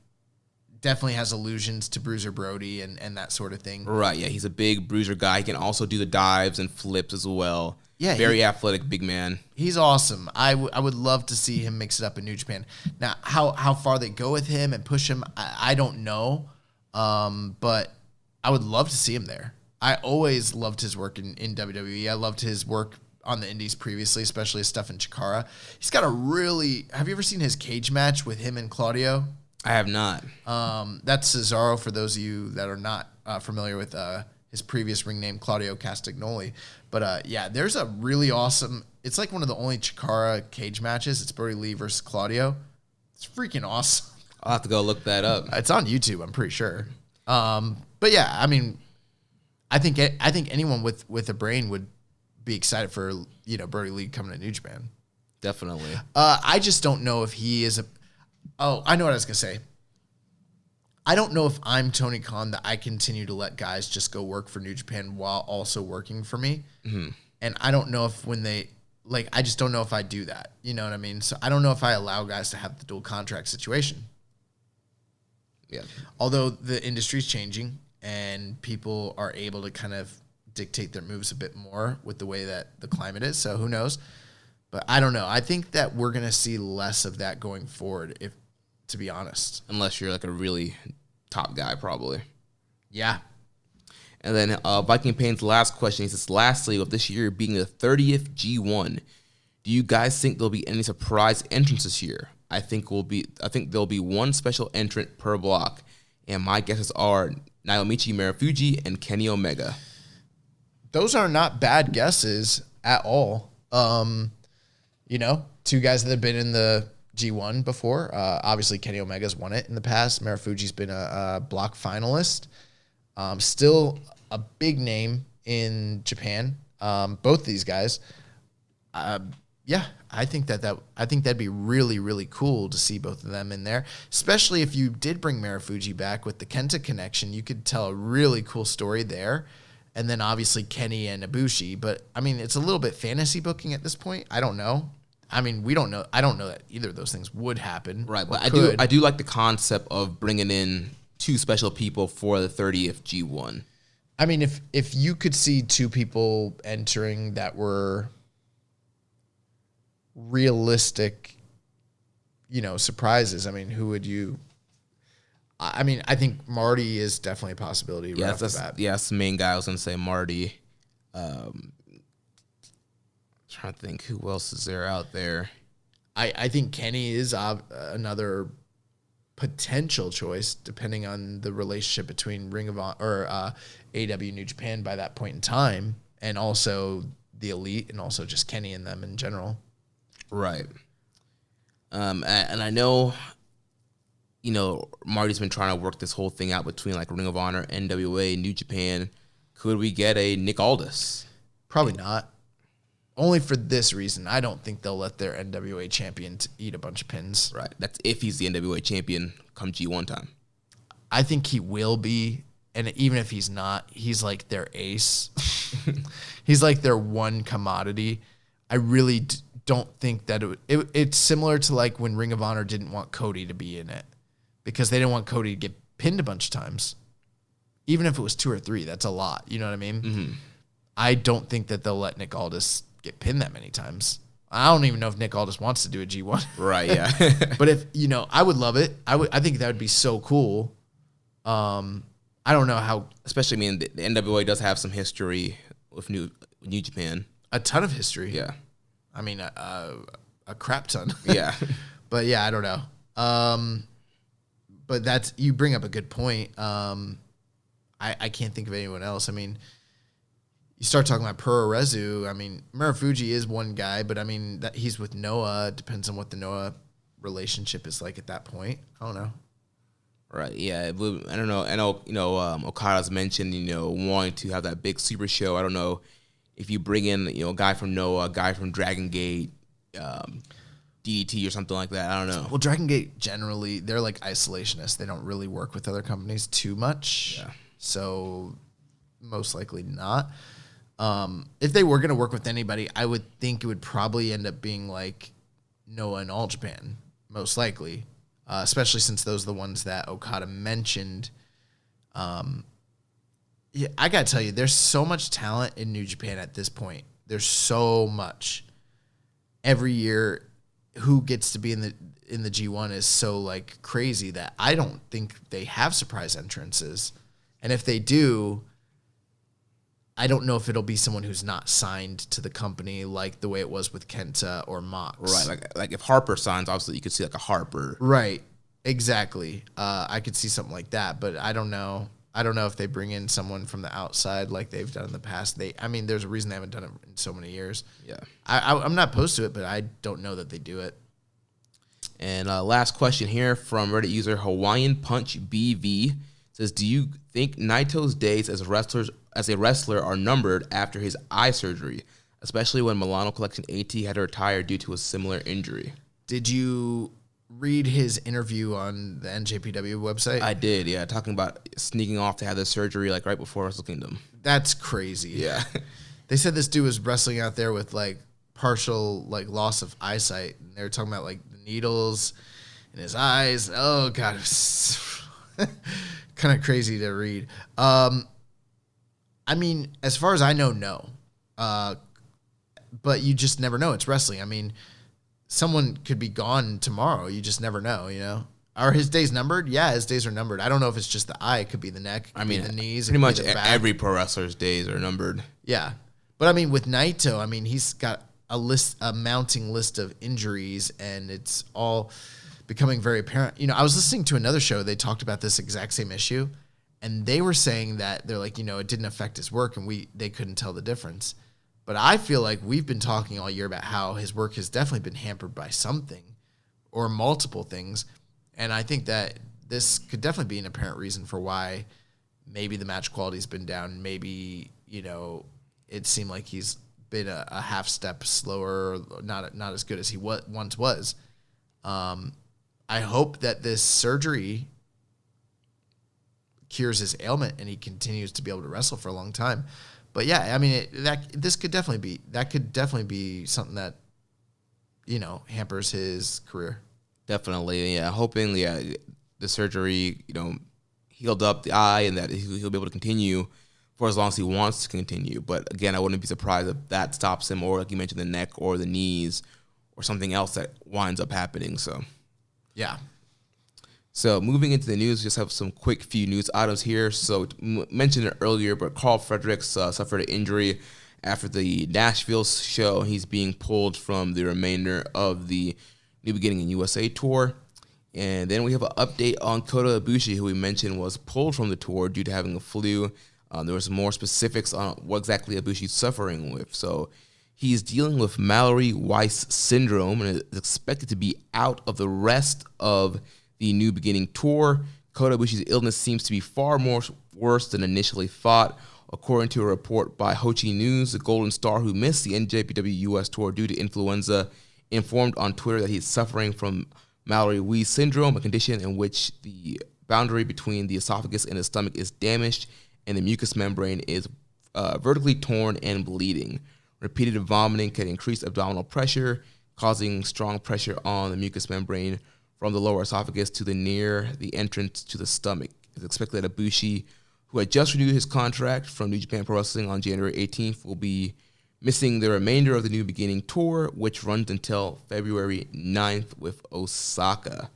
definitely has allusions to Bruiser Brody and that sort of thing. Right, yeah, he's a big bruiser guy. He can also do the dives and flips as well. Yeah, very athletic, big man. He's awesome. I would love to see him mix it up in New Japan. Now, how far they go with him and push him, I don't know. But I would love to see him there. I always loved his work in WWE. I loved his work on the indies previously, especially his stuff in Chikara. He's got have you ever seen his cage match with him and Claudio? I have not. That's Cesaro, for those of you that are not familiar with his previous ring name, Claudio Castagnoli. But yeah, there's a really awesome, it's like one of the only Chikara cage matches. It's Brody Lee versus Claudio. It's freaking awesome. I'll have to go look that up. It's on YouTube, I'm pretty sure. But yeah, I mean, I think anyone with a brain would be excited for Brody Lee coming to New Japan. Definitely. I just don't know if he is I know what I was gonna say. I don't know if I'm Tony Khan that I continue to let guys just go work for New Japan while also working for me. Mm-hmm. And I don't know if I just don't know if I do that. You know what I mean? So I don't know if I allow guys to have the dual contract situation. Yeah. Although the industry's changing and people are able to kind of dictate their moves a bit more with the way that the climate is. So who knows? But I don't know. I think that we're going to see less of that going forward, to be honest. Unless you're like a really top guy, probably. Yeah. And then Viking Pain's last question, he says, lastly, with this year being the 30th G1, do you guys think there'll be any surprise entrants this year? I think there'll be one special entrant per block. And my guesses are Naomichi Marufuji and Kenny Omega. Those are not bad guesses at all. Two guys that have been in the G1 before. Obviously, Kenny Omega's won it in the past. Marufuji's been a block finalist. Still a big name in Japan. Both these guys. Yeah, I think that'd be really, really cool to see both of them in there, especially if you did bring Marufuji back with the Kenta connection. You could tell a really cool story there. And then obviously Kenny and Ibushi. But, I mean, it's a little bit fantasy booking at this point. I don't know. I mean, we don't know. I don't know that either of those things would happen. Right, but I do like the concept of bringing in two special people for the 30th G1. I mean, if you could see two people entering that were realistic, surprises, I mean, who would you... I mean, I think Marty is definitely a possibility. Yeah, that's the main guy. I was going to say Marty. Trying to think who else is there out there. I think Kenny is another potential choice, depending on the relationship between Ring of Honor or AW New Japan by that point in time, and also the Elite, and also just Kenny and them in general. Right. And I know. Marty's been trying to work this whole thing out between like Ring of Honor, NWA, New Japan. Could we get a Nick Aldis? Probably not. Only for this reason. I don't think they'll let their NWA champion eat a bunch of pins. Right. That's if he's the NWA champion come G1 time. I think he will be. And even if he's not, he's like their ace. He's like their one commodity. I really don't think that it's similar to like when Ring of Honor didn't want Cody to be in it. Because they didn't want Cody to get pinned a bunch of times. Even if it was 2 or 3, that's a lot. You know what I mean? Mm-hmm. I don't think that they'll let Nick Aldis get pinned that many times. I don't even know if Nick Aldis wants to do a G1. Right, yeah. But if, I would love it. I think that would be so cool. I don't know how... Especially, the NWA does have some history with New Japan. A ton of history. Yeah. I mean, a crap ton. Yeah. But yeah, I don't know. But you bring up a good point. I can't think of anyone else. I mean, you start talking about Puroresu. I mean, Marufuji is one guy, but I mean, that he's with Noah. It depends on what the Noah relationship is like at that point. I don't know. Right. Yeah. I don't know. I know. Okada's mentioned wanting to have that big super show. I don't know if you bring in a guy from Noah, a guy from Dragon Gate. DDT or something like that. I don't know. Well, Dragon Gate generally, they're like isolationists. They don't really work with other companies too much. Yeah. So most likely not. If they were going to work with anybody, I would think it would probably end up being like Noah and All Japan, most likely. Especially since those are the ones that Okada mentioned. Yeah, I got to tell you, there's so much talent in New Japan at this point. There's so much. Every year, who gets to be in the G1 is so like crazy that I don't think they have surprise entrances. And if they do, I don't know if it'll be someone who's not signed to the company like the way it was with Kenta or Mox. Right, like if Harper signs, obviously you could see like a Harper. Right, exactly. I could see something like that, but I don't know. I don't know if they bring in someone from the outside like they've done in the past. There's a reason they haven't done it in so many years. Yeah, I'm not opposed to it, but I don't know that they do it. And last question here from Reddit user Hawaiian Punch BV says, "Do you think Naito's days as a wrestler are numbered after his eye surgery, especially when Milano Collection AT had to retire due to a similar injury?" Did you read his interview on the NJPW website? I did, yeah, talking about sneaking off to have the surgery like right before Wrestle Kingdom. That's crazy. Yeah. They said this dude was wrestling out there with like partial like loss of eyesight. And they were talking about like the needles in his eyes. Oh God, it was kind of crazy to read. I mean, as far as I know, no. But you just never know. It's wrestling. I mean, someone could be gone tomorrow. You just never know, Are his days numbered? Yeah, his days are numbered. I don't know if it's just the eye. It could be the neck. It could be the knees. Pretty much every pro wrestler's days are numbered. Yeah. But, I mean, with Naito, he's got a mounting list of injuries, and it's all becoming very apparent. I was listening to another show. They talked about this exact same issue, and they were saying that they're like, it didn't affect his work, and they couldn't tell the difference. But I feel like we've been talking all year about how his work has definitely been hampered by something or multiple things. And I think that this could definitely be an apparent reason for why maybe the match quality's been down. Maybe, it seemed like he's been a half step slower, not as good as he once was. I hope that this surgery cures his ailment and he continues to be able to wrestle for a long time. But yeah, I mean, that could definitely be something that, hampers his career. Definitely, yeah. Hoping, the surgery, healed up the eye and that he'll be able to continue for as long as he wants to continue. But again, I wouldn't be surprised if that stops him, or like you mentioned, the neck or the knees or something else that winds up happening. So, yeah. So moving into the news, just have some quick few news items here. So mentioned it earlier, but Carl Fredericks suffered an injury after the Nashville show. He's being pulled from the remainder of the New Beginning in USA tour. And then we have an update on Kota Ibushi, who we mentioned was pulled from the tour due to having a flu. There was more specifics on what exactly Ibushi's suffering with. So he's dealing with Mallory-Weiss syndrome and is expected to be out of the rest of the New Beginning tour. Kota Ibushi's illness seems to be far more worse than initially thought. According to a report by Hochi News, the Golden Star, who missed the NJPW US tour due to influenza, informed on Twitter that he's suffering from Mallory-Weiss syndrome, a condition in which the boundary between the esophagus and the stomach is damaged and the mucous membrane is vertically torn and bleeding. Repeated vomiting can increase abdominal pressure, causing strong pressure on the mucous membrane from the lower esophagus to near the entrance to the stomach. It's expected that Ibushi, who had just renewed his contract from New Japan Pro Wrestling on January 18th, will be missing the remainder of the New Beginning tour, which runs until February 9th with Osaka.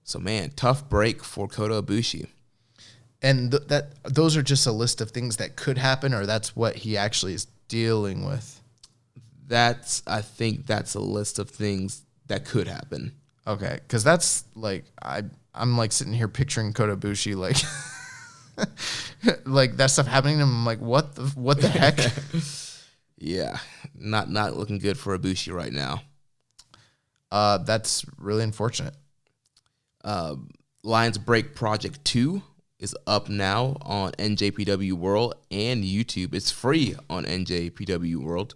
So, man, tough break for Kota Ibushi. And those are just a list of things that could happen, or that's what he actually is dealing with? I think that's a list of things that could happen. Okay, because that's like I'm like sitting here picturing Kota Ibushi like like that stuff happening to him. I'm like, what the heck? Yeah, not looking good for Ibushi right now. That's really unfortunate. Lions Break Project 2 is up now on NJPW World and YouTube. It's free on NJPW World.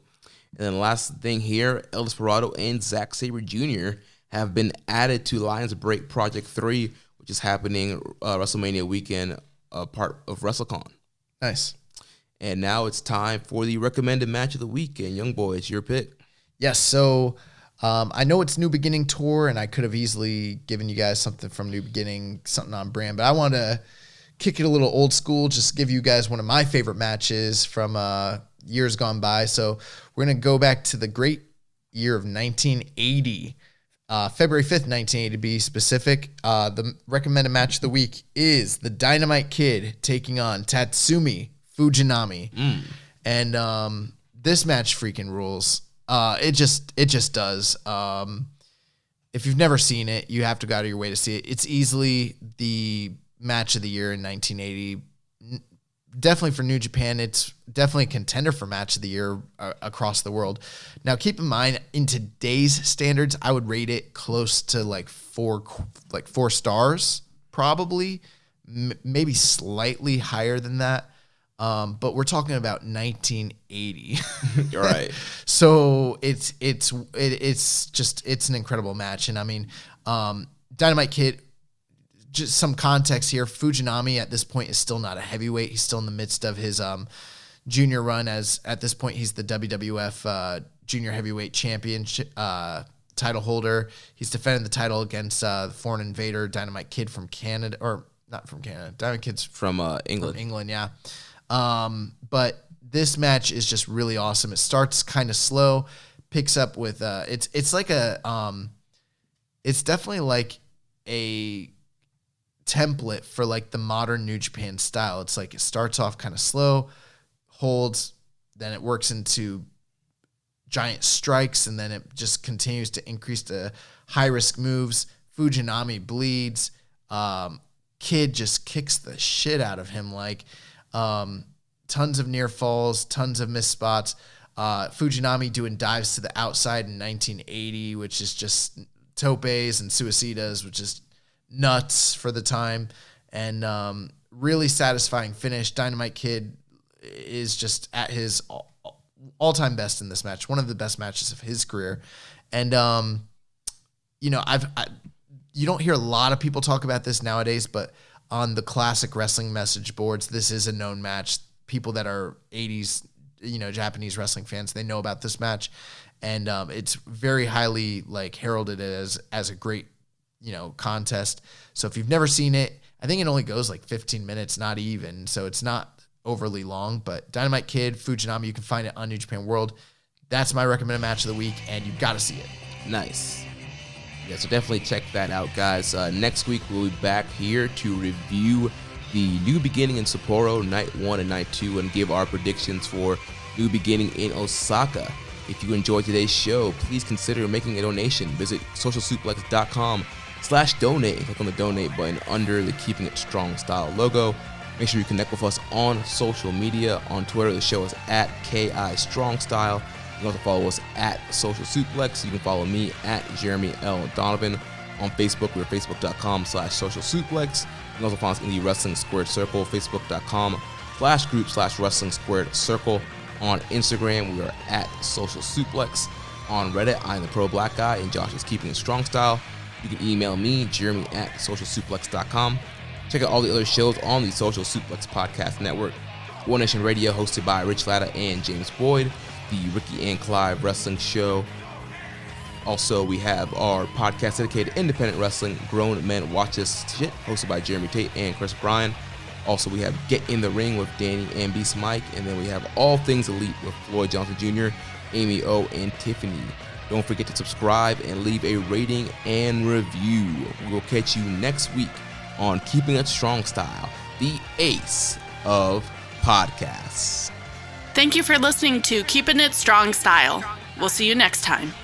And then last thing here, El Desperado and Zack Sabre Jr. have been added to Lions Break Project 3, which is happening WrestleMania weekend, part of WrestleCon. Nice. And now it's time for the recommended match of the week. And Young Boy, it's your pick. Yes, so I know it's New Beginning tour, and I could have easily given you guys something from New Beginning, something on brand, but I want to kick it a little old school, just give you guys one of my favorite matches from years gone by. So we're going to go back to the great year of 1980. February 5th, 1980 to be specific. The recommended match of the week is the Dynamite Kid taking on Tatsumi Fujinami. And this match freaking rules. It just does. If you've never seen it, you have to go out of your way to see it. It's easily the match of the year in 1980. Definitely for New Japan, it's definitely a contender for match of the year across the world. Now, keep in mind, in today's standards, I would rate it close to like four stars, probably, maybe slightly higher than that. But we're talking about 1980. You're right. So it's an incredible match. And I mean, Dynamite Kid, just some context here. Fujinami at this point is still not a heavyweight. He's still in the midst of his junior run, as at this point he's the WWF junior heavyweight championship title holder. He's defending the title against the foreign invader Dynamite Kid from Canada, or not from Canada. Dynamite Kid's from England. From England, yeah. But this match is just really awesome. It starts kind of slow, picks up with it's like it's definitely like a template for like the modern New Japan style. It's like it starts off kind of slow, holds, then it works into giant strikes, and then it just continues to increase the high risk moves. Fujinami bleeds. Kid just kicks the shit out of him, like tons of near falls, tons of missed spots. Fujinami doing dives to the outside in 1980, which is just topes and suicidas, which is nuts for the time. And really satisfying finish. Dynamite Kid is just at his all-time best in this match, one of the best matches of his career. And, you know, you don't hear a lot of people talk about this nowadays, but on the classic wrestling message boards, this is a known match. People that are 80s, you know, Japanese wrestling fans, they know about this match. And it's very highly like heralded as a great, you know, contest. So if you've never seen it, I think it only goes like 15 minutes, not even. So it's not overly long, but Dynamite Kid, Fujinami, you can find it on New Japan World. That's my recommended match of the week, and you've got to see it. Nice. Yeah, so definitely check that out, guys. Next week, we'll be back here to review the New Beginning in Sapporo, Night 1 and Night 2, and give our predictions for New Beginning in Osaka. If you enjoyed today's show, please consider making a donation. Visit socialsuplex.com/donate and click on the donate button under the Keeping It Strong Style logo. Make sure you connect with us on social media. On Twitter, the show is at KI Strong Style. You can also follow us at Social Suplex. You can follow me at Jeremy L. Donovan. On Facebook, we're facebook.com/Social Suplex. You can also find us in the Wrestling Squared Circle, facebook.com/group/Wrestling Squared Circle. On Instagram, we are at Social Suplex. On Reddit, I am the Pro Black Guy, and Josh is Keeping It Strong Style. You can email me, Jeremy at socialsuplex.com. Check out all the other shows on the Social Suplex Podcast Network. One Nation Radio, hosted by Rich Latta and James Boyd. The Ricky and Clive Wrestling Show. Also, we have our podcast dedicated to independent wrestling, Grown Men Watch This Shit, hosted by Jeremy Tate and Chris Bryan. Also, we have Get in the Ring with Danny and Beast Mike. And then we have All Things Elite with Floyd Johnson Jr., Amy O, and Tiffany. Don't forget to subscribe and leave a rating and review. We will catch you next week on Keeping It Strong Style, the ace of podcasts. Thank you for listening to Keepin' It Strong Style. We'll see you next time.